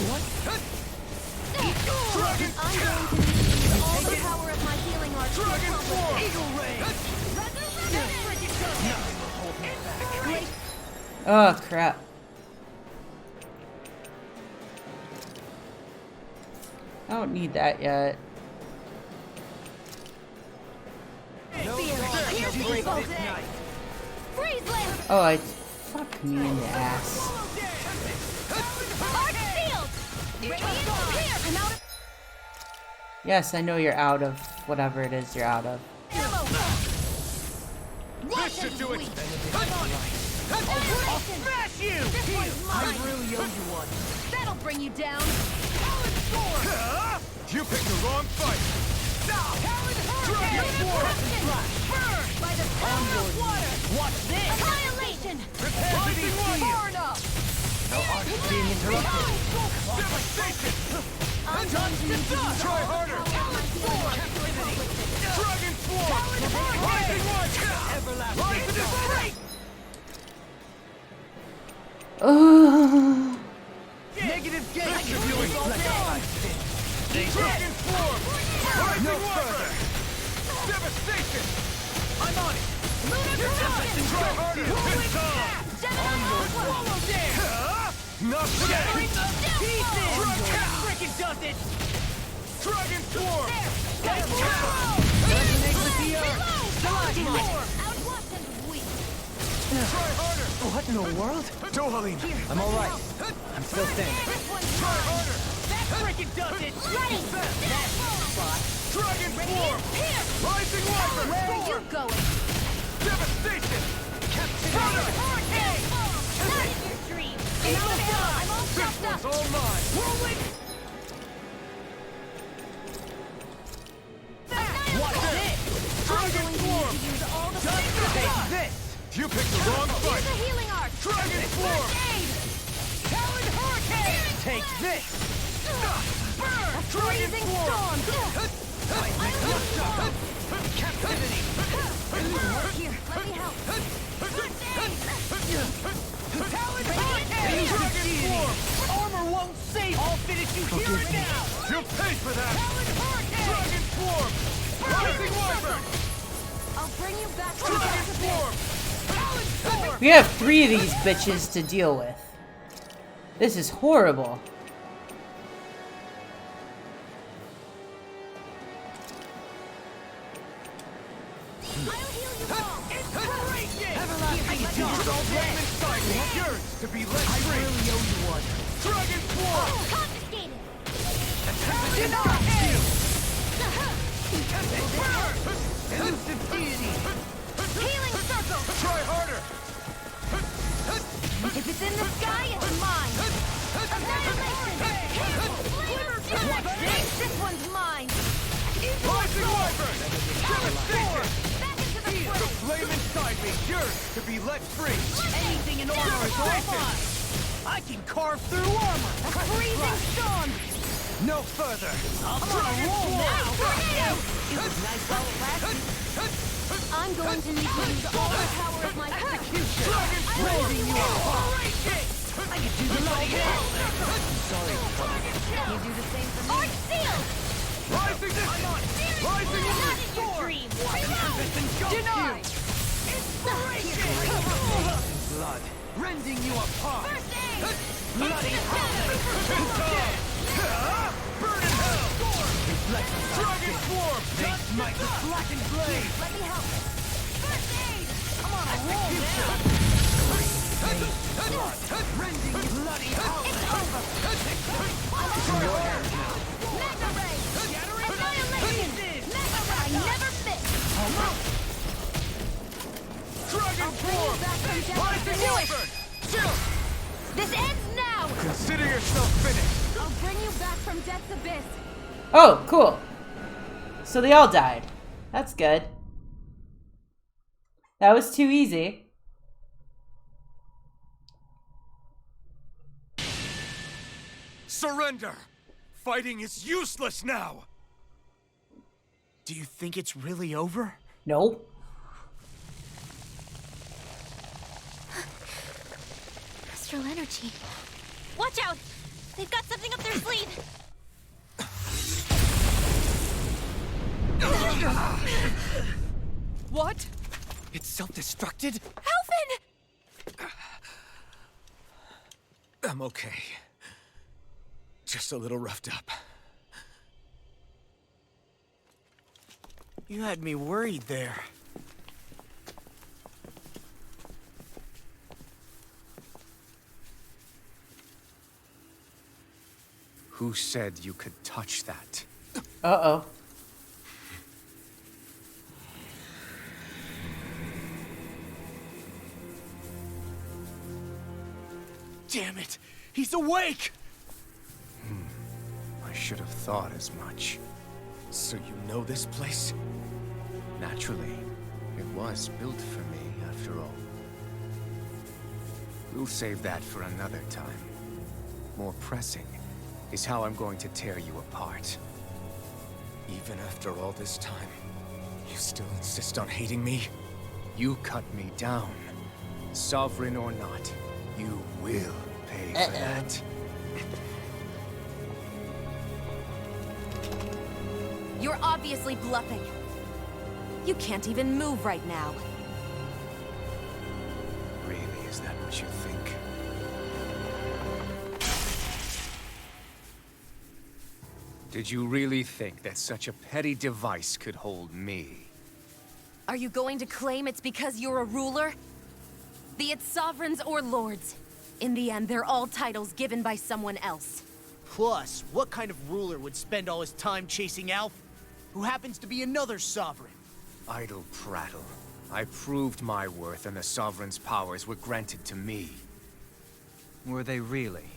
What? Dragon I'm going to use all the power of my healing arts to Dragon accomplish form! this. Eagle ray! Oh crap. I don't need that yet. Freeze land! Oh, I fuck me in the ass. Arc field! Radiant here! I'm out of Yes, I know you're out of whatever it is you're out of. ammo! This should do it! I'll smash you! This one's mine! I really owe you one. That'll bring you down! You picked the wrong fight! Dragon form! Burn! By the power of water! Watch this! Annihilation! Rising Wyvern! Far enough! Our art is being interrupted. Devastation! I'm going to need to use Try all harder! the power of my healing arts to accomplish this. Dragon form! Rising Wyvern! Rise to the straight! Negative gate! Dragon form! Rising Wyvern! Devastation! I'm on it! Try harder! It's time! Swallow dance! Not yet! Pieces! Frickin' does it! Dragon form! Resonate with the earth! Outwatched and weak. Try harder! What in the world? Dohalim! I'm all right. I'm still standing. This one's Try mine. harder! Frickin' does it! Ready! Dragon form! Rising Wyvern! Where are you going? Devastation! Hurricane! Not in your dreams! I'm all This stuffed one's up! all mine! Whirlwind! Watch this! I'm going to need to use all the Take this! You picked the wrong Here's fight! a healing art! Dragon form! Talon hurricane! Take this! Burn! A freezing storm! I love storm! Captivity! Here, let me help! Talon hurricane! Dragon form! Armor won't save I'll finish you here and now! You'll pay for that! Talon Hurricane! Dragon Swarm! Rising Wyvern! I'll bring you back to Dragon Swarm! Talon Storm! We have 3 of these bitches to deal with. This is horrible. Everlasting Dawn! Flame inside me! Yours to be let I free! really owe you one. Dragon Swarm! Confiscated! Elusive deity! Healing circle! Try harder! If it's in the sky, it's mine! Annihilation! This one's mine! Rising Wyvern! Devastation! Back into the The fray! flame inside me! Yours to be let free! Anything in armor is all mine! I can carve through armor! Freezing storm! No further! I'm on a roll now! Tornado! It was nice while it lasted. I'm going to need to use all the power of my execution! Dragon Swarm! You I can do the bloody hell! Sorry. Can you do the same for me? Arch seal! Rising distance! Rising Not wind! in your dreams! Denied! Blood! Rending you apart! First aid! Bloody hell! Burn in hell! Dragon Swarm! They smite the blackened blade! Let me help! First aid! I'm on a roll now! Rending bloody hell! It's over! It's in your hands now. Mega ray! Annihilation! Mega ray! I never miss! Dragon Swarm! Rising Wyvern! Chill! This ends now! Consider yourself finished! I'll bring you back from Death's Abyss! Oh, cool. So they all died. That's good. That was too easy. Surrender! Fighting is useless now! Do you think it's really over? No. Astral energy. Watch out! They've got something up their sleeve! What? It's self-destructed? Alphen! I'm okay. Just a little roughed up. You had me worried there. Who said you could touch that? Uh-oh. Damn it! He's awake! I should have thought as much. So you know this place? Naturally, it was built for me, after all. We'll save that for another time. More pressing is how I'm going to tear you apart. Even after all this time, you still insist on hating me? You cut me down. Sovereign or not, you will pay for that. You're obviously bluffing. You can't even move right now. Really, is that what you think? Did you really think that such a petty device could hold me? Are you going to claim it's because you're a ruler? Be it sovereigns or lords. In the end, they're all titles given by someone else. Plus, what kind of ruler would spend all his time chasing Alf, who happens to be another sovereign? Idle prattle. I proved my worth and the Sovereign's powers were granted to me. Were they really?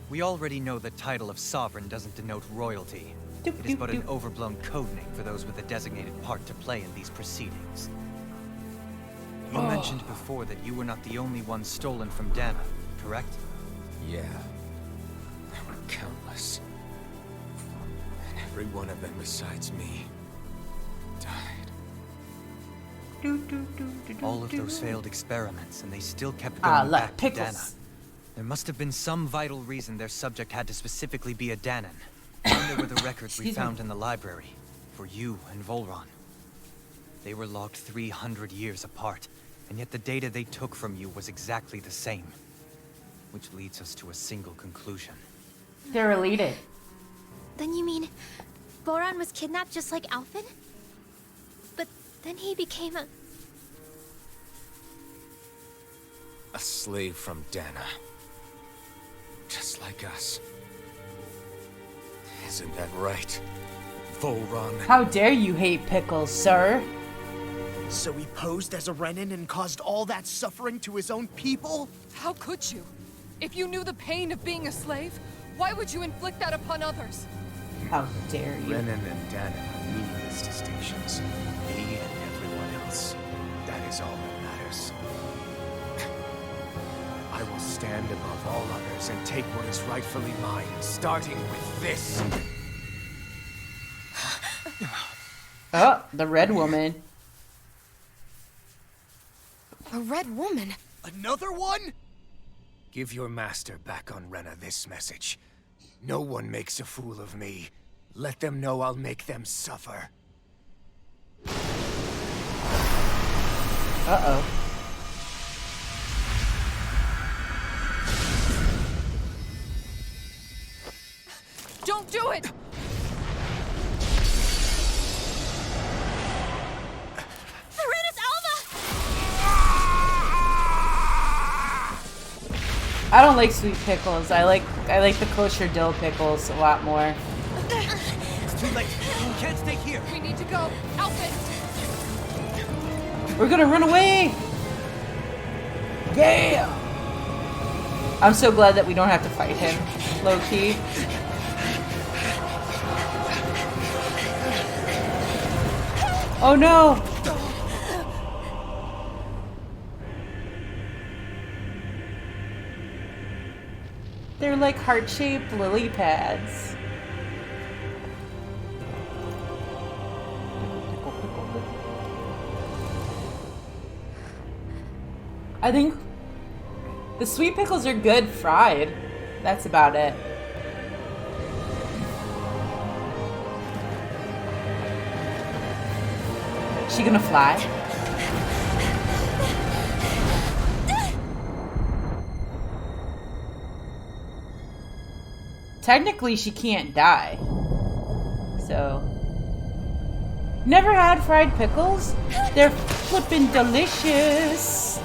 We already know the title of Sovereign doesn't denote royalty. It is but an overblown codename for those with a designated part to play in these proceedings. You mentioned before that you were not the only one stolen from Dana, correct? Yeah. There were countless. And every one of them besides me died. All of those failed experiments, and they still kept going back to Dana. There must have been some vital reason their subject had to specifically be a Danon. And there were the records we found in the library for you and Volron. They were logged 300 years apart, and yet the data they took from you was exactly the same. Which leads us to a single conclusion. They're related. Then you mean Boran was kidnapped just like Alphen? But then he became a slave from Dana. Just like us. Isn't that right, Volron? How dare you hate pickles, sir? So he posed as a Renan and caused all that suffering to his own people? How could you? If you knew the pain of being a slave, why would you inflict that upon others? How dare you? Renan and Dana are meaningless distinctions. Me and everyone else. That is all that matters. I will stand above all others and take what is rightfully mine, starting with this. Oh, the red woman. A red woman? Another one? Give your master back on Rena this message. No one makes a fool of me. Let them know I'll make them suffer. Uh-oh. Don't do it! I don't like sweet pickles. I like the kosher dill pickles a lot more. It's too late. We can't stay here. We need to go. Alphen! We're gonna run away! Yeah! I'm so glad that we don't have to fight him, low-key. Oh no! They're like heart-shaped lily pads. I think the sweet pickles are good fried. That's about it. She gonna fly? Technically, she can't die. So. Never had fried pickles? They're flippin' delicious.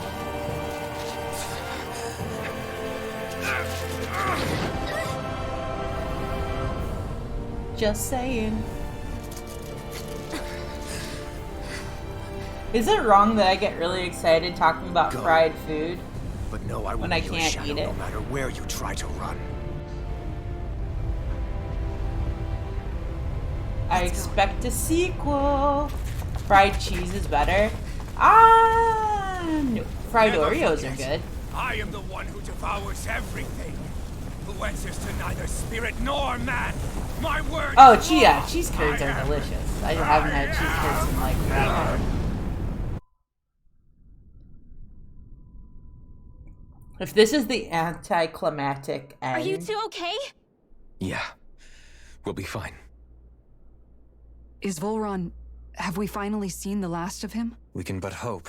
Just saying. Is it wrong that I get really excited talking about fried food? But no, I will when I be your can't shadow eat it? no matter where you try to run. I expect a sequel. Fried cheese is better. No. Fried Oreos are good. I am the one who devours everything. Who answers to neither spirit nor man. My word. Oh, cheese curds are delicious. I haven't had cheese curds in like forever. If this is the anticlimactic end. Are you two okay? Yeah. We'll be fine. Is Volron... Have we finally seen the last of him? We can but hope.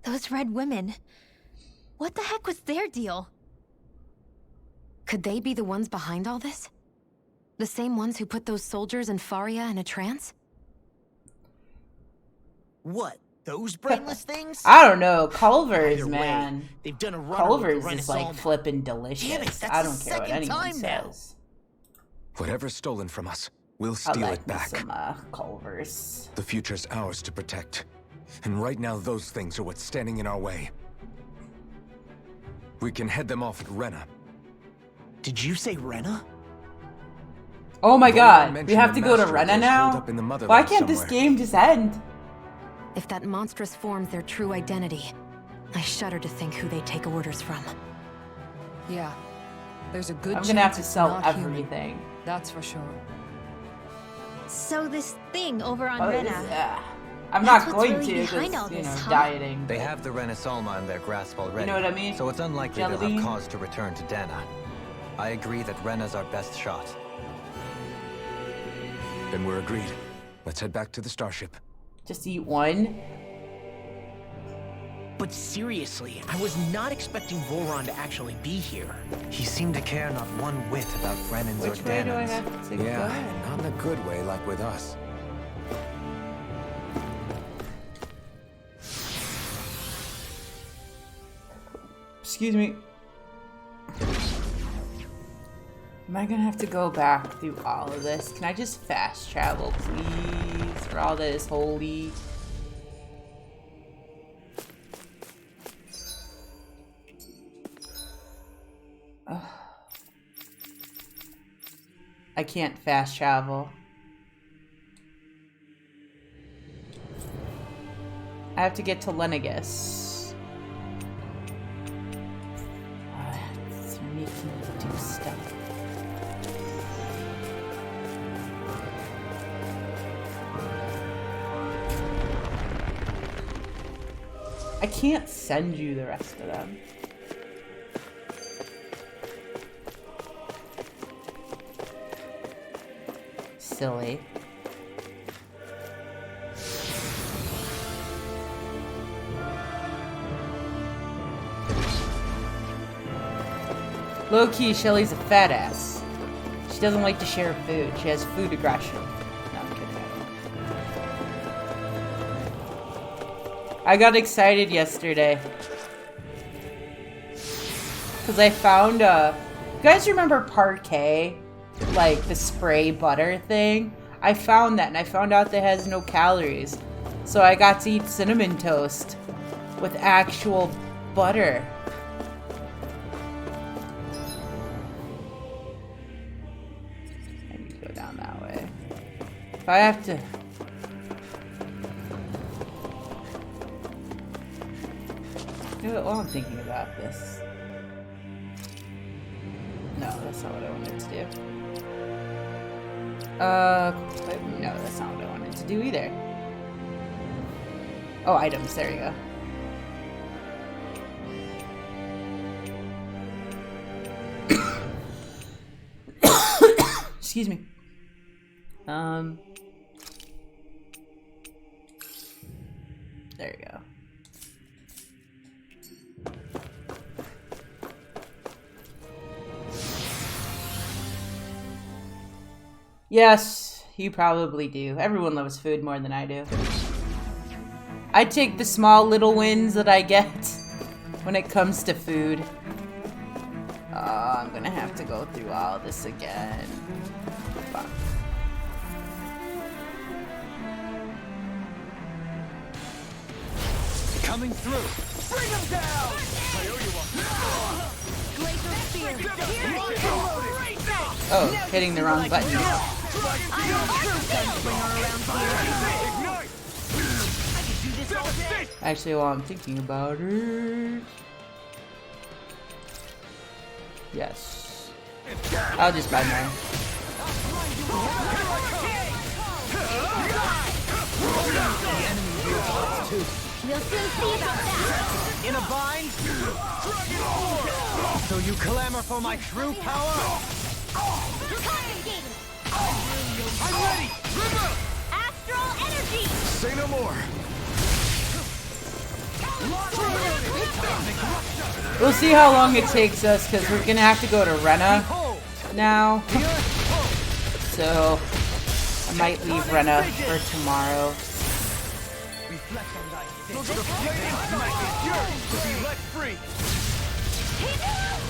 Those red women. What the heck was their deal? Could they be the ones behind all this? The same ones who put those soldiers in Faria in a trance? What? Those brainless things? I don't know. Culver's, Either way, man. they've done a run Culver's with the is like Renaissance. flippin' delicious. Damn it, that's I the don't care what second anyone time now. says. Whatever's stolen from us, we'll I steal like it me back. some Culver's. The future's ours to protect. And right now, those things are what's standing in our way. We can head them off at Rena. Did you say Rena? Oh my Volron god, we mentioned have the to go to master Rena goes now? holed up in the motherland Why can't this somewhere. game just end? If that monstrous form's their true identity, I shudder to think who they take orders from. Yeah. There's a good I'm chance gonna have to it's sell not everything. Human. That's for sure. So this thing over on Oh, Rena. I'm That's not what's going really to behind because, all you this, know, huh? dieting. They have the Renasolma in their grasp already. You know what I mean? So it's unlikely they'll Jellybean? have cause to return to Dana. I agree that Rena's our best shot. Then we're agreed. Let's head back to the starship. Just eat one? But seriously, I was not expecting Voron to actually be here. He seemed to care not one whit about Brennan's or Which way do I Danan's. have to Yeah, not in a good way like with us. Excuse me. Am I gonna have to go back through all of this? Can I just fast travel, please? For all that is holy. Ugh. I can't fast travel. I have to get to Lenegis. It's making me do stuff. I can't send you the rest of them. Silly. Low-key, Shelly's a fat ass. She doesn't like to share food. She has food aggression. No, I'm kidding. I got excited yesterday. Because I found you guys remember Parquet? Like the spray butter thing? I found that and I found out that it has no calories. So I got to eat cinnamon toast with actual butter. I need to go down that way. If I have to... You know what, while I'm thinking about this... No, that's not what I wanted to do. No, that's not what I wanted to do either. Oh, items, there you go. Excuse me. There you go. Yes, you probably do. Everyone loves food more than I do. I take the small little wins that I get when it comes to food. I'm gonna have to go through all this again. Fuck. Coming through. Bring him down! I owe you one. Oh, hitting the wrong button. Actually, while I'm thinking about it... Yes. I'll just buy mine. We'll soon see about that. In a bind? So you clamor for my true power? I'm ready! Astral energy! Say no more. We'll see how long it takes us, because we're gonna have to go to Rena now. So, I might leave Rena for tomorrow.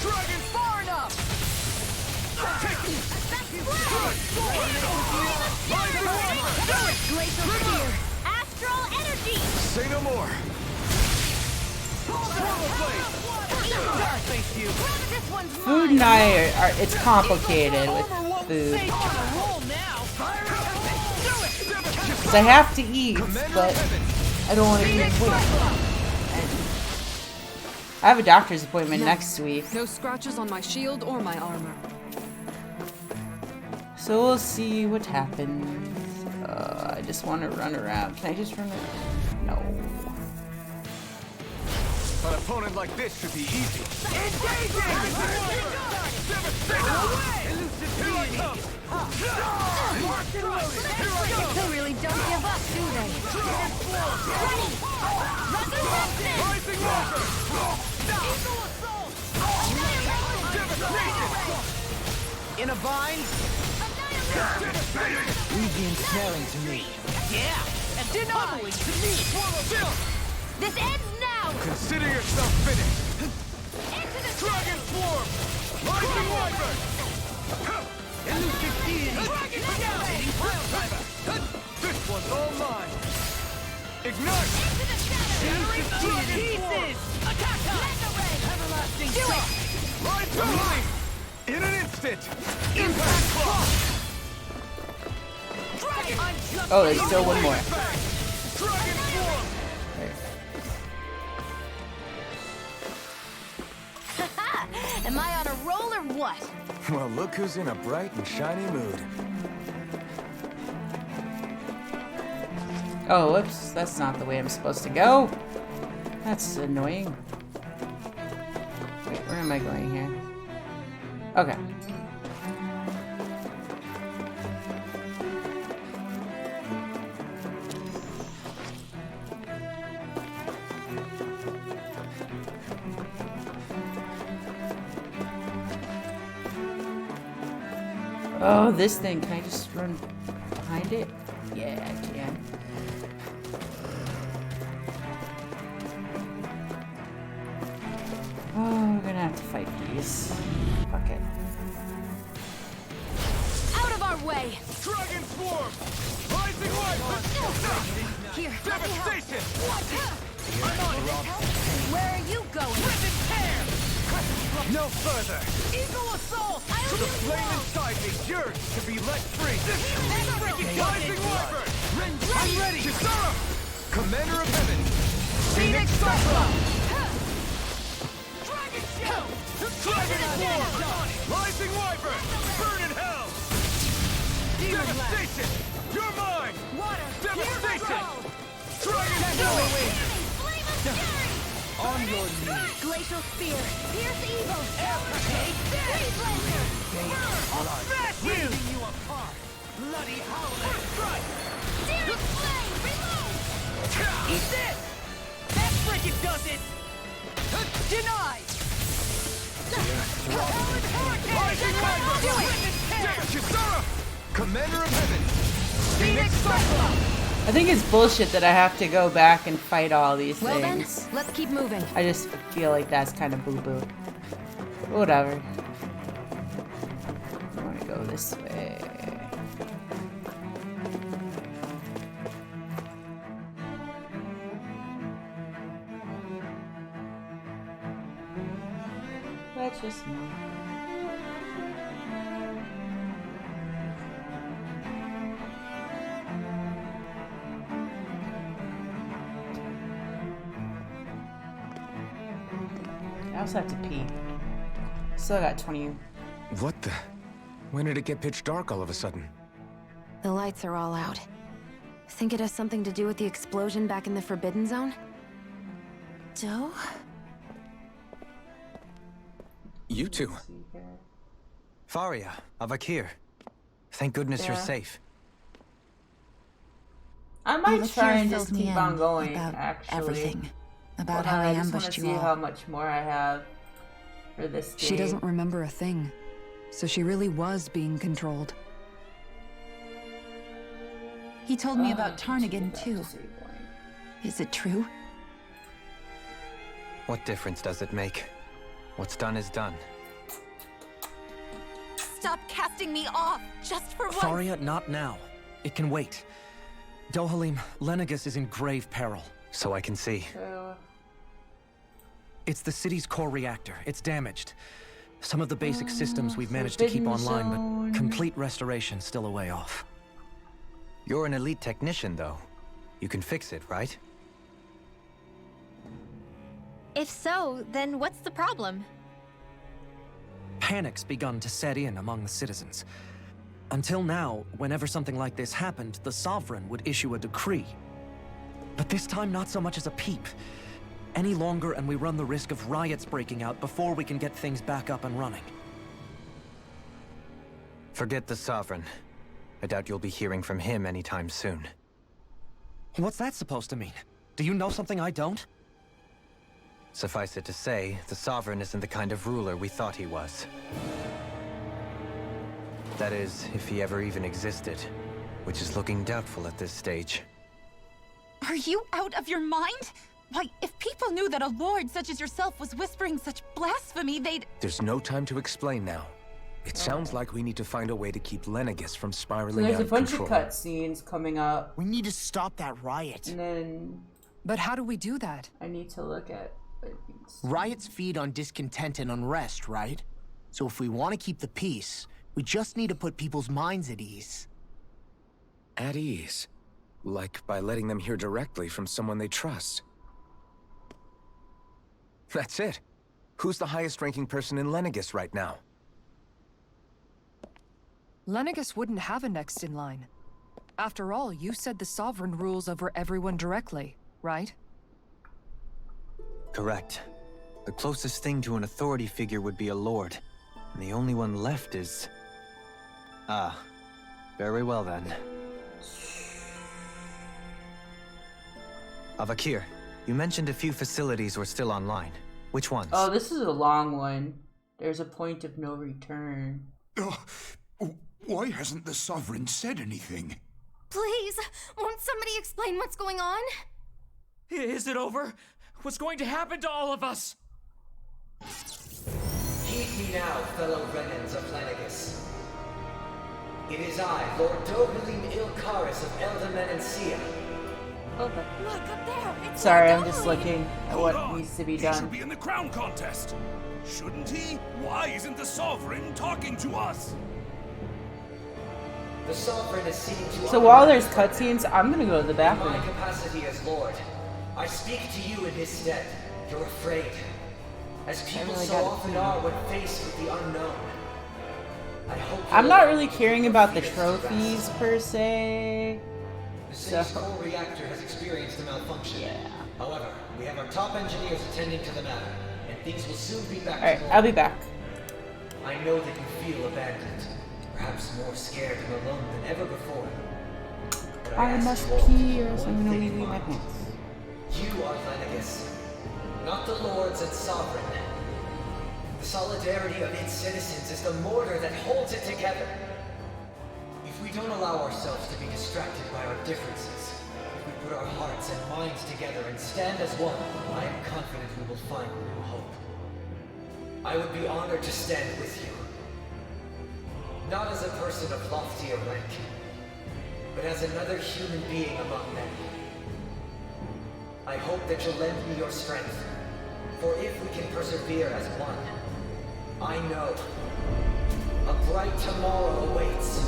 Dragon far enough! Glacial spear! Astral energy! Say no more. Food and I are it's complicated with food. Because I have to eat, but I don't want to eat food. I have a doctor's appointment next week. No scratches on my shield or my armor. So we'll see what happens. I just want to run around. Can I just run around? No. An opponent like this should be easy. They really don't give up, do they? Ready! Resurrection! Rising Walker! Eagle Assault! In a bind? Leave the ensnaring to me. Yeah! And pummeling to me! This ends now! Consider yourself finished! Into the Dragon Swarm! Rising Wyvern! Elusive deity! Dragon Scaling Pile Driver! This one's all mine! Ignite! Into the shadow! Elusive deity! Pieces! Attack us! Legendary! Everlasting Do shock! it! Line to me! In an instant! Impact Claw! Dragon! Oh, there's still one more. Dragon Swarm! Am I on a roll or what? Well, look who's in a bright and shiny mood. Oh, whoops. That's not the way I'm supposed to go. That's annoying. Wait, where am I going here? Okay. Oh, this thing. Can I just run behind it? Yeah, I can. Oh, we're gonna have to fight these. Fuck it. Out of our way! Dragon Swarm! Rising Wyvern! Here, let me help. Devastation! I'm on it. Where are you going? Rip and tear! No further! Eagle Assault! For the flame inside me yearns to be let free! Rising Wyvern! I'm ready! Kisara! Commander of Heaven! Phoenix Cyclops! Dragon Shield! Dragon Swarm! Rising Wyvern! Burn in hell! Devastation! You're mine! Water! Devastation! Dragon Sword! On your knees! Glacial Spear! Pierce Evil! Freeze Laser! Smash you! You apart! Bloody howling! Strike! Searing Flame! Reload! Eat this! That frickin' does it! Denied! Rising Wyvern! Do it! Kisara! Commander of Heaven! Phoenix Cyclops! I think it's bullshit that I have to go back and fight all these Well then, things. let's keep moving. I just feel like that's kind of boo-boo. Whatever. I want to go this way. That's just me. I also have to pee. Still got 20. What the? When did it get pitch dark all of a sudden? The lights are all out. Think it has something to do with the explosion back in the Forbidden Zone? Doe? You two. Faria, Avakir. Thank goodness you're Yeah. safe. I might Avakir try and filled just me keep in on going, about actually. everything. About Hold how on, I just wanna ambushed you see all. how much more I have for this game. She doesn't remember a thing. So she really was being controlled. He told me about Tarnigan, too. Is it true? What difference does it make? What's done is done. Stop casting me off, just for once! Faria, not now. It can wait. Dohalim, Lenegis is in grave peril. So I can see. It's the city's core reactor. It's damaged. Some of the basic systems we've managed to keep Forbidden online, Zone. but complete restoration still a way off. You're an elite technician, though. You can fix it, right? If so, then what's the problem? Panic's begun to set in among the citizens. Until now, whenever something like this happened, the Sovereign would issue a decree. But this time, not so much as a peep. Any longer, and we run the risk of riots breaking out before we can get things back up and running. Forget the Sovereign. I doubt you'll be hearing from him anytime soon. What's that supposed to mean? Do you know something I don't? Suffice it to say, the Sovereign isn't the kind of ruler we thought he was. That is, if he ever even existed, which is looking doubtful at this stage. Are you out of your mind? Why, if people knew that a lord such as yourself was whispering such blasphemy, they'd... There's no time to explain now. It sounds like we need to find a way to keep Lenegis from So spiraling there's out a of bunch control. of cutscenes coming up. We need to stop that riot. And then... But how do we do that? I need to look at... Riots feed on discontent and unrest, right? So if we want to keep the peace, we just need to put people's minds at ease. At ease? Like by letting them hear directly from someone they trust. That's it. Who's the highest-ranking person in Lenegis right now? Lenegis wouldn't have a next in line. After all, you said the Sovereign rules over everyone directly, right? Correct. The closest thing to an authority figure would be a lord. And the only one left is... Ah. Very well then. Avakir, you mentioned a few facilities were still online. Which ones? Oh, this is a long one. There's a point of no return. Why hasn't the Sovereign said anything? Please, won't somebody explain what's going on? Is it over? What's going to happen to all of us? Heed me now, fellow remnants of Lenegis. It is I, Lord Dogalim Ilkaris of Eldaman and Sia. Look up there. It's Sorry, Lord I'm just Dogalim. looking at Hold what on. needs to be He done. should be in the crown contest. Shouldn't he? Why isn't the Sovereign talking to us? The Sovereign is seen to So while there's cutscenes, I'm gonna go to the In my bathroom. capacity as Lord, I speak to you in his stead. You're afraid. As people really so gotta often pee. are when faced with the unknown. I hope I'm you'll not let really me keep caring your about the fears to trophies rest. per se. The city's So, core reactor has experienced a malfunction. However, we have our top engineers attending to the matter, and things will soon be back alright, to normal. I'll be back. I know that you feel abandoned, perhaps more scared and alone than ever before. But I ask must you all to pee keep or else one I'm gonna thing leave in my mind. pants. You are Lenegis, not the lords and sovereign. The solidarity of its citizens is the mortar that holds it together. If we don't allow ourselves to be distracted by our differences, if we put our hearts and minds together and stand as one, I am confident we will find new hope. I would be honored to stand with you. Not as a person of loftier rank, but as another human being among men. I hope that you'll lend me your strength, for if we can persevere as one, I know a bright tomorrow awaits.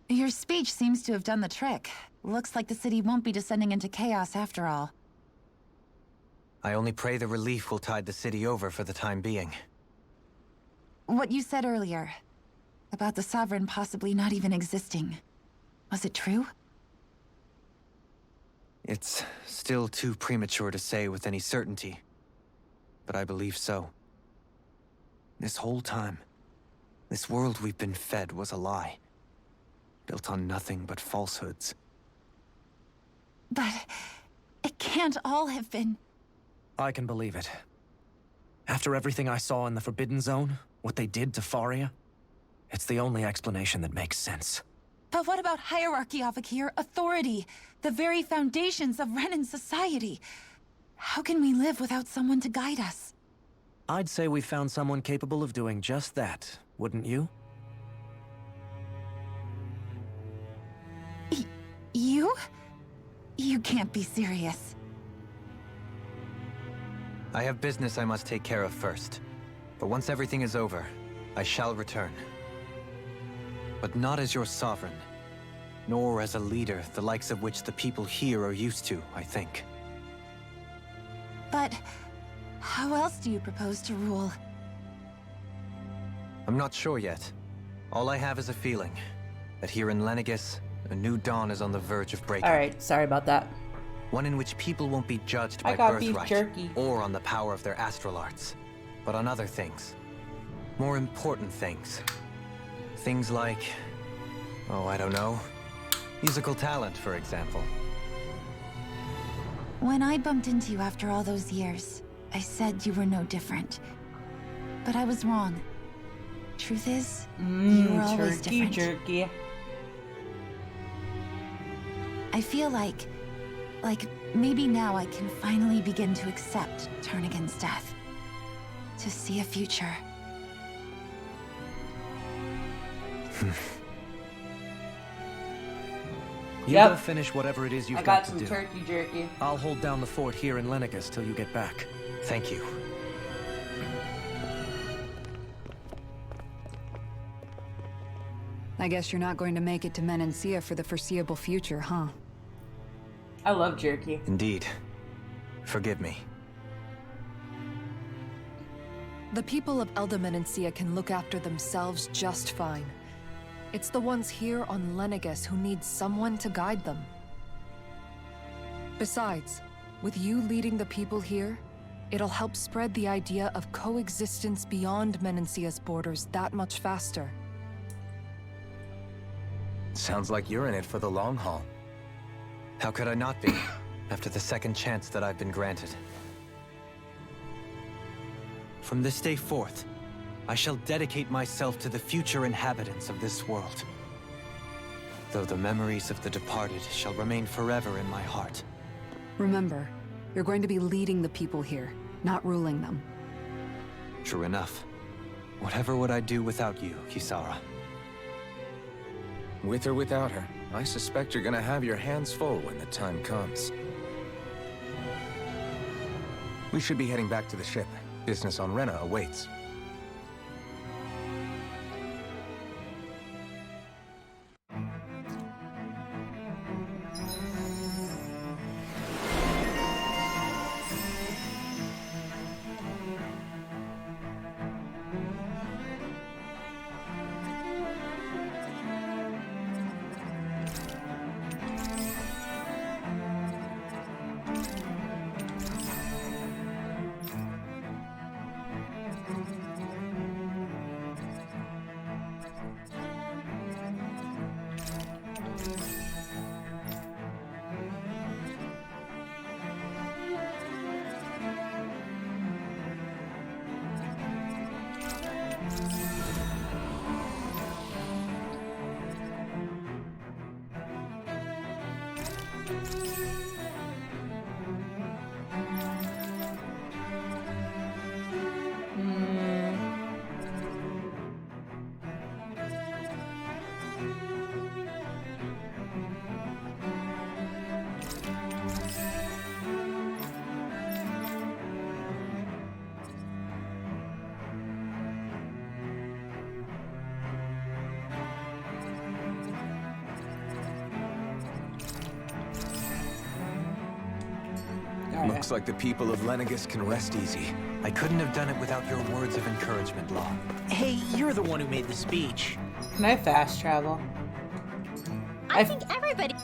Your speech seems to have done the trick. Looks like the city won't be descending into chaos after all. I only pray the relief will tide the city over for the time being. What you said earlier, about the Sovereign possibly not even existing, was it true? It's still too premature to say with any certainty, but I believe so. This whole time, this world we've been fed was a lie, built on nothing but falsehoods. But it can't all have been... I can believe it. After everything I saw in the Forbidden Zone, what they did to Faria, it's the only explanation that makes sense. But what about hierarchy, Avakir? Authority? The very foundations of Renan society? How can we live without someone to guide us? I'd say we found someone capable of doing just that, wouldn't you? You? You can't be serious. I have business I must take care of first. But once everything is over, I shall return. but not as your sovereign. Nor as a leader, the likes of which the people here are used to, I think. But how else do you propose to rule? I'm not sure yet. All I have is a feeling that here in Lenegis, a new dawn is on the verge of breaking. Alright, sorry about that. One in which people won't be judged by I got beef birthright jerky. or on the power of their astral arts, but on other things. More important things. Things like, oh, I don't know, musical talent, for example. When I bumped into you after all those years, I said you were no different. But I was wrong. Truth is, you were always different. Jerky. I feel like maybe now I can finally begin to accept turn against death. To see a future. You Yep. go finish whatever it is you've I got got to some do. turkey jerky. I'll hold down the fort here in Lenegis till you get back. Thank you. I guess you're not going to make it to Menancia for the foreseeable future, huh? I love jerky. Indeed. Forgive me. The people of Menancia can look after themselves just fine. It's the ones here on Lenegis who need someone to guide them. Besides, with you leading the people here, it'll help spread the idea of coexistence beyond Menancia's borders that much faster. Sounds like you're in it for the long haul. How could I not be, after the second chance that I've been granted? From this day forth, I shall dedicate myself to the future inhabitants of this world. Though the memories of the departed shall remain forever in my heart. Remember, you're going to be leading the people here, not ruling them. True enough. Whatever would I do without you, Kisara? With or without her, I suspect you're gonna have your hands full when the time comes. We should be heading back to the ship. Business on Rena awaits. Looks like the people of Lenegis can rest easy. I couldn't have done it without your words of encouragement, Law. Hey, you're the one who made the speech. Can I fast travel? I think everybody...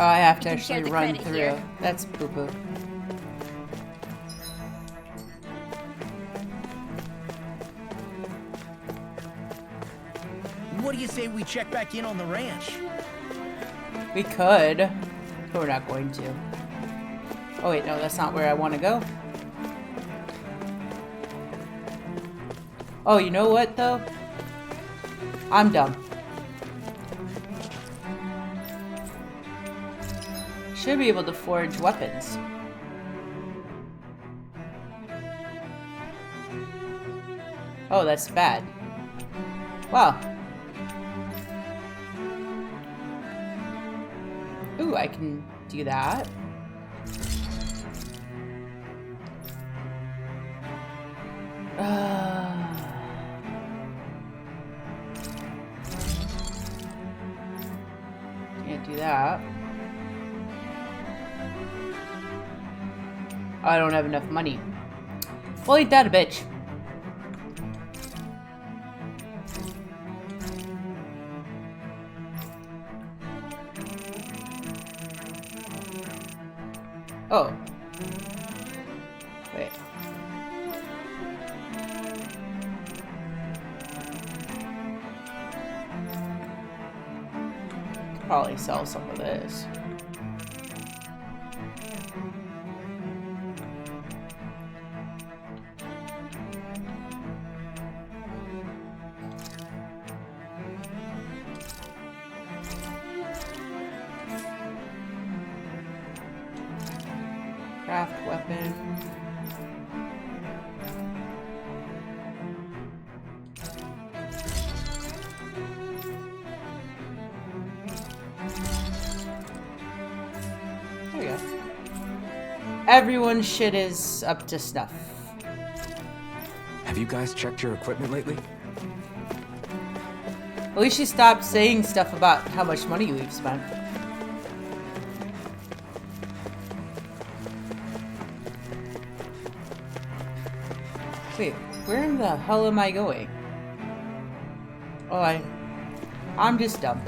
Oh, I have to You can share actually the run credit through. here. That's boo-boo. What do you say we check back in on the ranch? We could, but we're not going to. Oh wait, no, that's not where I want to go. Oh, you know what though? I'm dumb. Should be able to forge weapons. Oh, that's bad. Wow. Ooh, I can do that. Can't do that. I don't have enough money. Well, ain't that a bitch? Oh. Wait. Probably sell some of this. Craft weapon. There we go. Everyone's shit is up to snuff. Have you guys checked your equipment lately? At least you stopped saying stuff about how much money we've spent. Wait, where in the hell am I going? Oh, I'm just dumb.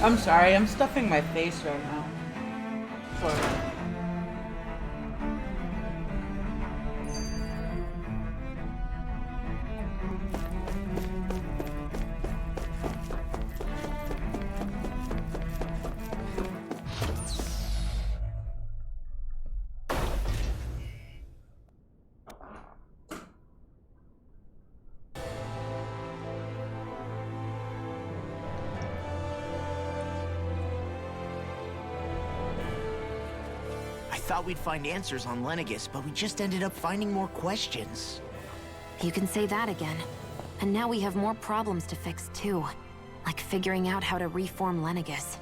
I'm sorry, I'm stuffing my face right now. Sorry. I thought we'd find answers on Lenegis, but we just ended up finding more questions. You can say that again. And now we have more problems to fix too. Like figuring out how to reform Lenegis.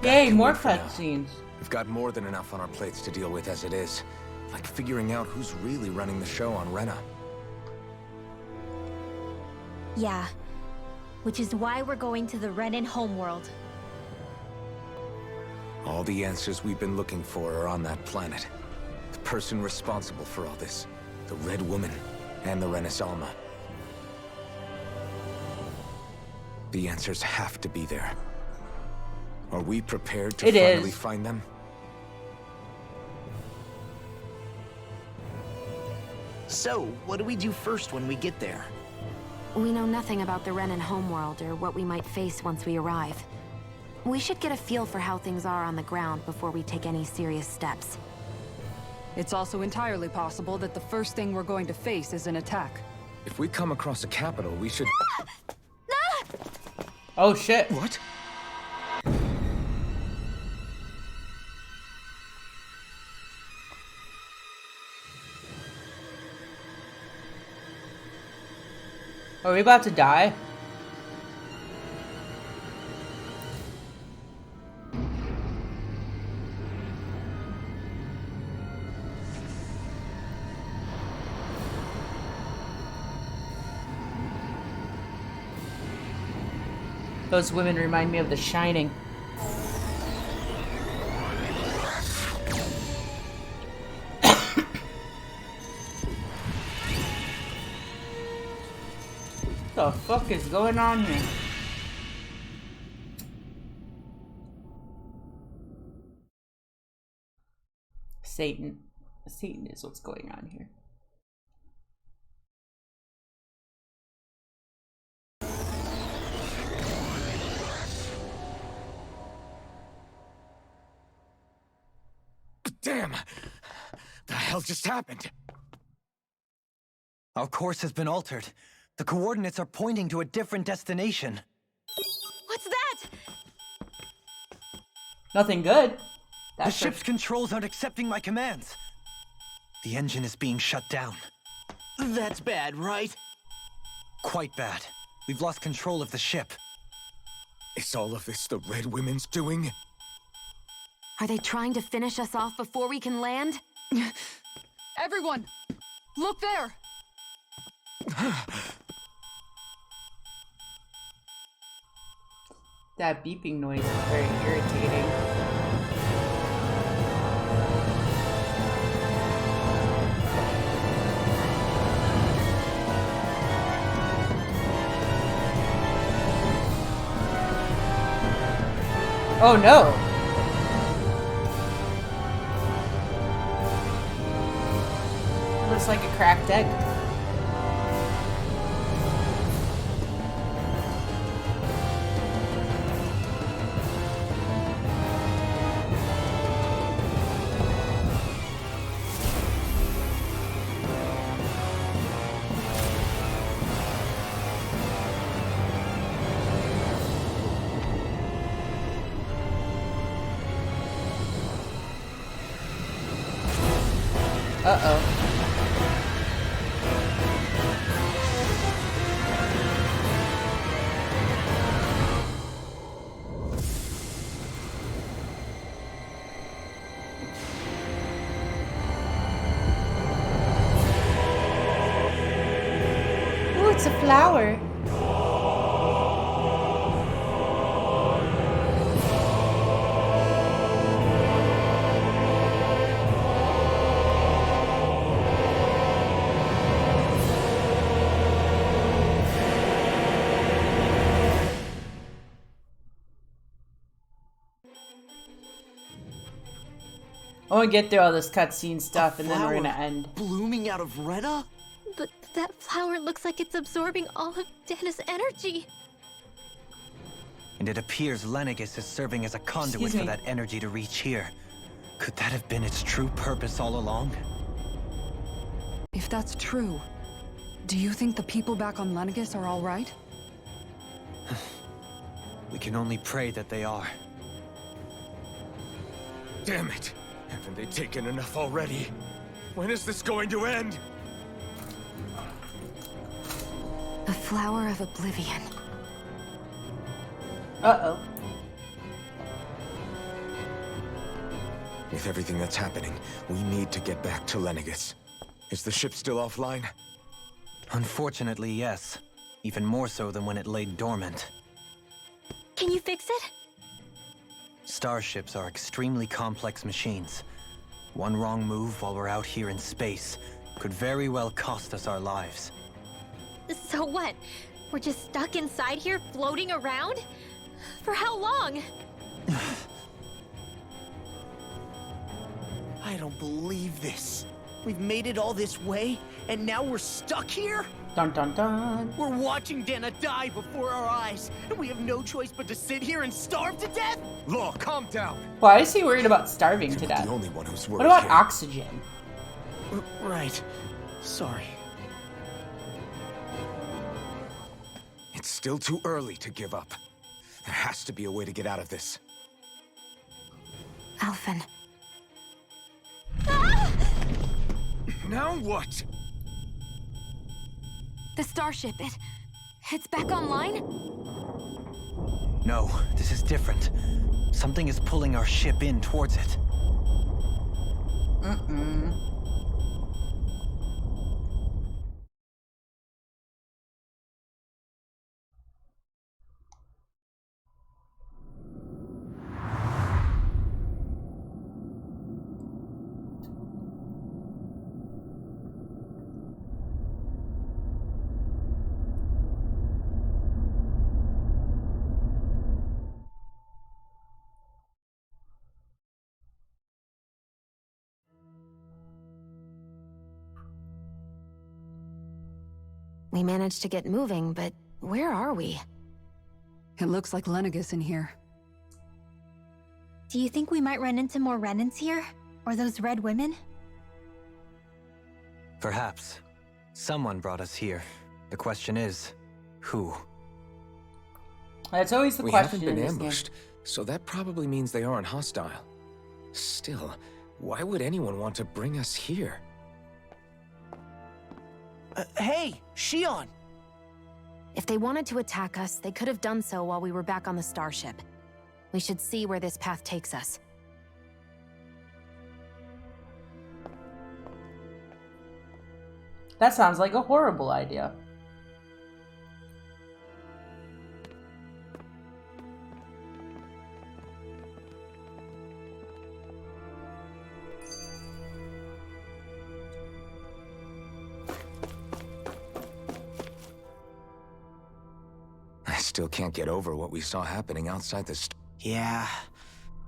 Yay, more cutscenes. We've got more than enough on our plates to deal with as it is. Like figuring out who's really running the show on Rena. Yeah. Which is why we're going to the Renan homeworld. All the answers we've been looking for are on that planet. The person responsible for all this. The Red Woman and the Renis Alma. The answers have to be there. Are we prepared to It finally is. find them? So, what do we do first when we get there? We know nothing about the Renan homeworld or what we might face once we arrive. We should get a feel for how things are on the ground before we take any serious steps. It's also entirely possible that the first thing we're going to face is an attack. If we come across a capital, we should... Oh shit. What? Are we about to die? Those women remind me of The Shining. What the fuck is going on here? Satan. Satan is what's going on here. Damn! The hell just happened? Our course has been altered. The coordinates are pointing to a different destination. What's that? Nothing good. The ship's controls aren't accepting my commands. The engine is being shut down. That's bad, right? Quite bad. We've lost control of the ship. Is all of this the Red Women's doing? Are they trying to finish us off before we can land? Everyone! Look there! That beeping noise is very irritating. Oh no! Looks like a cracked egg. Uh-oh. Ooh, it's a flower. I want to get through all this cutscene stuff and then we're gonna end. Blooming out of Rena? But that flower looks like it's absorbing all of Dana's energy. And it appears Lenegis is serving as a conduit Excuse for me. that energy to reach here. Could that have been its true purpose all along? If that's true, do you think the people back on Lenegis are all right? We can only pray that they are. Damn it! Haven't they taken enough already? When is this going to end? The Flower of Oblivion. Uh-oh. With everything that's happening, we need to get back to Lenegis. Is the ship still offline? Unfortunately, yes. Even more so than when it lay dormant. Can you fix it? Starships are extremely complex machines. One wrong move while we're out here in space could very well cost us our lives. So what? We're just stuck inside here, floating around? For how long? I don't believe this. We've made it all this way, and now we're stuck here? Dun dun dun. We're watching Dana die before our eyes, and we have no choice but to sit here and starve to death? Look, calm down. Why is he worried about starving to death? The only one who's What worried about here. oxygen? Right. Sorry. It's still too early to give up. There has to be a way to get out of this. Alphen. Now what? The starship, it's back online? No, this is different. Something is pulling our ship in towards it. We managed to get moving, but where are we? It looks like Lenegis in here. Do you think we might run into more Renans here? Or those red women? Perhaps. Someone brought us here. The question is, who? That's always the We question haven't been in this ambushed, so that probably means they aren't hostile. Still, why would anyone want to bring us here? Hey, Shion! If they wanted to attack us, they could have done so while we were back on the starship. We should see where this path takes us. That sounds like a horrible idea. I still can't get over what we saw happening outside the Yeah,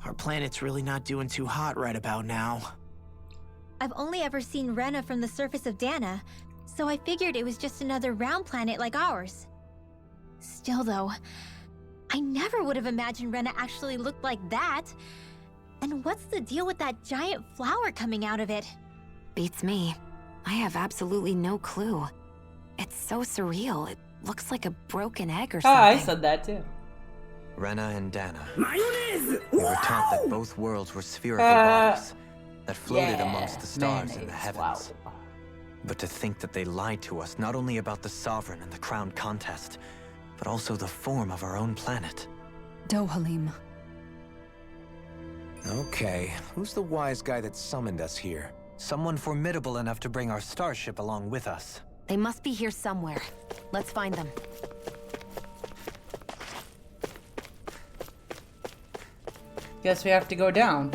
our planet's really not doing too hot right about now. I've only ever seen Rena from the surface of Dana, so I figured it was just another round planet like ours. Still though, I never would have imagined Rena actually looked like that. And what's the deal with that giant flower coming out of it? Beats me. I have absolutely no clue. It's so surreal. It looks like a broken egg or something. Ah, I said that too. Rena and Dana. Mayonnaise! We were taught that both worlds were spherical bodies that floated amongst the stars in the heavens. Wow. But to think that they lied to us not only about the Sovereign and the crown contest, but also the form of our own planet. Dohalim. Okay, who's the wise guy that summoned us here? Someone formidable enough to bring our starship along with us. They must be here somewhere. Let's find them. Guess we have to go down.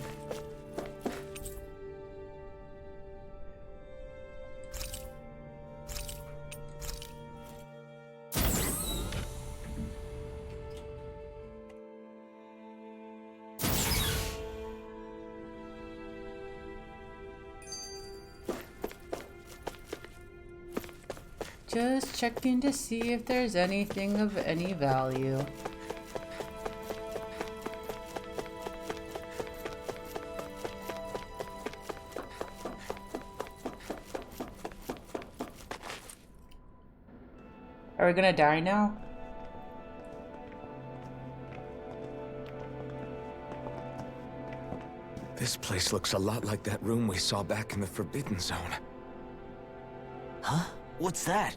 Just checking to see if there's anything of any value. Are we gonna die now? This place looks a lot like that room we saw back in the Forbidden Zone. Huh? What's that?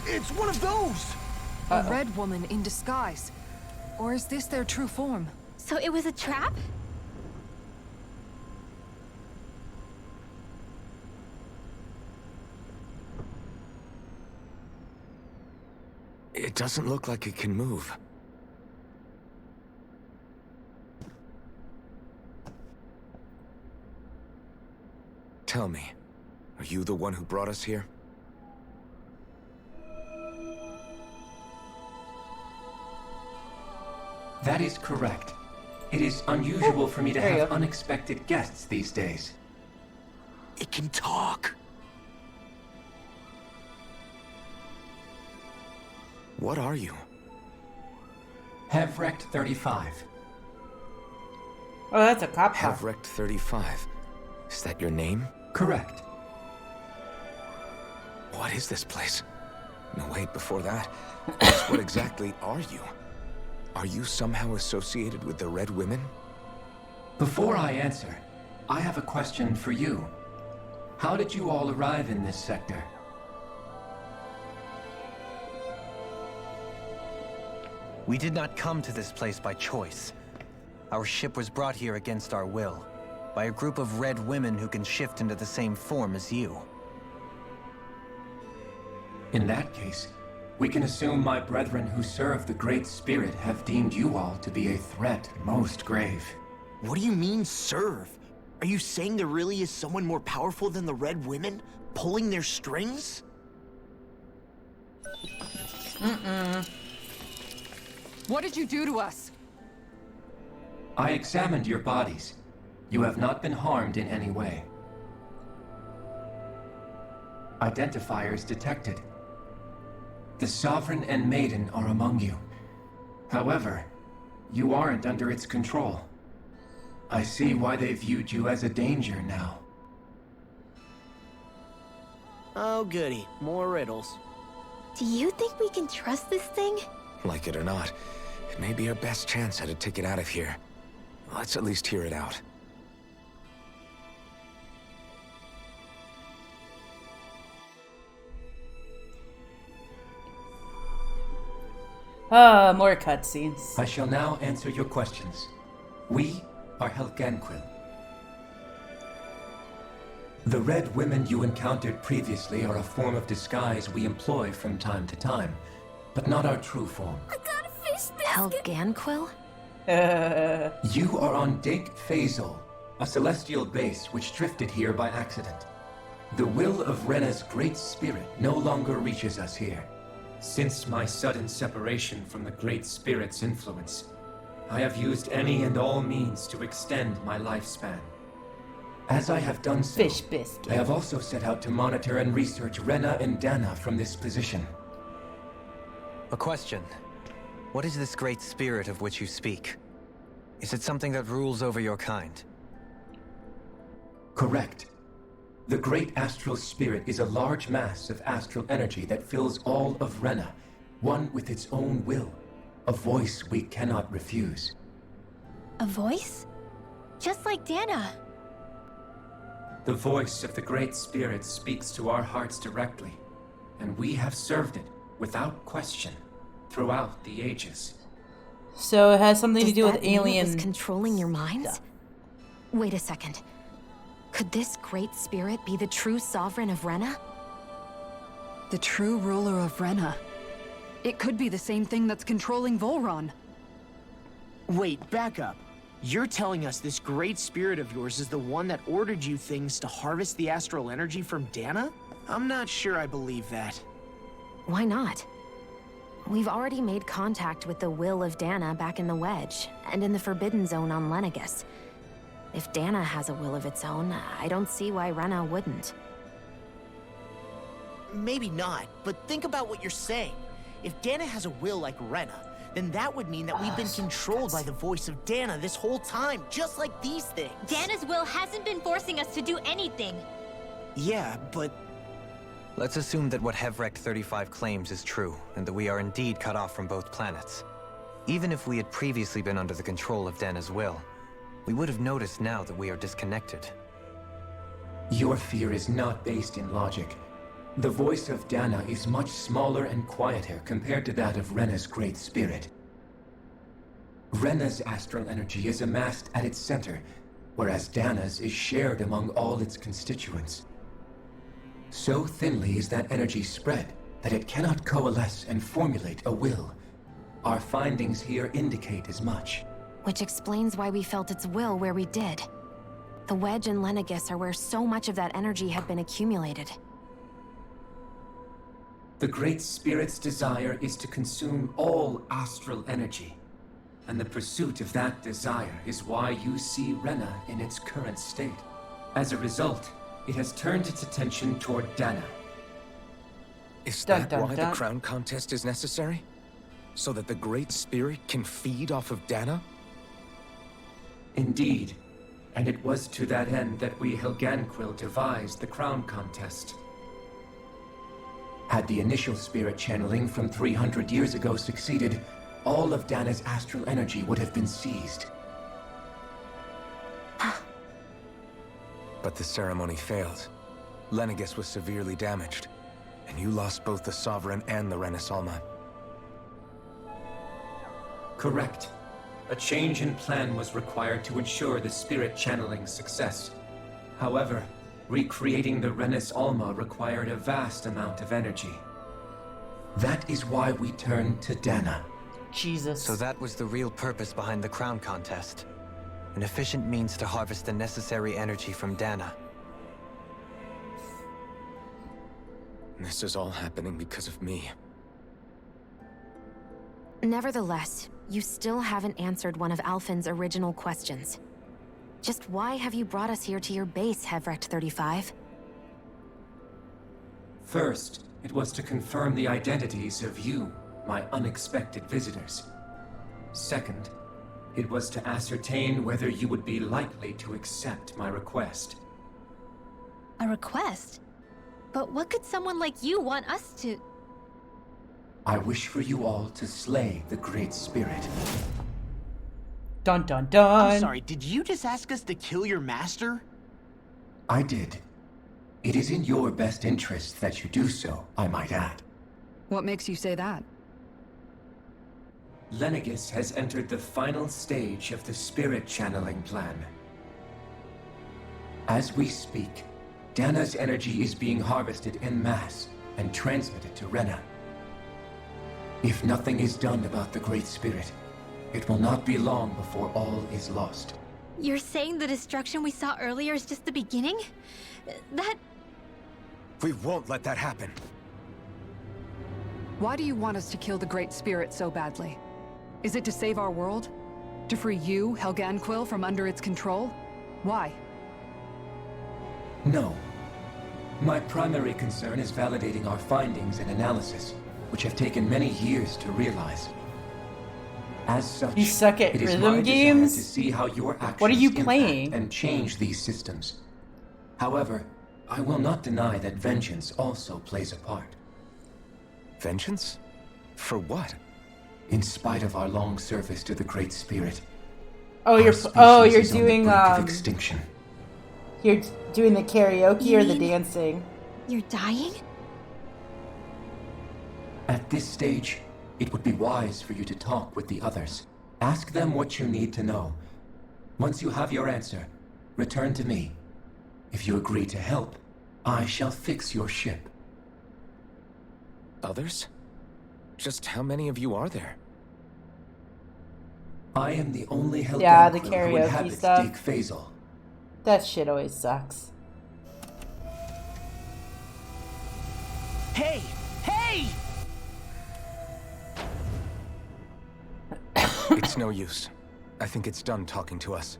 It's one of those! A red woman in disguise. Or is this their true form? So it was a trap? It doesn't look like it can move. Tell me, are you the one who brought us here? That is correct. It is unusual for me to have unexpected guests these days. It can talk. What are you? Hevrect 35. Oh, that's a cop car. Hevrect 35. Is that your name? Correct. What is this place? No, wait, before that. Just what exactly are you? Are you somehow associated with the Red Women? Before I answer, I have a question for you. How did you all arrive in this sector? We did not come to this place by choice. Our ship was brought here against our will, by a group of red women who can shift into the same form as you. In that case, we can assume my brethren who serve the Great Spirit have deemed you all to be a threat most grave. What do you mean, serve? Are you saying there really is someone more powerful than the Red Women, pulling their strings? What did you do to us? I examined your bodies. You have not been harmed in any way. Identifiers detected. The Sovereign and Maiden are among you. However, you aren't under its control. I see why they viewed you as a danger now. Oh goody, more riddles. Do you think we can trust this thing? Like it or not, it may be our best chance at a ticket out of here. Let's at least hear it out. More cutscenes. I shall now answer your questions. We are Helganquil. The Red Women you encountered previously are a form of disguise we employ from time to time, but not our true form. I got a fish biscuit. Helganquil? You are on Dake Phasol, a celestial base which drifted here by accident. The will of Rena's Great Spirit no longer reaches us here. Since my sudden separation from the Great Spirit's influence, I have used any and all means to extend my lifespan. As I have done so, Fish biscuit. I have also set out to monitor and research Rena and Dana from this position. A question. What is this great spirit of which you speak? Is it something that rules over your kind? Correct. The Great Astral Spirit is a large mass of astral energy that fills all of Rena, one with its own will, a voice we cannot refuse. A voice? Just like Dana. The voice of the Great Spirit speaks to our hearts directly, and we have served it without question throughout the ages. So it has something to do with Does that mean it alien was controlling your minds? Wait a second. Could this Great Spirit be the true sovereign of Rena? The true ruler of Rena. It could be the same thing that's controlling Volron. Wait, back up. You're telling us this great spirit of yours is the one that ordered you things to harvest the astral energy from Dana? I'm not sure I believe that. Why not? We've already made contact with the will of Dana back in the Wedge, and in the Forbidden Zone on Lenegis. If Dana has a will of its own, I don't see why Rena wouldn't. Maybe not, but think about what you're saying. If Dana has a will like Rena, then that would mean that we've been controlled by the voice of Dana this whole time, just like these things. Dana's will hasn't been forcing us to do anything. Yeah, but... Let's assume that what Hevrect 35 claims is true, and that we are indeed cut off from both planets. Even if we had previously been under the control of Dana's will, we would have noticed now that we are disconnected. Your fear is not based in logic. The voice of Dana is much smaller and quieter compared to that of Rena's Great Spirit. Rena's astral energy is amassed at its center, whereas Dana's is shared among all its constituents. So thinly is that energy spread that it cannot coalesce and formulate a will. Our findings here indicate as much. Which explains why we felt its will where we did. The Wedge and Lenegis are where so much of that energy had been accumulated. The Great Spirit's desire is to consume all astral energy. And the pursuit of that desire is why you see Rena in its current state. As a result, it has turned its attention toward Dana. Is that why the crown contest is necessary? So that the Great Spirit can feed off of Dana? Indeed. And it was to that end that we Helganquil devised the crown contest. Had the initial spirit channeling from 300 years ago succeeded, all of Dana's astral energy would have been seized. But the ceremony failed. Lenegis was severely damaged, and you lost both the Sovereign and the Renis Alma. Correct. A change in plan was required to ensure the spirit channeling's success. However, recreating the Renis Alma required a vast amount of energy. That is why we turned to Dana. Jesus. So that was the real purpose behind the crown contest. An efficient means to harvest the necessary energy from Dana. This is all happening because of me. Nevertheless, you still haven't answered one of Alphen's original questions. Just why have you brought us here to your base, Hevrecht 35? First, it was to confirm the identities of you, my unexpected visitors. Second, it was to ascertain whether you would be likely to accept my request. A request? But what could someone like you want us to... I wish for you all to slay the Great Spirit. Dun dun dun! I'm sorry, did you just ask us to kill your master? I did. It is in your best interest that you do so, I might add. What makes you say that? Lenegis has entered the final stage of the spirit channeling plan. As we speak, Dana's energy is being harvested en masse and transmitted to Rena. If nothing is done about the Great Spirit, it will not be long before all is lost. You're saying the destruction we saw earlier is just the beginning? That... We won't let that happen. Why do you want us to kill the Great Spirit so badly? Is it to save our world? To free you, Helganquil, from under its control? Why? No. My primary concern is validating our findings and analysis, which have taken many years to realize. As such, you suck at it is rhythm my games? desire to see how your actions What are you impact playing? and change these systems. However, I will not deny that vengeance also plays a part. Vengeance? For what? In spite of our long service to the Great Spirit. Oh, you're doing extinction. You're doing the karaoke or the dancing? You're dying? At this stage, it would be wise for you to talk with the others. Ask them what you need to know. Once you have your answer, return to me. If you agree to help, I shall fix your ship. Others? Just how many of you are there? I am the only Helganquil Yeah, the who karaoke inhabits stuff. Dig Faisal. That shit always sucks. Hey! Hey! It's no use. I think it's done talking to us.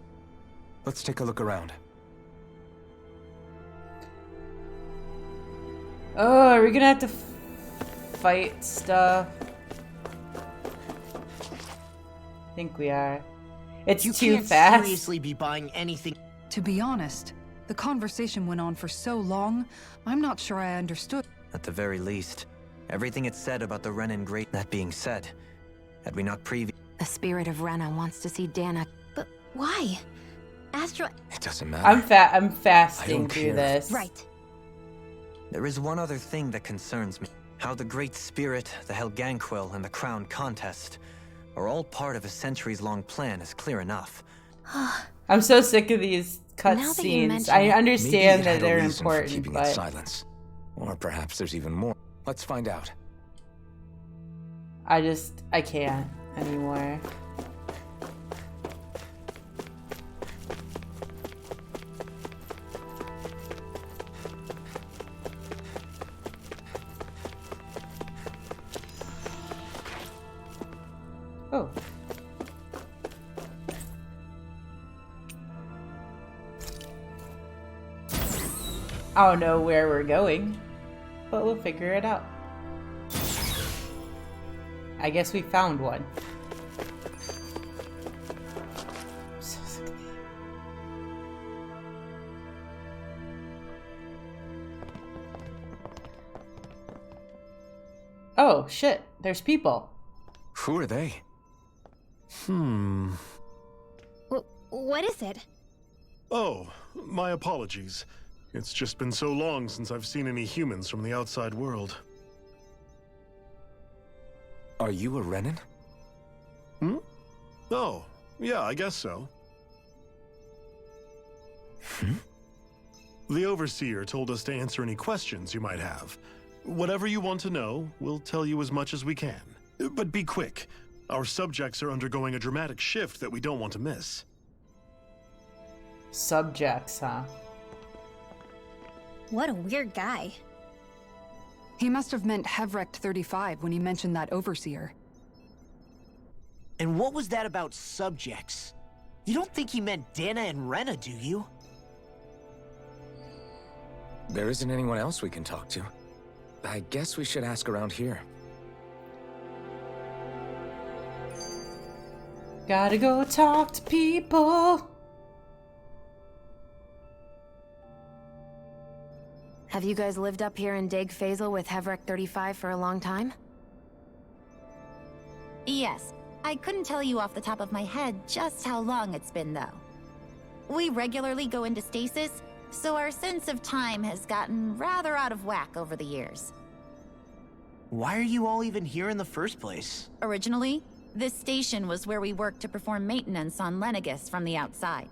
Let's take a look around. Oh, are we gonna have to fight stuff? I think we are. It's You too can't fast. seriously be buying anything. To be honest, the conversation went on for so long, I'm not sure I understood. At the very least, everything it said about the Renin Great. That being said, had we not The spirit of Rena wants to see Dana. But why? Astro... It doesn't matter. I'm fasting through this. Right. There is one other thing that concerns me. How the Great Spirit, the Helganquil, and the Crown Contest are all part of a centuries-long plan is clear enough. I'm so sick of these Now that you cutscenes. mention I it- understand Maybe it that had a they're reason for important, keeping but it silence. Or perhaps there's even more. Let's find out. I can't anymore. I don't know where we're going, but we'll figure it out. I guess we found one. Oh, shit. There's people. Who are they? What is it? Oh, my apologies. It's just been so long since I've seen any humans from the outside world. Are you a Renan? Oh, yeah, I guess so. The Overseer told us to answer any questions you might have. Whatever you want to know, we'll tell you as much as we can. But be quick. Our subjects are undergoing a dramatic shift that we don't want to miss. Subjects, huh? What a weird guy. He must have meant Hevrect 35 when he mentioned that Overseer. And what was that about subjects? You don't think he meant Dana and Rena, do you? There isn't anyone else we can talk to. I guess we should ask around here. Gotta go talk to people. Have you guys lived up here in Dag Fazel with Hevrect 35 for a long time? Yes. I couldn't tell you off the top of my head just how long it's been, though. We regularly go into stasis, so our sense of time has gotten rather out of whack over the years. Why are you all even here in the first place? Originally, this station was where we worked to perform maintenance on Lenegis from the outside.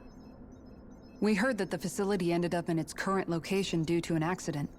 We heard that the facility ended up in its current location due to an accident.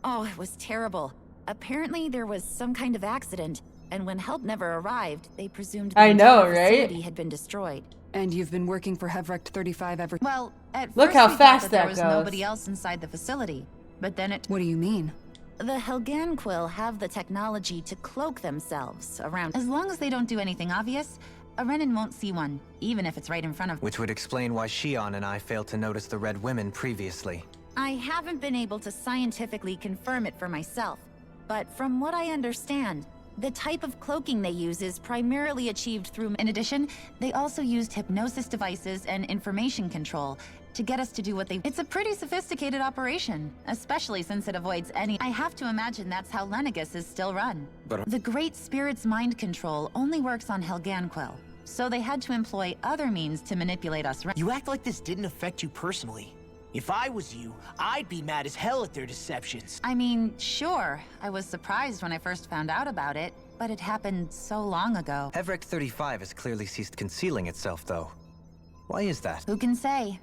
Oh, it was terrible. Apparently there was some kind of accident, and when help never arrived, they presumed the entire facility had been destroyed. And you've been working for Hevrect 35 ever— Well, at Look first how we fast thought that there that was goes. nobody else inside the facility, but then it— What do you mean? The Helganquil have the technology to cloak themselves around. As long as they don't do anything obvious, a Renan won't see one, even if it's right in front of— Which would explain why Shion and I failed to notice the Red Women previously. I haven't been able to scientifically confirm it for myself, but from what I understand, the type of cloaking they use is primarily achieved through— In addition, they also used hypnosis devices and information control to get us to do what they— It's a pretty sophisticated operation, especially since it avoids any— I have to imagine that's how Lenegis is still run. But the Great Spirit's mind control only works on Helganquil, so they had to employ other means to manipulate us. You act like this didn't affect you personally. If I was you, I'd be mad as hell at their deceptions. I mean, sure, I was surprised when I first found out about it, but it happened so long ago. Hevrect 35 has clearly ceased concealing itself, though. Why is that? Who can say?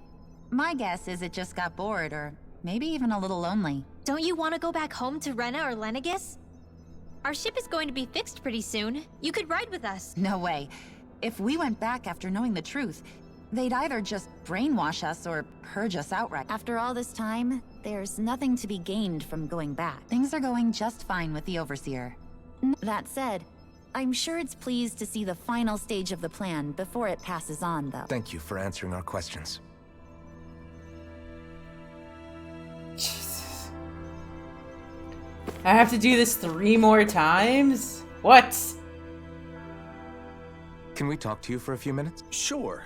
My guess is it just got bored, or maybe even a little lonely. Don't you want to go back home to Rena or Lenegis? Our ship is going to be fixed pretty soon. You could ride with us. No way. If we went back after knowing the truth, they'd either just brainwash us or purge us outright. After all this time, there's nothing to be gained from going back. Things are going just fine with the Overseer. That said, I'm sure it's pleased to see the final stage of the plan before it passes on, though. Thank you for answering our questions. Jesus. I have to do this 3 more times? What? Can we talk to you for a few minutes? Sure.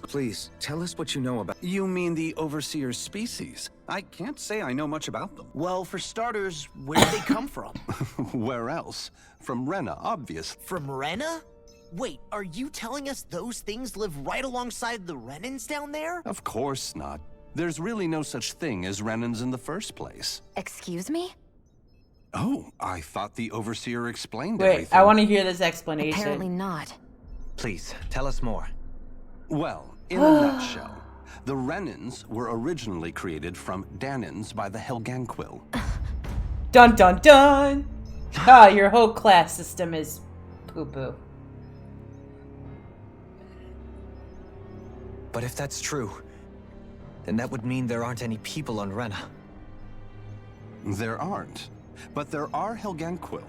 Please, tell us what you know about— You mean the Overseer species? I can't say I know much about them. Well, for starters, where did they come from? Where else? From Rena, obvious. From Rena? Wait, are you telling us those things live right alongside the Renans down there? Of course not. There's really no such thing as Renans in the first place. Excuse me? Oh, I thought the Overseer explained Wait, everything. I want to hear this explanation. Apparently not. Please, tell us more. Well, in a nutshell, the Renans were originally created from Danans by the Helganquil. Dun dun dun! Ah, your whole class system is poo-poo. But if that's true, then that would mean there aren't any people on Rena. There aren't, but there are Helganquil.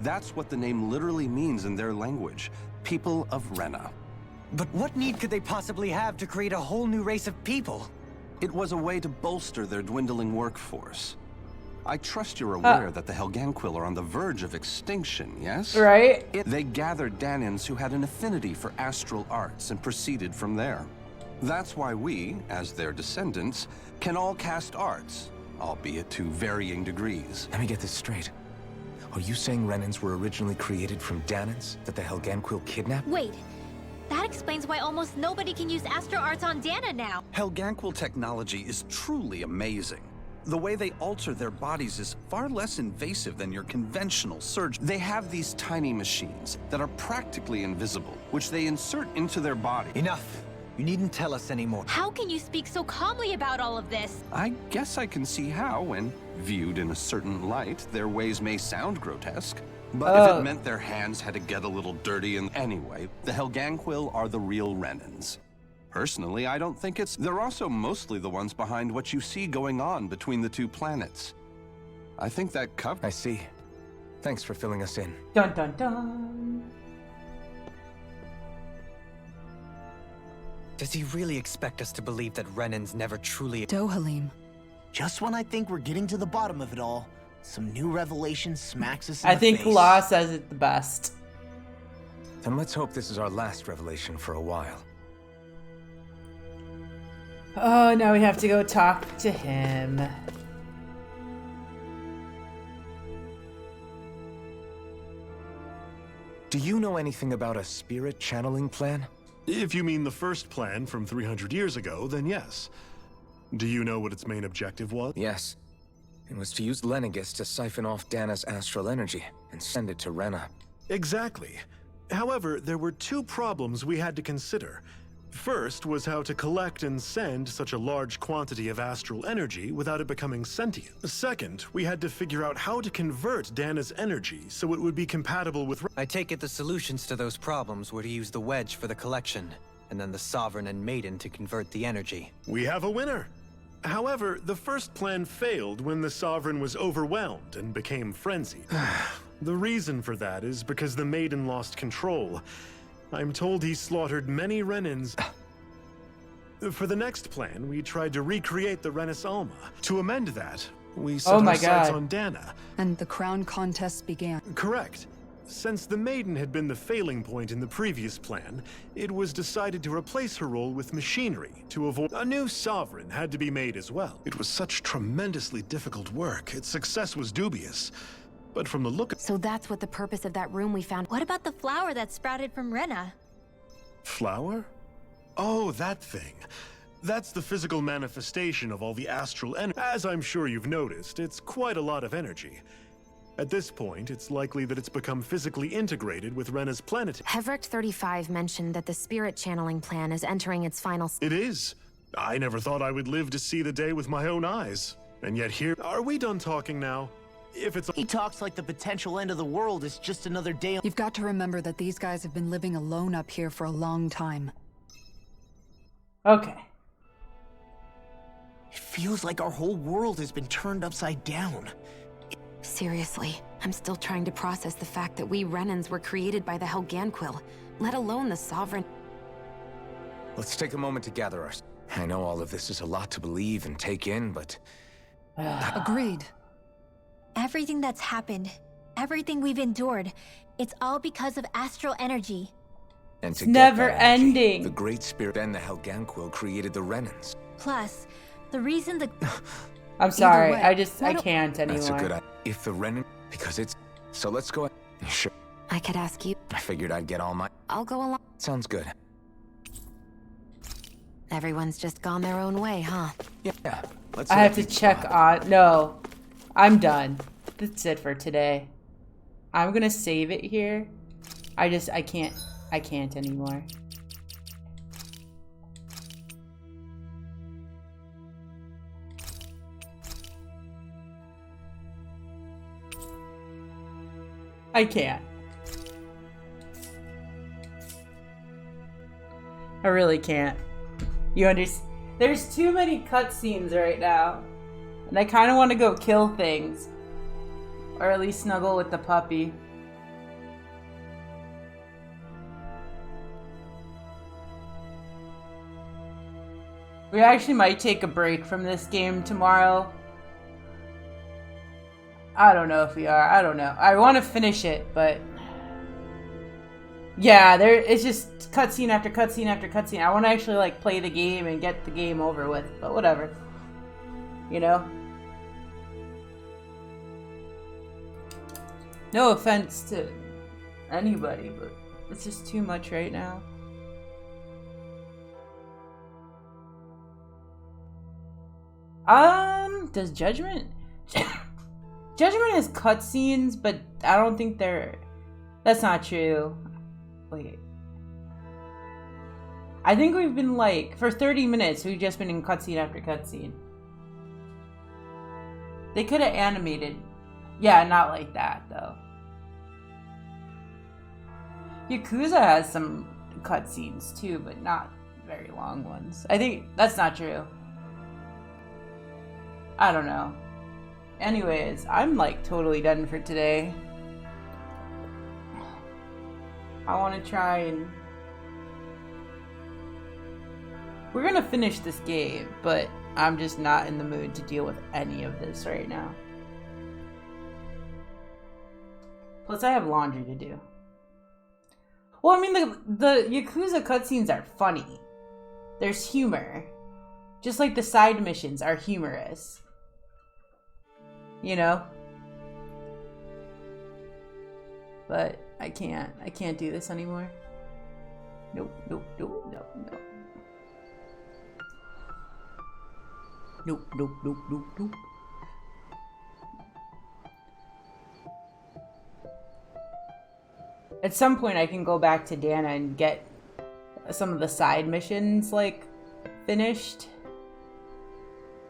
That's what the name literally means in their language, people of Rena. But what need could they possibly have to create a whole new race of people? It was a way to bolster their dwindling workforce. I trust you're aware that the Helganquil are on the verge of extinction, yes? Right. They gathered Danans who had an affinity for astral arts and proceeded from there. That's why we, as their descendants, can all cast arts, albeit to varying degrees. Let me get this straight. Are you saying Renans were originally created from Danans that the Helganquil kidnapped? Wait, that explains why almost nobody can use astro arts on Dana now. Helganquil technology is truly amazing. The way they alter their bodies is far less invasive than your conventional surgery. They have these tiny machines that are practically invisible, which they insert into their body. Enough! You needn't tell us anymore. How can you speak so calmly about all of this? I guess I can see how, when viewed in a certain light, their ways may sound grotesque. But if it meant their hands had to get a little dirty and anyway, the Helganquil are the real Renans. Personally, I don't think it's... They're also mostly the ones behind what you see going on between the two planets. I think that covers... I see. Thanks for filling us in. Dun dun dun. Does he really expect us to believe that Renans never truly... Dohalim. Just when I think we're getting to the bottom of it all, some new revelation smacks us in I the think face. Law says it the best. Then let's hope this is our last revelation for a while. Oh, now we have to go talk to him. Do you know anything about a spirit channeling plan? If you mean the first plan from 300 years ago, then yes. Do you know what its main objective was? Yes. It was to use Lenegis to siphon off Dana's astral energy and send it to Rena. Exactly. However, there were two problems we had to consider. First was how to collect and send such a large quantity of astral energy without it becoming sentient. Second, we had to figure out how to convert Dana's energy so it would be compatible with... I take it the solutions to those problems were to use the wedge for the collection, and then the Sovereign and Maiden to convert the energy. We have a winner! However, the first plan failed when the Sovereign was overwhelmed and became frenzied. The reason for that is because the Maiden lost control. I'm told he slaughtered many Renans. For the next plan, we tried to recreate the Renis Alma. To amend that, we set our sights on Dana. And the crown contest began. Correct. Since the Maiden had been the failing point in the previous plan, it was decided to replace her role with machinery to avoid... A new Sovereign had to be made as well. It was such tremendously difficult work. Its success was dubious. But from the look of... So that's what the purpose of that room we found... What about the flower that sprouted from Rena? Flower? Oh, that thing. That's the physical manifestation of all the astral energy. As I'm sure you've noticed, it's quite a lot of energy. At this point, it's likely that it's become physically integrated with Rena's planet. Hevric 35 mentioned that the spirit channeling plan is entering its final... It is. I never thought I would live to see the day with my own eyes. And yet here... Are we done talking now? If it's... He talks like the potential end of the world is just another day... You've got to remember that these guys have been living alone up here for a long time. Okay. It feels like our whole world has been turned upside down. Seriously, I'm still trying to process the fact that we Renans were created by the Helganquil, let alone the Sovereign. Let's take a moment to gather ourselves. I know all of this is a lot to believe and take in, but... Agreed. Everything that's happened, everything we've endured, it's all because of astral energy. And to It's never get that energy, ending. The Great Spirit and the Helganquil created the Renans. Plus, the reason the... I'm sorry, way, I can't anymore. That's a good idea. If the Renan... Because it's... So let's go... Sure. I could ask you. I figured I'd get all my... I'll go along. Sounds good. Everyone's just gone their own way, huh? Yeah. Let's I have to check on... No. I'm done. That's it for today. I'm gonna save it here. I can't anymore. I can't. I really can't. You understand? There's too many cutscenes right now. And I kind of want to go kill things. Or at least snuggle with the puppy. We actually might take a break from this game tomorrow. I don't know if we are. I don't know. I want to finish it, but yeah, it's just cutscene after cutscene after cutscene. I want to actually like play the game and get the game over with, but whatever. You know? No offense to anybody, but it's just too much right now. Does Judgment? Judgment has cutscenes, but I don't think they're... That's not true. Wait. I think we've been like... For 30 minutes, we've just been in cutscene after cutscene. They could have animated... Yeah, not like that, though. Yakuza has some cutscenes, too, but not very long ones. I think... That's not true. I don't know. Anyways, I'm like totally done for today. I want to try and... We're gonna finish this game, but I'm just not in the mood to deal with any of this right now. Plus, I have laundry to do. Well, I mean, the Yakuza cutscenes are funny. There's humor. Just like the side missions are humorous. You know? But I can't do this anymore. Nope, nope, nope, nope, nope. Nope, nope, nope, nope, nope. At some point I can go back to Dana and get some of the side missions, like, finished.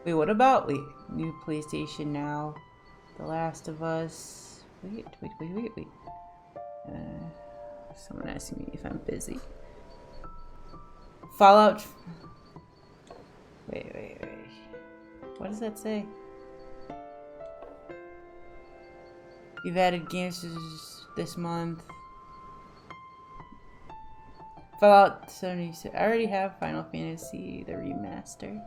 Wait, what about, new PlayStation Now, The Last of Us, wait. Someone asked me if I'm busy. Fallout, wait. What does that say? You've added games this month. Fallout 76. I already have Final Fantasy, the remaster.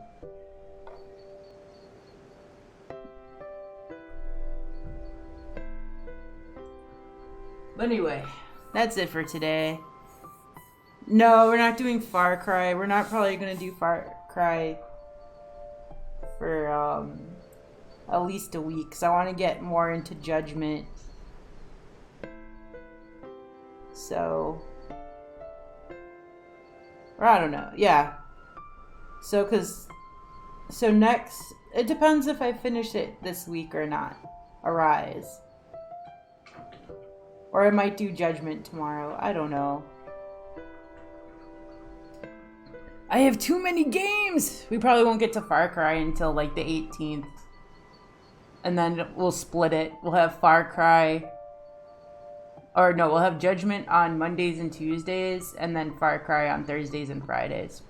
But anyway, that's it for today. No, we're not doing Far Cry. We're not probably gonna do Far Cry for at least a week, because I want to get more into Judgment. So, or I don't know. Yeah. So next, it depends if I finish it this week or not. Arise. Or I might do Judgment tomorrow. I don't know. I have too many games! We probably won't get to Far Cry until like the 18th. And then we'll split it. We'll have Far Cry... Or no, we'll have Judgment on Mondays and Tuesdays, and then Far Cry on Thursdays and Fridays.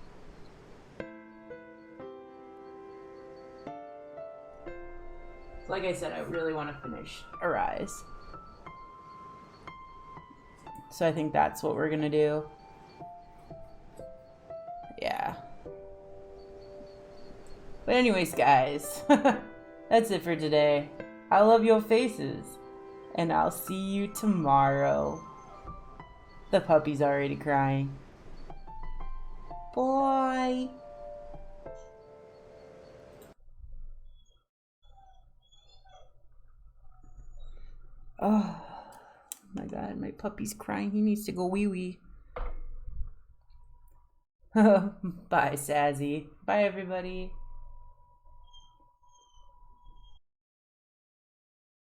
Like I said, I really want to finish Arise. So I think that's what we're gonna do. Yeah. But anyways, guys, that's it for today. I love your faces, and I'll see you tomorrow. The puppy's already crying. Bye. Oh my god, my puppy's crying. He needs to go wee-wee. Bye, Sazzy. Bye, everybody.